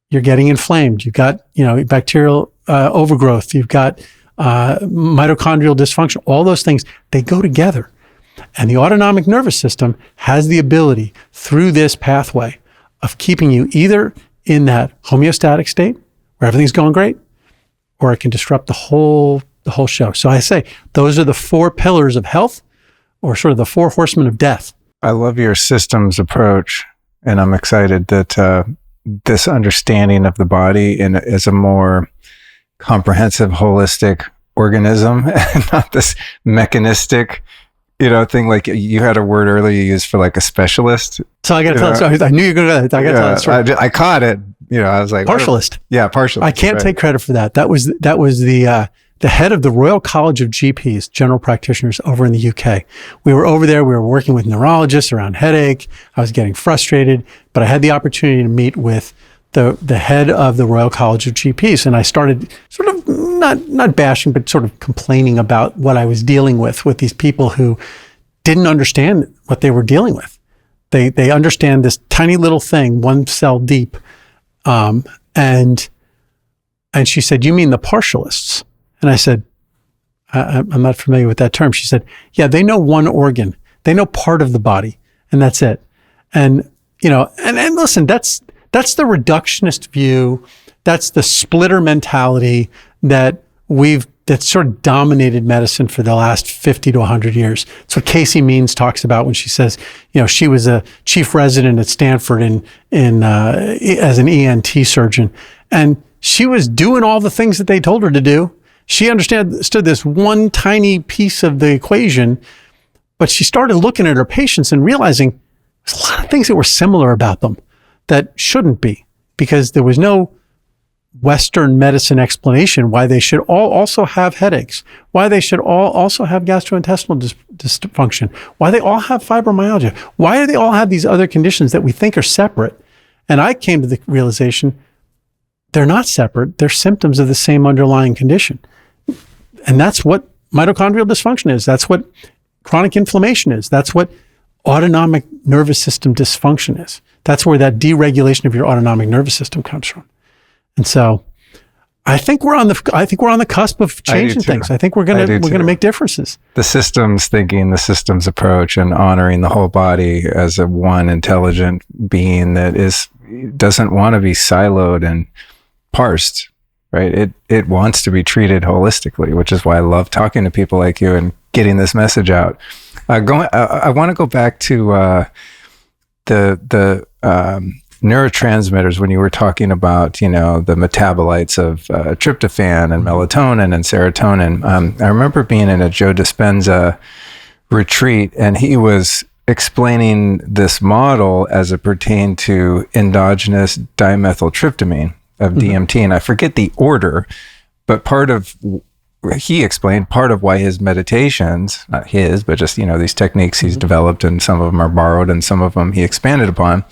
Speaker 2: you're getting inflamed. You've got, bacterial overgrowth. You've got mitochondrial dysfunction. All those things, they go together. And the autonomic nervous system has the ability through this pathway of keeping you either in that homeostatic state where everything's going great, or it can disrupt the whole show. So I say those are the 4 pillars of health, or sort of the 4 horsemen of death.
Speaker 1: I love your systems approach, and I'm excited that this understanding of the body is a more comprehensive, holistic organism and not this mechanistic, thing. Like you had a word earlier you used for like a specialist.
Speaker 2: So I got to tell the story. I knew you were going to. I got to tell the story.
Speaker 1: I caught it. I was like
Speaker 2: partialist.
Speaker 1: Yeah, partialist.
Speaker 2: I can't take credit for that. That was the head of the Royal College of GPs, general practitioners, over in the UK. We were over there. We were working with neurologists around headache. I was getting frustrated, but I had the opportunity to meet with the head of the Royal College of GPs, and I started sort of not bashing, but sort of complaining about what I was dealing with these people who didn't understand what they were dealing with. They understand this tiny little thing, one cell deep, and she said, "You mean the partialists?" And I said, I'm not familiar with that term. She said, "Yeah, they know one organ. They know part of the body, and that's it." And, and listen, that's the reductionist view. That's the splitter mentality that sort of dominated medicine for the last 50 to 100 years. It's what Casey Means talks about when she says, she was a chief resident at Stanford as an ENT surgeon. And she was doing all the things that they told her to do. She understood this one tiny piece of the equation, but she started looking at her patients and realizing there's a lot of things that were similar about them that shouldn't be, because there was no Western medicine explanation why they should all also have headaches, why they should all also have gastrointestinal dysfunction, why they all have fibromyalgia, why do they all have these other conditions that we think are separate. And I came to the realization they're not separate. They're symptoms of the same underlying condition. And that's what mitochondrial dysfunction is. That's what chronic inflammation is. That's what autonomic nervous system dysfunction is. That's where that deregulation of your autonomic nervous system comes from. And so I think we're on the cusp of changing things. I think we're gonna make differences.
Speaker 1: The systems thinking, the systems approach, and honoring the whole body as a one intelligent being that doesn't want to be siloed and parsed, right? It wants to be treated holistically, which is why I love talking to people like you and getting this message out. I want to go back to the neurotransmitters when you were talking about, the metabolites of tryptophan and melatonin and serotonin. I remember being in a Joe Dispenza retreat, and he was explaining this model as it pertained to endogenous dimethyltryptamine of DMT. And I forget the order, but he explained part of why his meditations, not his, but just, these techniques he's developed, and some of them are borrowed and some of them he expanded upon.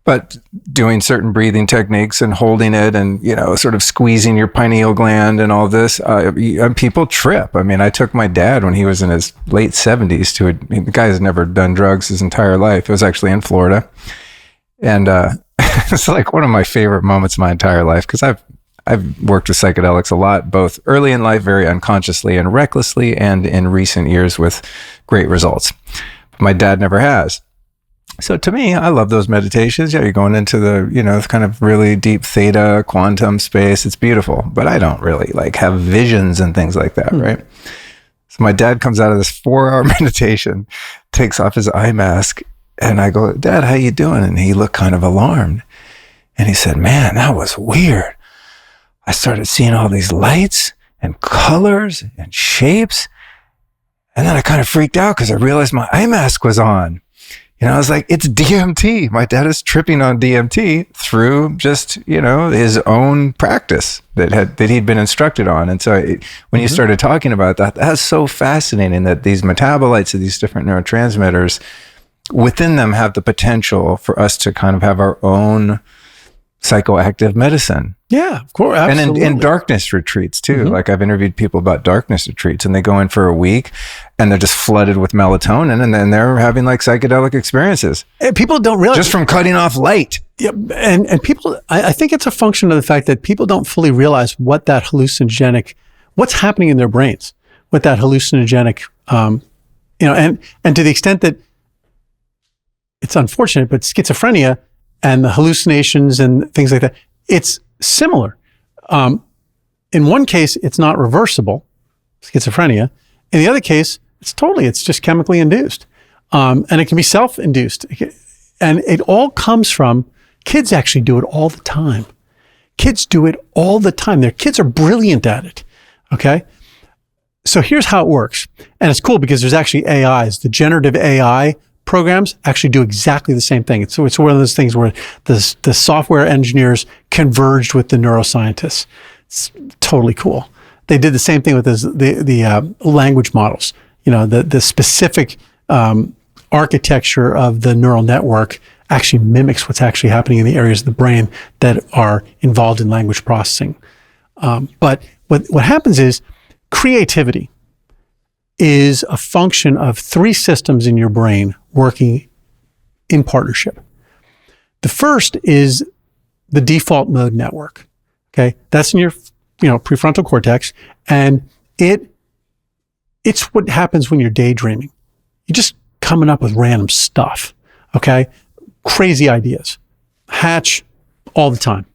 Speaker 1: But doing certain breathing techniques and holding it and, sort of squeezing your pineal gland and all this, people trip. I mean, I took my dad when he was in his late 70s the guy has never done drugs his entire life. It was actually in Florida. And it's like one of my favorite moments of my entire life, because I've worked with psychedelics a lot, both early in life, very unconsciously and recklessly, and in recent years with great results. But my dad never has. So to me, I love those meditations. Yeah, you're going into the, kind of really deep theta quantum space. It's beautiful, but I don't really have visions and things like that, right? So my dad comes out of this 4-hour meditation, takes off his eye mask, and I go, "Dad, how you doing?" And he looked kind of alarmed. And he said, "Man, that was weird. I started seeing all these lights and colors and shapes. And then I kind of freaked out because I realized my eye mask was on." I was like, it's DMT. My dad is tripping on DMT through just, his own practice that he'd been instructed on. And so when you started talking about that, that's so fascinating that these metabolites of these different neurotransmitters within them have the potential for us to kind of have our own psychoactive medicine.
Speaker 2: Yeah, of course. Absolutely.
Speaker 1: And in darkness retreats too. Like I've interviewed people about darkness retreats, and they go in for a week and they're just flooded with melatonin, and then they're having psychedelic experiences.
Speaker 2: And people don't realize
Speaker 1: just from cutting off light.
Speaker 2: Yeah, and people, I think it's a function of the fact that people don't fully realize what's happening in their brains, what that hallucinogenic, and to the extent that it's unfortunate, but schizophrenia and the hallucinations and things like that, it's similar. In one case, it's not reversible, schizophrenia. In the other case, it's just chemically induced. And it can be self-induced. And it all comes from, kids actually do it all the time. Kids do it all the time. Their kids are brilliant at it. Okay. So here's how it works. And it's cool because there's actually AIs. The generative AI programs actually do exactly the same thing. So it's one of those things where the software engineers converged with the neuroscientists. It's totally cool. They did the same thing with the language models. The specific architecture of the neural network actually mimics what's actually happening in the areas of the brain that are involved in language processing. But what happens is creativity is a function of three systems in your brain working in partnership. The first is the default mode network. Okay, that's in your prefrontal cortex, and it's what happens when you're daydreaming. You're just coming up with random stuff. Okay, crazy ideas hatch all the time.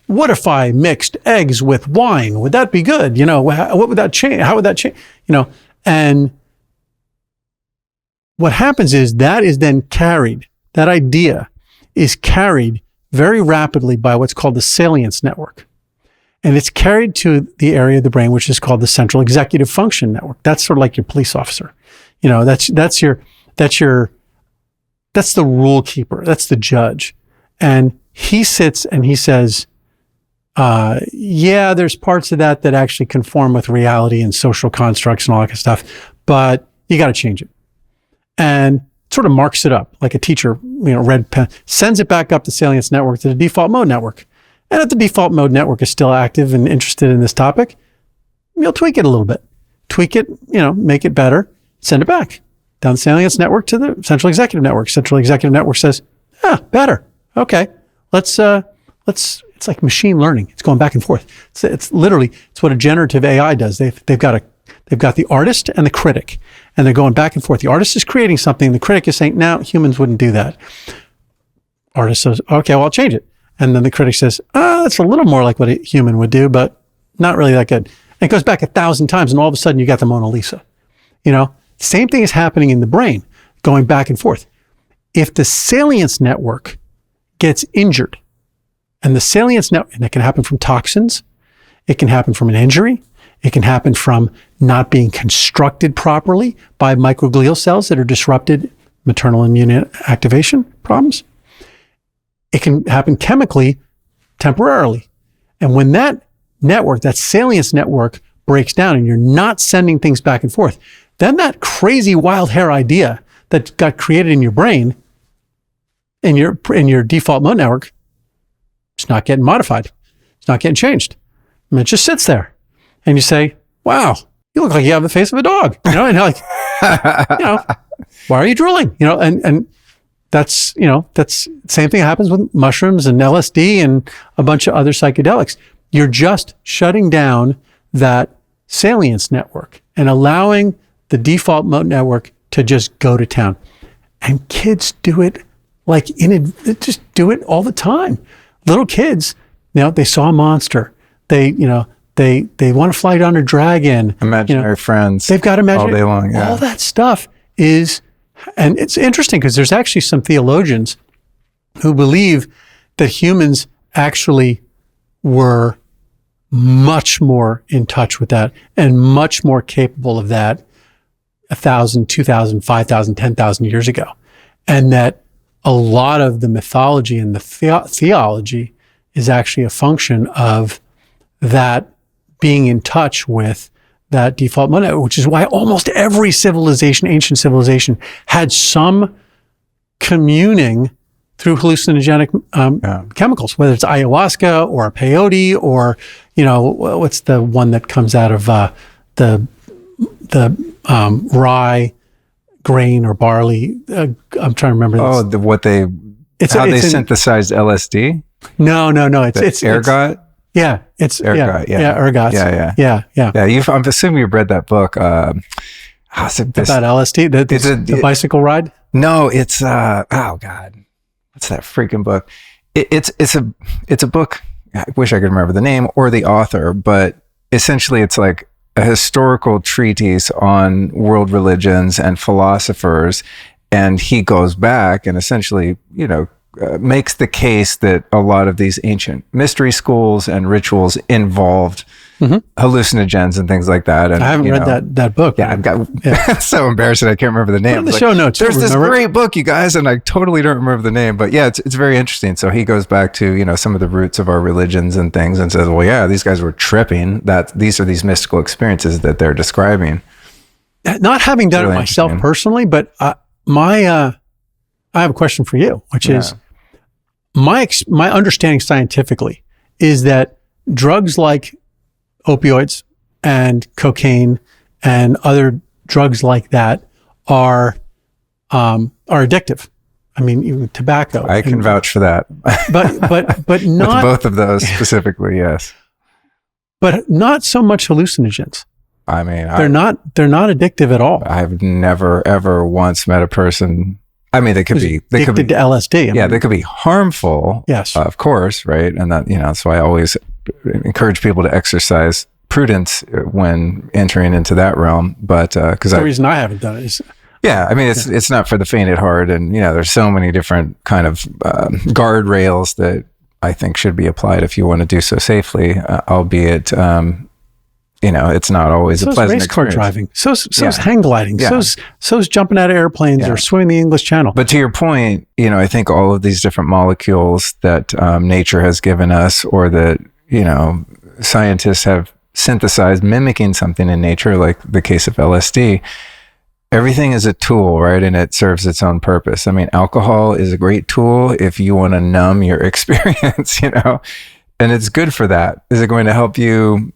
Speaker 2: What if I mixed eggs with wine? Would that be good? What would that change? How would that change? And what happens is that is then carried, that idea is carried very rapidly by what's called the salience network. And it's carried to the area of the brain, which is called the central executive function network. That's sort of like your police officer. That's the rule keeper. That's the judge. And he sits and he says, there's parts of that actually conform with reality and social constructs and all that kind of stuff, but you got to change it. And sort of marks it up like a teacher, red pen, sends it back up the salience network to the default mode network. And if the default mode network is still active and interested in this topic, you'll tweak it a little bit. Tweak it, make it better, send it back down the salience network to the central executive network. Central executive network says, better. Okay, let's it's like machine learning. It's going back and forth. It's literally what a generative AI does. They've got the artist and the critic, and they're going back and forth. The artist is creating something. The critic is saying, no, humans wouldn't do that. Artist says, okay, well, I'll change it. And then the critic says, that's a little more like what a human would do, but not really that good. And it goes back 1,000 times, and all of a sudden you got the Mona Lisa. Same thing is happening in the brain, going back and forth. If the salience network gets injured, and the salience network, and it can happen from toxins, it can happen from an injury, it can happen from not being constructed properly by microglial cells that are disrupted, maternal immune activation problems. It can happen chemically, temporarily. And when that network, that salience network breaks down and you're not sending things back and forth, then that crazy wild hair idea that got created in your brain, in your default mode network, it's not getting modified. It's not getting changed. I mean, it just sits there. And you say, wow, you look like you have the face of a dog. And you're like, why are you drooling? And that's the same thing happens with mushrooms and LSD and a bunch of other psychedelics. You're just shutting down that salience network and allowing the default mode network to just go to town. And kids do it they just do it all the time. Little kids, they saw a monster. They want to fly down a dragon.
Speaker 1: Imaginary friends.
Speaker 2: They've got imaginary
Speaker 1: all day long. Yeah.
Speaker 2: All that stuff is, and it's interesting because there's actually some theologians who believe that humans actually were much more in touch with that and much more capable of that 1,000, 2,000, 5,000, 10,000 years ago. And that a lot of the mythology and the theology is actually a function of that being in touch with that default mode, which is why almost every civilization, ancient civilization, had some communing through hallucinogenic chemicals, whether it's ayahuasca or peyote or, what's the one that comes out of the rye grain or barley. I'm trying to remember.
Speaker 1: Oh, how they synthesized LSD?
Speaker 2: No. It's
Speaker 1: ergot.
Speaker 2: Yeah, it's
Speaker 1: ergot.
Speaker 2: Yeah, ergot.
Speaker 1: Yeah.
Speaker 2: Yeah.
Speaker 1: I'm assuming you've read that book.
Speaker 2: About LSD, the bicycle ride.
Speaker 1: No, it's oh God, what's that freaking book? It's a book. I wish I could remember the name or the author, but essentially it's like a historical treatise on world religions and philosophers. And he goes back and essentially, makes the case that a lot of these ancient mystery schools and rituals involved hallucinogens and things like that. And
Speaker 2: I haven't read that book.
Speaker 1: Yeah, I've got. It's so embarrassing. I can't remember the name.
Speaker 2: Put in the show notes.
Speaker 1: There's this great book, you guys, and I totally don't remember the name. But yeah, it's very interesting. So he goes back to some of the roots of our religions and things, and says, well, yeah, these guys were tripping. That these are these mystical experiences that they're describing.
Speaker 2: Not having done it myself personally, but I have a question for you, which is my understanding scientifically is that drugs like opioids and cocaine and other drugs like that are addictive. I mean, even tobacco.
Speaker 1: I can vouch for that.
Speaker 2: But not
Speaker 1: with both of those specifically, yes.
Speaker 2: But not so much hallucinogens.
Speaker 1: I mean,
Speaker 2: they're not addictive at all.
Speaker 1: I've never ever once met a person. I mean, they could be
Speaker 2: addicted to LSD.
Speaker 1: They could be harmful.
Speaker 2: Yes,
Speaker 1: of course, right? And that that's why I always encourage people to exercise prudence when entering into that realm. But because
Speaker 2: the reason I haven't done it is.
Speaker 1: Yeah, I mean, it's not for the faint at heart, and there's so many different kind of guardrails that I think should be applied if you want to do so safely, albeit. It's not always a pleasant
Speaker 2: race car
Speaker 1: experience.
Speaker 2: driving. So's hang gliding.
Speaker 1: Yeah.
Speaker 2: So's jumping out of airplanes or swimming the English Channel.
Speaker 1: But to your point, I think all of these different molecules that nature has given us, or that scientists have synthesized, mimicking something in nature, like the case of LSD. Everything is a tool, right? And it serves its own purpose. I mean, alcohol is a great tool if you want to numb your experience, and it's good for that. Is it going to help you?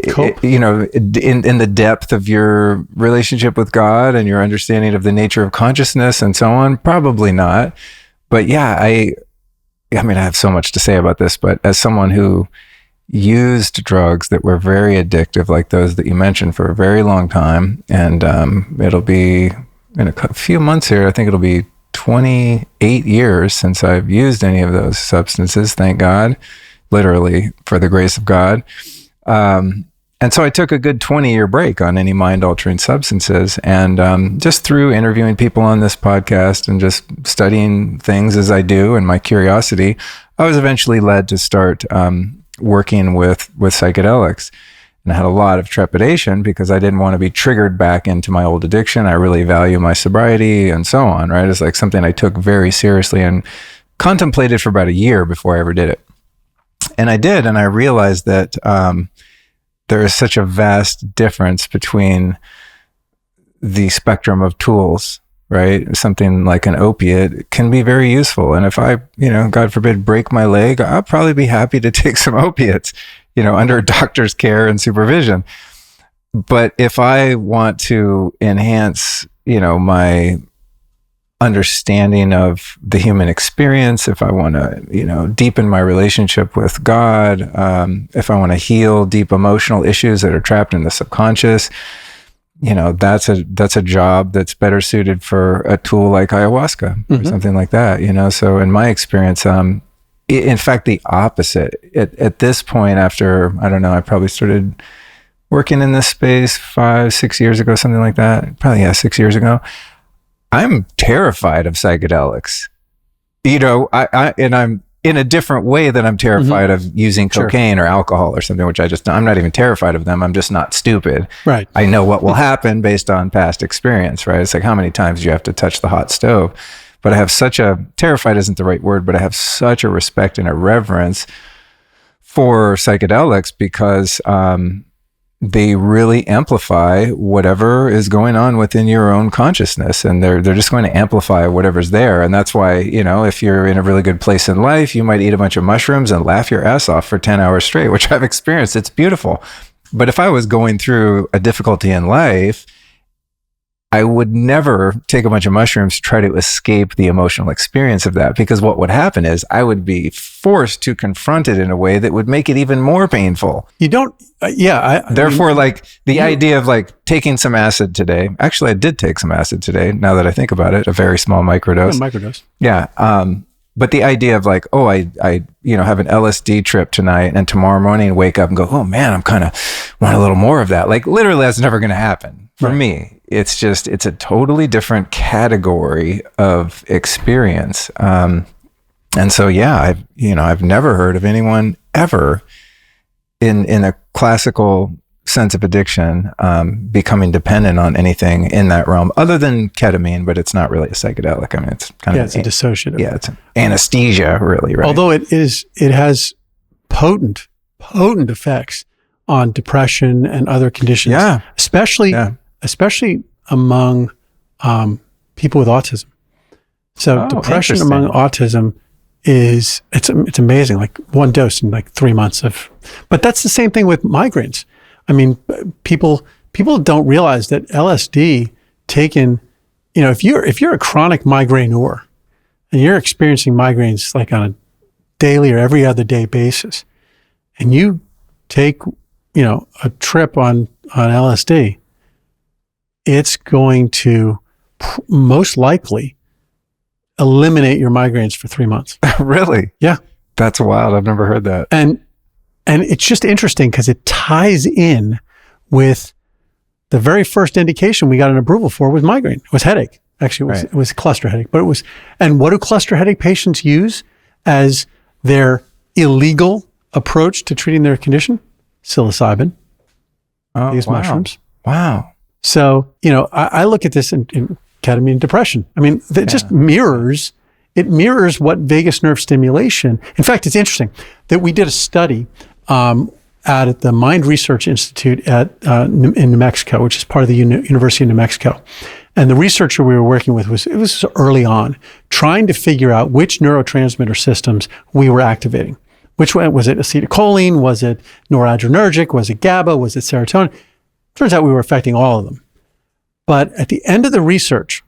Speaker 2: Cope.
Speaker 1: In the depth of your relationship with God and your understanding of the nature of consciousness and so on? Probably not. But yeah, I mean, I have so much to say about this, but as someone who used drugs that were very addictive, like those that you mentioned, for a very long time, and it'll be in a few months here, I think it'll be 28 years since I've used any of those substances, thank God, literally, for the grace of God. And so I took a good 20-year break on any mind-altering substances, and just through interviewing people on this podcast and just studying things as I do and my curiosity, I was eventually led to start working with psychedelics. And I had a lot of trepidation because I didn't want to be triggered back into my old addiction. I really value my sobriety and so on, right? It's like something I took very seriously and contemplated for about a year before I ever did it. And I did, and I realized that there is such a vast difference between the spectrum of tools, right? Something like an opiate can be very useful. And if I, God forbid, break my leg, I'll probably be happy to take some opiates, under a doctor's care and supervision. But if I want to enhance, my understanding of the human experience, if I want to, deepen my relationship with God, if I want to heal deep emotional issues that are trapped in the subconscious, that's a job that's better suited for a tool like ayahuasca or something like that, So in my experience, in fact, the opposite. At this point, after, I don't know, I probably started working in this space 5-6 years ago, something like that. Probably, 6 years ago. I'm terrified of psychedelics, and I'm in a different way that I'm terrified of using cocaine or alcohol or something, which I'm not even terrified of them. I'm just not stupid.
Speaker 2: Right.
Speaker 1: I know what will happen based on past experience, right? It's like, how many times do you have to touch the hot stove? But I have terrified isn't the right word, but I have such a respect and a reverence for psychedelics because, they really amplify whatever is going on within your own consciousness, and they're just going to amplify whatever's there. And that's why, if you're in a really good place in life, you might eat a bunch of mushrooms and laugh your ass off for 10 hours straight, which I've experienced. It's beautiful. But if I was going through a difficulty in life, I would never take a bunch of mushrooms to try to escape the emotional experience of that, because what would happen is I would be forced to confront it in a way that would make it even more painful.
Speaker 2: You don't,
Speaker 1: Therefore, the idea of taking some acid today, actually I did take some acid today, now that I think about it, a very small microdose.
Speaker 2: Microdose.
Speaker 1: Yeah. But the idea of I have an LSD trip tonight and tomorrow morning wake up and go, oh man, I'm kind of want a little more of that. Literally that's never going to happen for me. It's a totally different category of experience. And so, I've never heard of anyone ever in a classical sense of addiction, becoming dependent on anything in that realm other than ketamine, but it's not really a psychedelic. I mean, it's kind of
Speaker 2: it's a dissociative.
Speaker 1: Yeah, it's anesthesia, really, right?
Speaker 2: Although it has potent effects on depression and other conditions.
Speaker 1: Yeah,
Speaker 2: especially among people with autism. So depression among autism it's amazing. Like one dose in like 3 months but that's the same thing with migraines. I mean, people don't realize that LSD taken, if you're a chronic migraineur and you're experiencing migraines like on a daily or every other day basis, and you take, a trip on LSD, it's going to most likely eliminate your migraines for 3 months.
Speaker 1: Really?
Speaker 2: Yeah.
Speaker 1: That's wild. I've never heard that.
Speaker 2: And it's just interesting because it ties in with the very first indication we got an approval for was migraine. It was headache. Actually, it was cluster headache. But and what do cluster headache patients use as their illegal approach to treating their condition? Psilocybin. These mushrooms.
Speaker 1: Wow.
Speaker 2: So, I look at this in ketamine and depression. I mean, it just mirrors what vagus nerve stimulation. In fact, it's interesting that we did a study out at the Mind Research Institute in New Mexico, which is part of the University of New Mexico. And the researcher we were working with was early on, trying to figure out which neurotransmitter systems we were activating. Which one was it? Acetylcholine? Was it noradrenergic? Was it GABA? Was it serotonin? Turns out we were affecting all of them. But at the end of the research,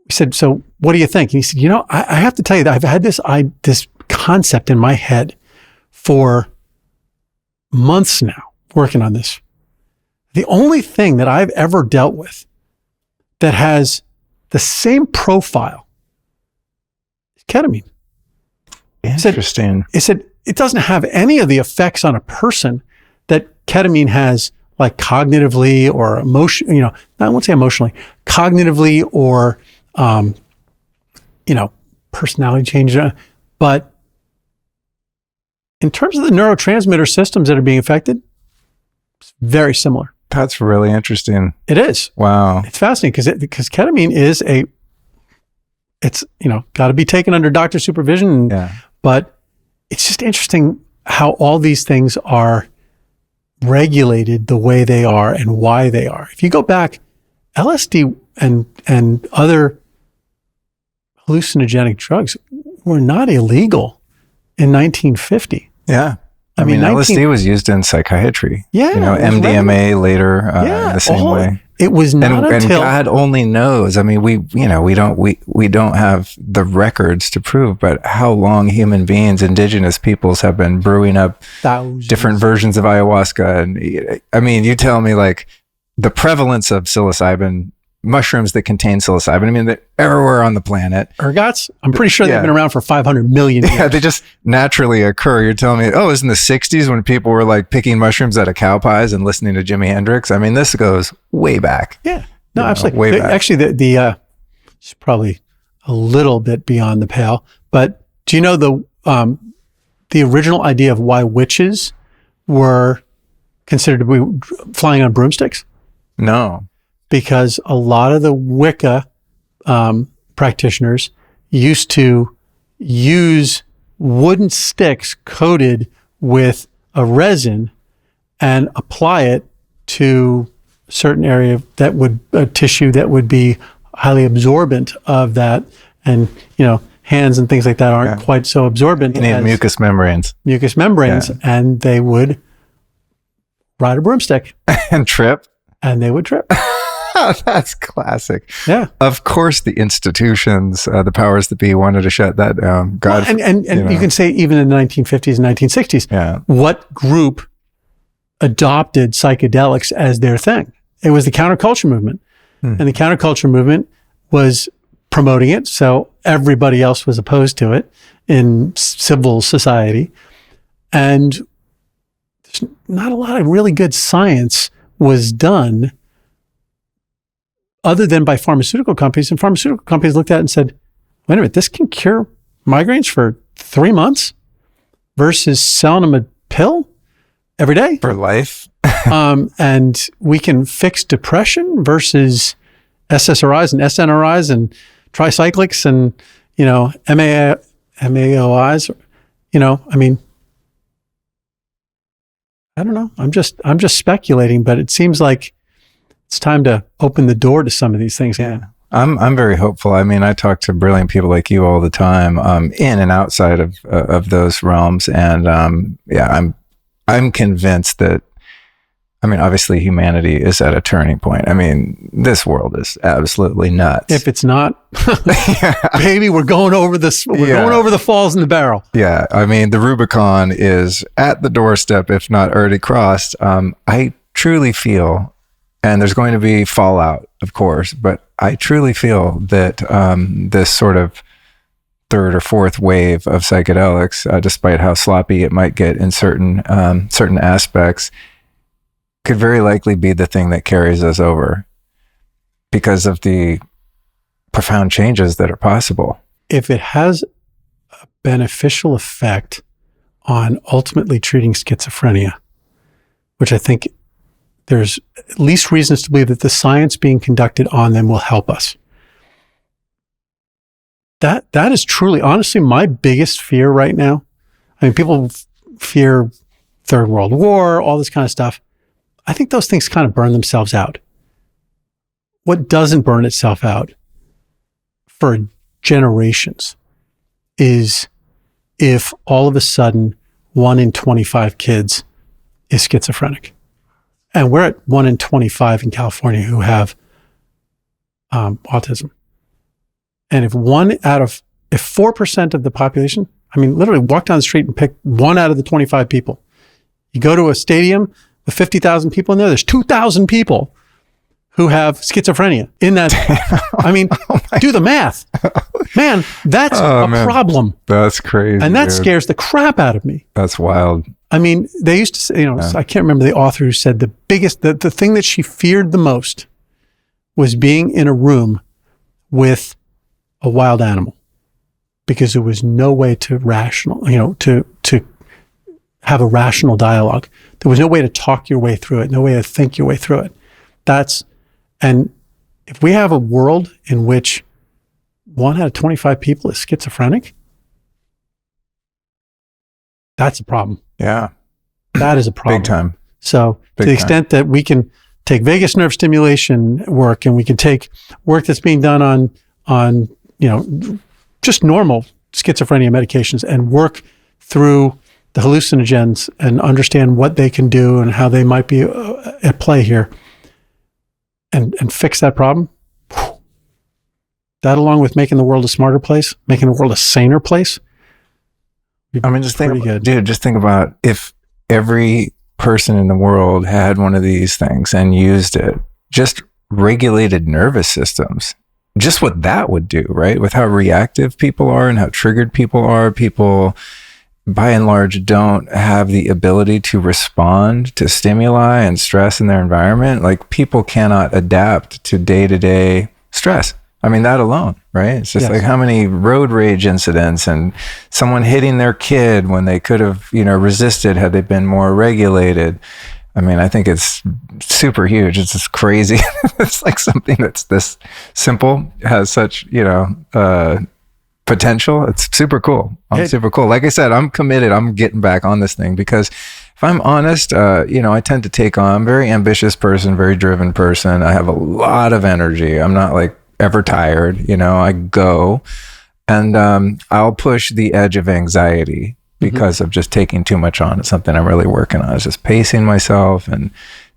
Speaker 2: we said, "So what do you think?" And he said, I have to tell you that I've had this concept in my head for months now, working on this. The only thing that I've ever dealt with that has the same profile is ketamine.
Speaker 1: Interesting.
Speaker 2: It said it doesn't have any of the effects on a person that ketamine has, like cognitively or I won't say emotionally, cognitively or, personality change. But in terms of the neurotransmitter systems that are being affected, it's very similar.
Speaker 1: That's really interesting.
Speaker 2: It is.
Speaker 1: Wow.
Speaker 2: It's fascinating because ketamine is it's got to be taken under doctor supervision. But it's just interesting how all these things are regulated the way they are and why they are. If you go back, LSD and other hallucinogenic drugs were not illegal in 1950.
Speaker 1: Yeah. I mean, LSD was used in psychiatry.
Speaker 2: Yeah.
Speaker 1: MDMA later in the same way.
Speaker 2: It was not
Speaker 1: and
Speaker 2: until
Speaker 1: God only knows. I mean, we don't have the records to prove, but how long human beings, indigenous peoples, have been brewing up different versions of ayahuasca. And I mean, you tell me, like, the prevalence of psilocybin, mushrooms that contain psilocybin. I mean, they're everywhere on the planet.
Speaker 2: Ergots, I'm pretty sure they've been around for 500 million years.
Speaker 1: Yeah, they just naturally occur. You're telling me, it was in the 60s when people were like picking mushrooms out of cow pies and listening to Jimi Hendrix. I mean, this goes way back.
Speaker 2: Yeah, no, absolutely.
Speaker 1: Way back.
Speaker 2: Actually, it's probably a little bit beyond the pale, but do you know the original idea of why witches were considered to be flying on broomsticks?
Speaker 1: No.
Speaker 2: Because a lot of the Wicca practitioners used to use wooden sticks coated with a resin and apply it to a certain area a tissue that would be highly absorbent of that. And, hands and things like that aren't quite so absorbent.
Speaker 1: You need mucous membranes.
Speaker 2: And they would ride a broomstick.
Speaker 1: And trip.
Speaker 2: And they would trip.
Speaker 1: That's classic.
Speaker 2: Yeah.
Speaker 1: Of course, the institutions, the powers that be, wanted to shut that down. God,
Speaker 2: and you can say even in the 1950s and 1960s, what group adopted psychedelics as their thing? It was the counterculture movement. And the counterculture movement was promoting it, so everybody else was opposed to it in civil society. And there's not a lot of really good science was done other than by pharmaceutical companies. And pharmaceutical companies looked at it and said, wait a minute, this can cure migraines for 3 months versus selling them a pill every day.
Speaker 1: For life.
Speaker 2: And we can fix depression versus SSRIs and SNRIs and tricyclics and, MAOIs. I mean, I don't know. I'm just speculating, but it seems like it's time to open the door to some of these things.
Speaker 1: Yeah. I'm very hopeful. I mean, I talk to brilliant people like you all the time, in and outside of those realms. And, I'm convinced that, obviously humanity is at a turning point. This world is absolutely nuts.
Speaker 2: If it's not, baby, we're going over this. We're going over the falls in the barrel.
Speaker 1: Yeah. The Rubicon is at the doorstep, if not already crossed. I truly feel, and there's going to be fallout, of course, but I truly feel that this sort of third or fourth wave of psychedelics, despite how sloppy it might get in certain aspects, could very likely be the thing that carries us over because of the profound changes that are possible.
Speaker 2: If it has a beneficial effect on ultimately treating schizophrenia, which I think there's at least reasons to believe that the science being conducted on them will help us. That is truly, honestly, my biggest fear right now. People fear Third World War, all this kind of stuff. I think those things kind of burn themselves out. What doesn't burn itself out for generations is if all of a sudden 1 in 25 kids is schizophrenic. And we're at 1 in 25 in California who have autism. And if 4% of the population, literally walk down the street and pick 1 out of the 25 people. You go to a stadium with 50,000 people in there, there's 2,000 people who have schizophrenia in that. Do the math. Man, that's problem.
Speaker 1: That's crazy.
Speaker 2: And that scares the crap out of me.
Speaker 1: That's wild.
Speaker 2: They used to say, I can't remember the author who said the thing that she feared the most was being in a room with a wild animal, because there was no way to to have a rational dialogue. There was no way to talk your way through it, no way to think your way through it. And if we have a world in which 1 out of 25 people is schizophrenic, that's a problem.
Speaker 1: Yeah.
Speaker 2: That is a problem.
Speaker 1: Big time.
Speaker 2: So to the extent that we can take vagus nerve stimulation work, and we can take work that's being done on just normal schizophrenia medications and work through the hallucinogens and understand what they can do and how they might be at play here, and fix that problem. That, along with making the world a smarter place, making the world a saner place.
Speaker 1: Just think about if every person in the world had one of these things and used it, just regulated nervous systems, just what that would do, right? With how reactive people are and how triggered people are. People, by and large, don't have the ability to respond to stimuli and stress in their environment. Like, people cannot adapt to day-to-day stress. That alone, right? It's just like how many road rage incidents and someone hitting their kid when they could have, resisted had they been more regulated. I think it's super huge. It's just crazy. It's like something that's this simple has such, potential. It's super cool. Super cool. Like I said, I'm committed. I'm getting back on this thing because if I'm honest, I tend to take on, I'm a very ambitious person, very driven person. I have a lot of energy. I'm not like ever tired. I go and I'll push the edge of anxiety because of just taking too much on. It's something I'm really working on. It's just pacing myself and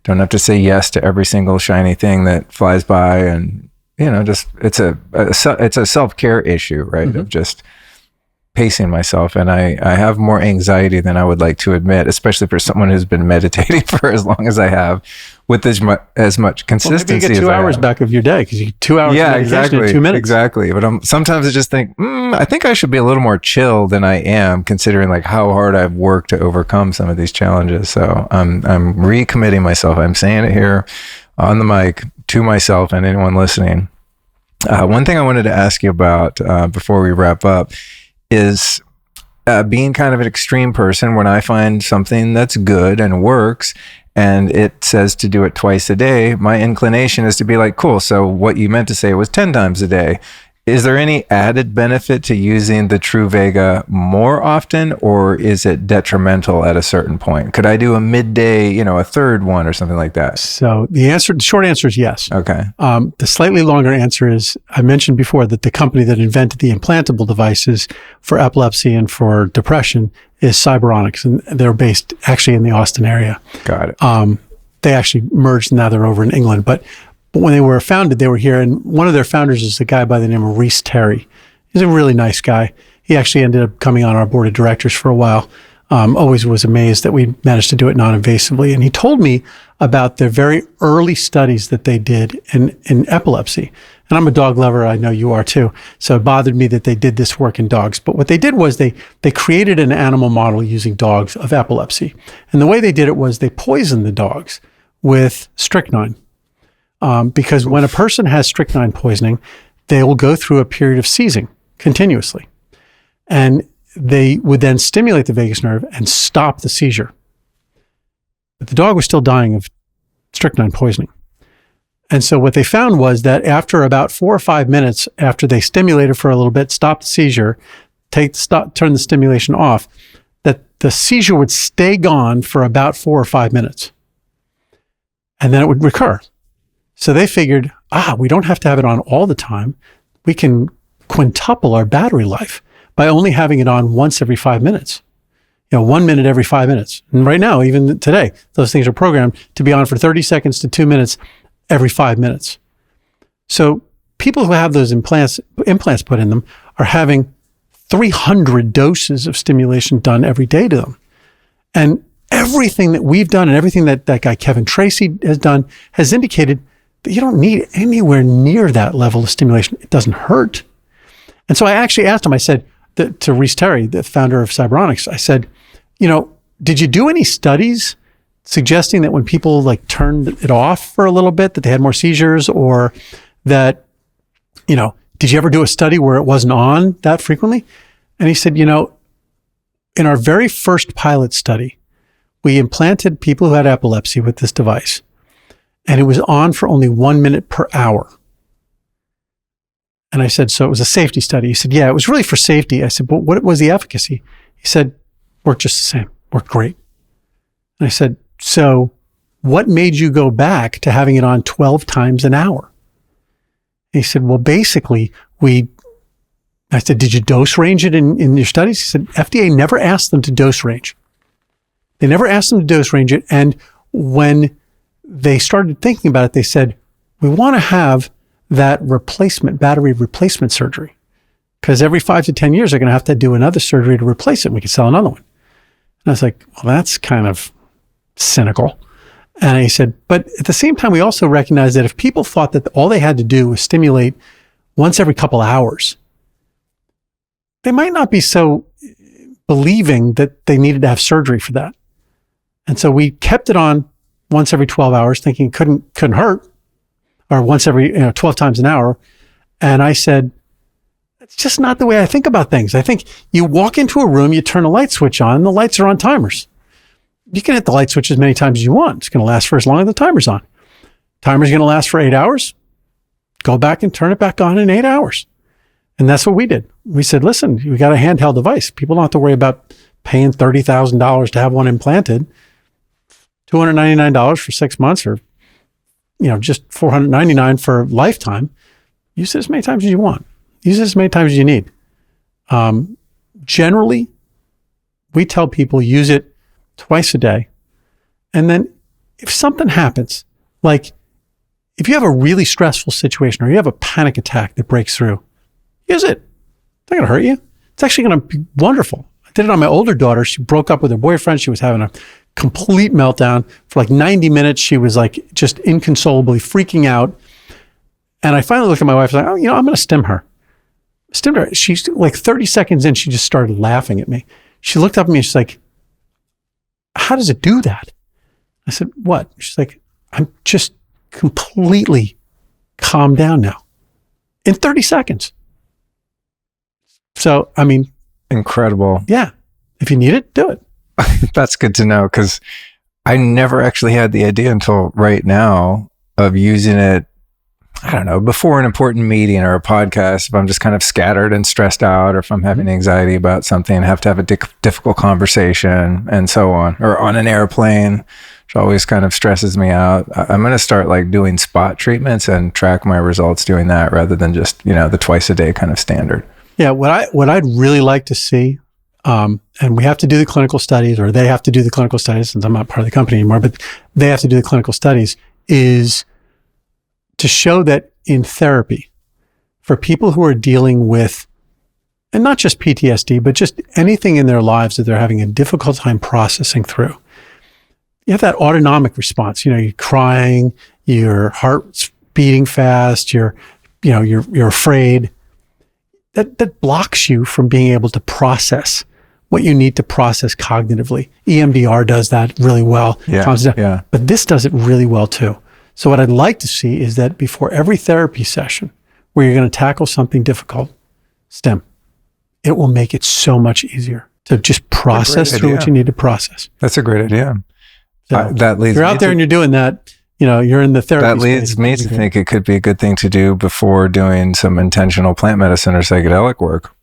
Speaker 1: don't have to say yes to every single shiny thing that flies by. And, just it's a self-care issue, right? Of just pacing myself. And I have more anxiety than I would like to admit, especially for someone who's been meditating for as long as I have, with as much consistency.
Speaker 2: Well, maybe you get 2 hours back of your day, because you 2 hours.
Speaker 1: Yeah, exactly.
Speaker 2: In 2 minutes.
Speaker 1: Exactly. But sometimes I just think, I think I should be a little more chill than I am, considering like how hard I've worked to overcome some of these challenges. So I'm recommitting myself. I'm saying it here on the mic to myself and anyone listening. One thing I wanted to ask you about before we wrap up is, being kind of an extreme person, when I find something that's good and works and it says to do it twice a day, my inclination is to be like, cool, so what you meant to say was 10 times a day. Is there any added benefit to using the Truvaga more often, or is it detrimental at a certain point? Could I do a midday, a third one or something like that?
Speaker 2: So the short answer is yes.
Speaker 1: Okay.
Speaker 2: The slightly longer answer is, I mentioned before that the company that invented the implantable devices for epilepsy and for depression is Cyberonics, and they're based actually in the Austin area.
Speaker 1: Got it.
Speaker 2: They actually merged, now they're over in England, but when they were founded, they were here, and one of their founders is a guy by the name of Rhys Terry. He's a really nice guy. He actually ended up coming on our board of directors for a while. Always was amazed that we managed to do it non-invasively. And he told me about the very early studies that they did in epilepsy. And I'm a dog lover. I know you are too. So it bothered me that they did this work in dogs. But what they did was they created an animal model using dogs of epilepsy. And the way they did it was they poisoned the dogs with strychnine. Because when a person has strychnine poisoning, they will go through a period of seizing continuously. And they would then stimulate the vagus nerve and stop the seizure. But the dog was still dying of strychnine poisoning. And so what they found was that after about 4 or 5 minutes, after they stimulated for a little bit, stopped the seizure, turn the stimulation off, that the seizure would stay gone for about 4 or 5 minutes. And then it would recur. So they figured, we don't have to have it on all the time. We can quintuple our battery life by only having it on once every 5 minutes. 1 minute every 5 minutes. And right now, even today, those things are programmed to be on for 30 seconds to 2 minutes every 5 minutes. So people who have those implants put in them are having 300 doses of stimulation done every day to them. And everything that we've done and everything that guy Kevin Tracy has done has indicated that you don't need anywhere near that level of stimulation. It doesn't hurt. And so I actually asked him, I said to Rhys Terry, the founder of Cyberonics, I said, did you do any studies suggesting that when people turned it off for a little bit, that they had more seizures, or that, did you ever do a study where it wasn't on that frequently? And he said, in our very first pilot study, we implanted people who had epilepsy with this device, and it was on for only 1 minute per hour. And I said, so it was a safety study. He said, yeah, it was really for safety. I said, but what was the efficacy? He said, worked just the same, worked great. And I said, so what made you go back to having it on 12 times an hour? And he said, well, basically, I said, did you dose range it in your studies? He said, FDA never asked them to dose range. They never asked them to dose range it. And when they started thinking about it, they said, we want to have that battery replacement surgery, because every 5 to 10 years, they're going to have to do another surgery to replace it, and we can sell another one. And I was like, well, that's kind of cynical. And he said, but at the same time, we also recognize that if people thought that all they had to do was stimulate once every couple hours, they might not be so believing that they needed to have surgery for that. And so we kept it on once every 12 hours, thinking it couldn't hurt, or once every 12 times an hour. And I said, it's just not the way I think about things. I think you walk into a room, you turn a light switch on, and the lights are on timers. You can hit the light switch as many times as you want. It's going to last for as long as the timer's on. Timer's going to last for 8 hours. Go back and turn it back on in 8 hours. And that's what we did. We said, listen, we got a handheld device. People don't have to worry about paying $30,000 to have one implanted. $299 for 6 months, or just $499 for lifetime. Use it as many times as you want. Use it as many times as you need. Generally, we tell people use it twice a day. And then if something happens, like if you have a really stressful situation or you have a panic attack that breaks through, use it. It's not going to hurt you. It's actually going to be wonderful. I did it on my older daughter. She broke up with her boyfriend. She was having a complete meltdown. For 90 minutes, she was just inconsolably freaking out. And I finally looked at my wife and was like, I'm going to stim her. Stimmed her. She's 30 seconds in, she just started laughing at me. She looked up at me and she's like, how does it do that? I said, what? She's like, I'm just completely calmed down now in 30 seconds. So,
Speaker 1: incredible.
Speaker 2: Yeah. If you need it, do it.
Speaker 1: That's good to know, because I never actually had the idea until right now of using it, I don't know, before an important meeting or a podcast, if I'm just kind of scattered and stressed out, or if I'm having anxiety about something and have to have a difficult conversation and so on, or on an airplane, which always kind of stresses me out. I'm going to start like doing spot treatments and track my results doing that, rather than just, the twice a day kind of standard.
Speaker 2: Yeah. What I'd really like to see, and we have to do the clinical studies, or they have to do the clinical studies, since I'm not part of the company anymore, but they have to do the clinical studies, is to show that in therapy, for people who are dealing with, and not just PTSD, but just anything in their lives that they're having a difficult time processing through, you have that autonomic response. You're crying, your heart's beating fast, you're afraid. That blocks you from being able to process what you need to process cognitively. EMDR does that really well.
Speaker 1: Yeah.
Speaker 2: But this does it really well too. So what I'd like to see is that before every therapy session where you're going to tackle something difficult, STEM, it will make it so much easier to just process through what you need to process.
Speaker 1: That's a great idea.
Speaker 2: So
Speaker 1: that leads
Speaker 2: if you're out there and you're doing that, you're in the therapy
Speaker 1: That leads me to think it could be a good thing to do before doing some intentional plant medicine or psychedelic work.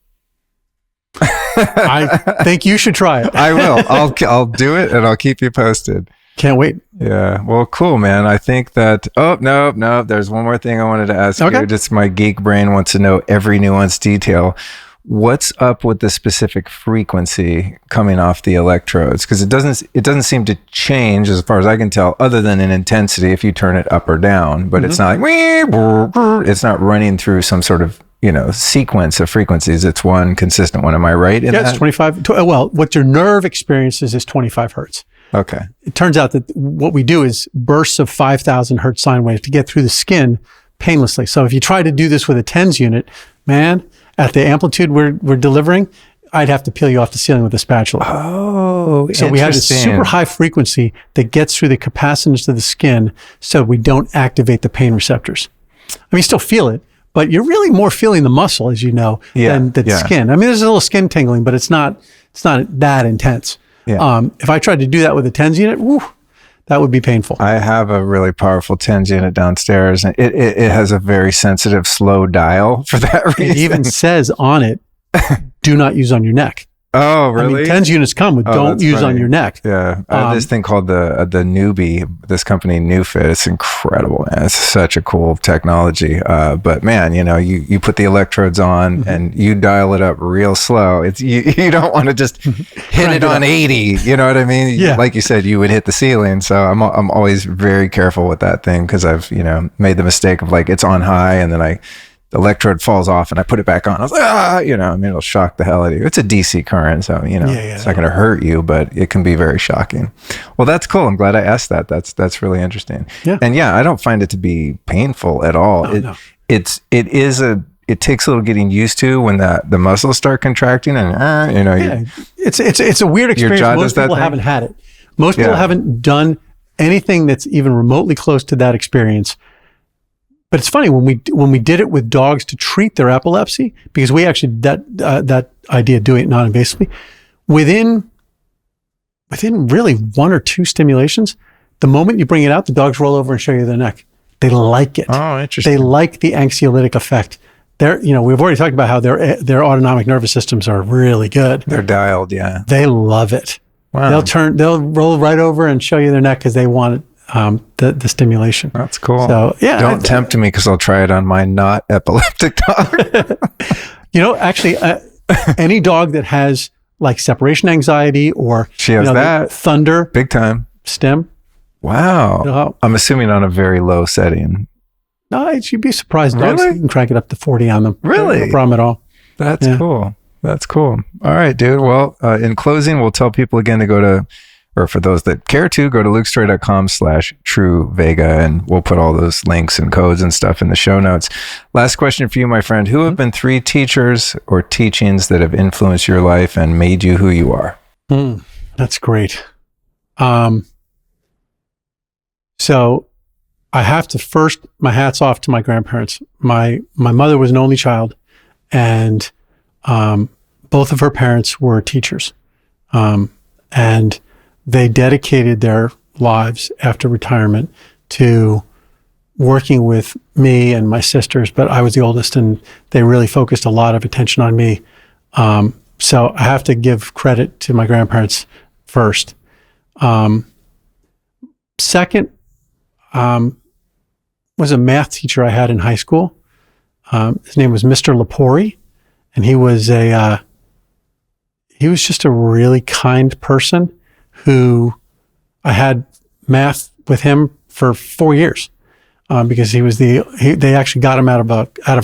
Speaker 2: I think you should try it.
Speaker 1: I will. I'll do it, and I'll keep you posted.
Speaker 2: Can't wait.
Speaker 1: Yeah. Well, cool, man. I think that, no. There's one more thing I wanted to ask you. Just my geek brain wants to know every nuanced detail. What's up with the specific frequency coming off the electrodes? Because it doesn't seem to change as far as I can tell, other than in intensity if you turn it up or down. But it's not like, it's not running through some sort of, sequence of frequencies. It's one consistent one. Am I right in that?
Speaker 2: It's 25. Well, what your nerve experiences is 25 hertz.
Speaker 1: Okay.
Speaker 2: It turns out that what we do is bursts of 5,000 hertz sine waves to get through the skin painlessly. So if you try to do this with a TENS unit, man, at the amplitude we're delivering, I'd have to peel you off the ceiling with a spatula.
Speaker 1: Oh,
Speaker 2: so we have this super high frequency that gets through the capacitance of the skin, so we don't activate the pain receptors. I mean, you still feel it, but you're really more feeling the muscle, as you know, than the skin. I mean, there's a little skin tingling, but it's not that intense.
Speaker 1: Yeah.
Speaker 2: If I tried to do that with a TENS unit, that would be painful.
Speaker 1: I have a really powerful TENS unit downstairs, and it has a very sensitive, slow dial for that reason.
Speaker 2: It even says on it, do not use on your neck.
Speaker 1: Oh, really?
Speaker 2: I mean, TENS units come with don't use on your neck.
Speaker 1: Yeah. I have this thing called the Newbie, this company Newfit. It's incredible, man. It's such a cool technology. But man, you put the electrodes on and you dial it up real slow. It's you don't want to just hit it on 80. You know what I mean?
Speaker 2: Yeah.
Speaker 1: Like you said, you would hit the ceiling. So I'm always very careful with that thing, because I've, made the mistake of like, it's on high and then the electrode falls off and I put it back on. I was like, it'll shock the hell out of you. It's a DC current, so, it's not going to hurt you, but it can be very shocking. Well, that's cool. I'm glad I asked that. That's really interesting. Yeah. And I don't find it to be painful at all.
Speaker 2: No.
Speaker 1: It takes a little getting used to when the muscles start contracting and,
Speaker 2: it's a weird experience. Most people haven't had it. Most people haven't done anything that's even remotely close to that experience. But it's funny, when we did it with dogs to treat their epilepsy, because we actually that idea of doing it non-invasively, within really one or two stimulations, the moment you bring it out, the dogs roll over and show you their neck. They like it.
Speaker 1: Oh, interesting.
Speaker 2: They like the anxiolytic effect. We've already talked about how their autonomic nervous systems are really good.
Speaker 1: They're dialed, yeah.
Speaker 2: They love it.
Speaker 1: Wow.
Speaker 2: They'll roll right over and show you their neck because they want it. The stimulation.
Speaker 1: That's cool.
Speaker 2: So
Speaker 1: don't tempt me, because I'll try it on my not epileptic dog.
Speaker 2: Actually, any dog that has like separation anxiety or
Speaker 1: she has that
Speaker 2: thunder,
Speaker 1: big time
Speaker 2: stim.
Speaker 1: Wow. I'm assuming on a very low setting.
Speaker 2: No, you'd be surprised. Dogs,
Speaker 1: Really?
Speaker 2: you can crank it up to 40 on them.
Speaker 1: Really?
Speaker 2: No problem at all.
Speaker 1: That's cool. That's cool. All right, dude. Well, in closing, we'll tell people again to go to, or for those that care to, go to lukestorey.com/Truvaga, and we'll put all those links and codes and stuff in the show notes. Last question for you, my friend. Who have been 3 teachers or teachings that have influenced your life and made you who you are?
Speaker 2: That's great. So I have to first, my hat's off to my grandparents. My mother was an only child, and both of her parents were teachers. And they dedicated their lives after retirement to working with me and my sisters, but I was the oldest, and they really focused a lot of attention on me. So I have to give credit to my grandparents first. Second, was a math teacher I had in high school. His name was Mr. Lepori, and he was just a really kind person who I had math with him for 4 years. Because they actually got him out of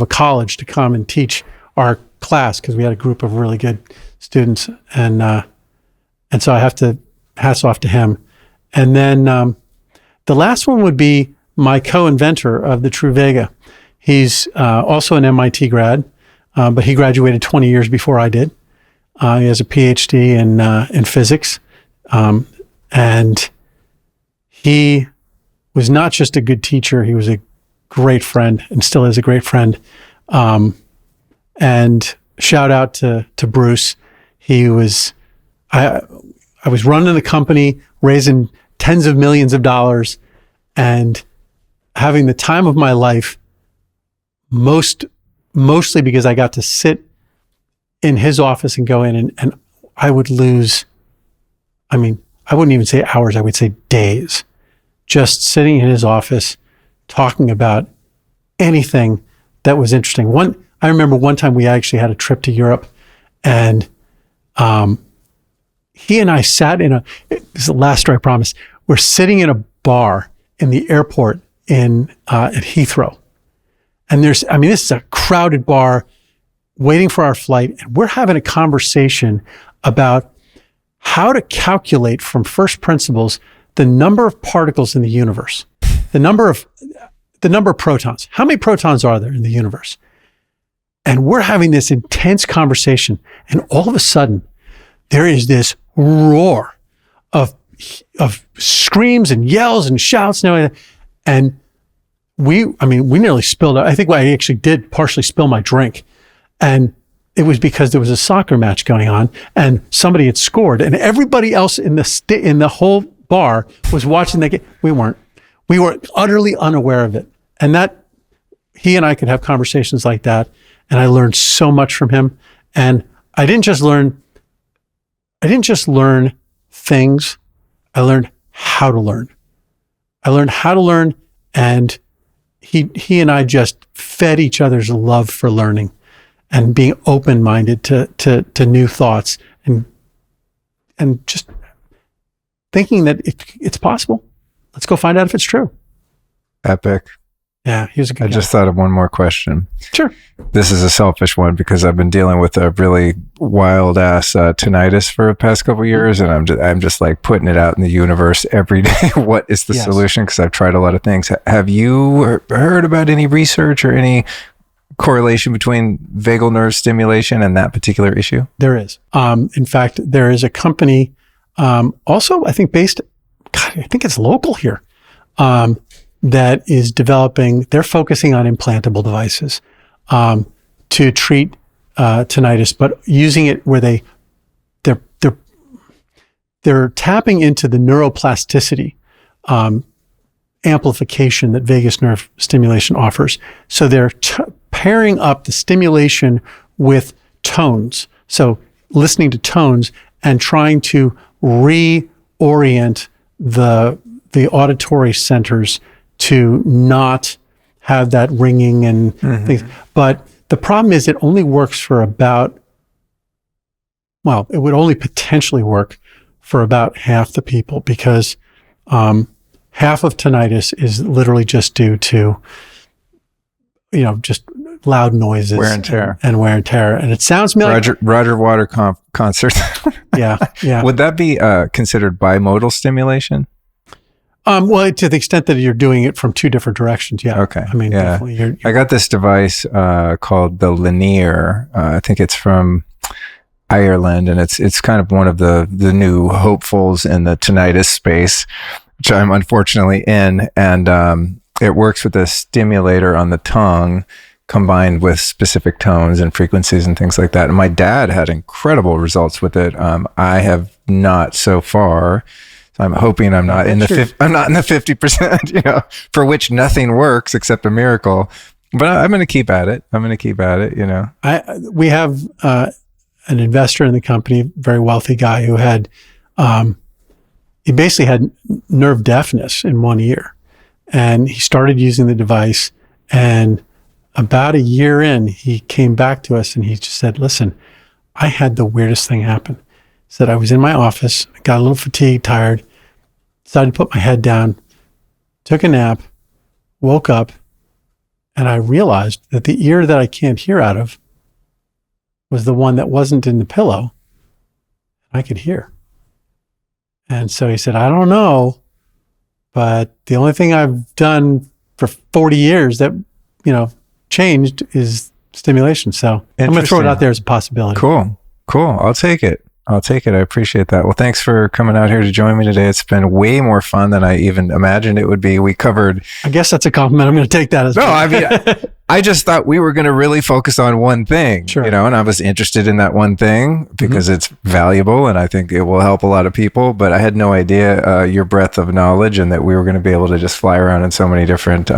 Speaker 2: a college to come and teach our class, because we had a group of really good students, and so I have to hats off to him. And then the last one would be my co-inventor of the Truvaga. He's also an MIT grad, but he graduated 20 years before I did. He has a PhD in physics, and he was not just a good teacher, he was a great friend and still is a great friend. And shout out to Bruce. I was running a company, raising tens of millions of dollars and having the time of my life, mostly because I got to sit in his office and go in and I would lose, I wouldn't even say hours, I would say days, just sitting in his office talking about anything that was interesting. I remember one time we actually had a trip to Europe, and he and I sat this is the last story, I promise. We're sitting in a bar in the airport at Heathrow. And this is a crowded bar waiting for our flight. And we're having a conversation about how to calculate from first principles the number of particles in the universe, the number of protons. How many protons are there in the universe? And we're having this intense conversation. And all of a sudden, there is this roar of screams and yells and shouts and everything. And we nearly spilled out. I think I actually did partially spill my drink. And it was because there was a soccer match going on and somebody had scored, and everybody else in the whole bar was watching that game. We weren't. We were utterly unaware of it. And that he and I could have conversations like that. And I learned so much from him. And I didn't just learn things. I learned how to learn. And he and I just fed each other's love for learning and being open-minded to new thoughts and just thinking that it's possible. Let's go find out if it's true.
Speaker 1: Epic.
Speaker 2: Yeah, he was a good guy.
Speaker 1: I just thought of one more question.
Speaker 2: Sure.
Speaker 1: This is a selfish one because I've been dealing with a really wild ass tinnitus for the past couple of years, and I'm just like putting it out in the universe every day. What is the solution? Because I've tried a lot of things. Have you heard about any research or any correlation between vagal nerve stimulation and that particular issue? There
Speaker 2: is. In fact, there is a company, also I think I think it's local here, that is developing. They're focusing on implantable devices to treat tinnitus, but using it where they're tapping into the neuroplasticity amplification that vagus nerve stimulation offers. So they're pairing up the stimulation with tones. So listening to tones and trying to reorient the auditory centers to not have that ringing and things. But the problem is it only works for it would only potentially work for about half the people, because half of tinnitus is literally just due to, just loud noises,
Speaker 1: wear and tear,
Speaker 2: and it sounds like
Speaker 1: Roger Water concert.
Speaker 2: yeah.
Speaker 1: Would that be considered bimodal stimulation?
Speaker 2: Well, to the extent that you're doing it from two different directions, yeah.
Speaker 1: Okay.
Speaker 2: Definitely.
Speaker 1: I got this device called the Linear. I think it's from Ireland, and it's kind of one of the new hopefuls in the tinnitus space, which I'm unfortunately in. And it works with a stimulator on the tongue combined with specific tones and frequencies and things like that. And my dad had incredible results with it. I have not so far. So I'm hoping I'm not in the I'm not in the 50%, you know, for which nothing works except a miracle. But I'm going to keep at it. You know.
Speaker 2: We have an investor in the company, very wealthy guy who had he basically had nerve deafness in one ear, and he started using the device, and about a year in, he came back to us and he just said, listen, I had the weirdest thing happen. He said, I was in my office, got a little fatigued, tired, decided to put my head down, took a nap, woke up, and I realized that the ear that I can't hear out of was the one that wasn't in the pillow. I could hear. And so he said, I don't know, but the only thing I've done for 40 years that, you know, changed is stimulation. So I'm going to throw it out there as a possibility.
Speaker 1: Cool. I'll take it. I appreciate that. Well, thanks for coming out here to join me today. It's been way more fun than I even imagined it would be. We covered...
Speaker 2: I guess that's a compliment. I'm going to take that as...
Speaker 1: No, I mean, I just thought we were going to really focus on one thing,
Speaker 2: sure.
Speaker 1: You know, and I was interested in that one thing because it's valuable and I think it will help a lot of people, but I had no idea your breadth of knowledge and that we were going to be able to just fly around in so many different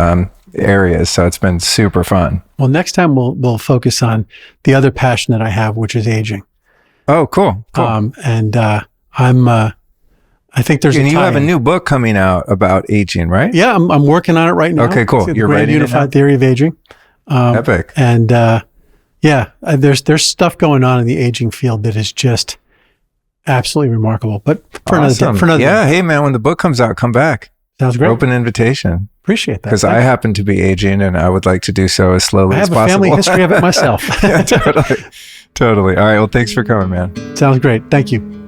Speaker 1: areas. So it's been super fun.
Speaker 2: Well, next time we'll focus on the other passion that I have, which is aging.
Speaker 1: Oh, cool.
Speaker 2: I think there's
Speaker 1: and you have a new book coming out about aging, right?
Speaker 2: Yeah, I'm working on it right now.
Speaker 1: Okay, cool.
Speaker 2: You're writing Unified Theory of Aging.
Speaker 1: Epic.
Speaker 2: And there's stuff going on in the aging field that is just absolutely remarkable. But for another
Speaker 1: day. Hey man, when the book comes out, come back.
Speaker 2: Sounds great.
Speaker 1: Open invitation.
Speaker 2: Appreciate that.
Speaker 1: Because I happen to be aging and I would like to do so as slowly as possible.
Speaker 2: I have a family history of it myself.
Speaker 1: Yeah, totally. All right. Well, thanks for coming, man.
Speaker 2: Sounds great. Thank you.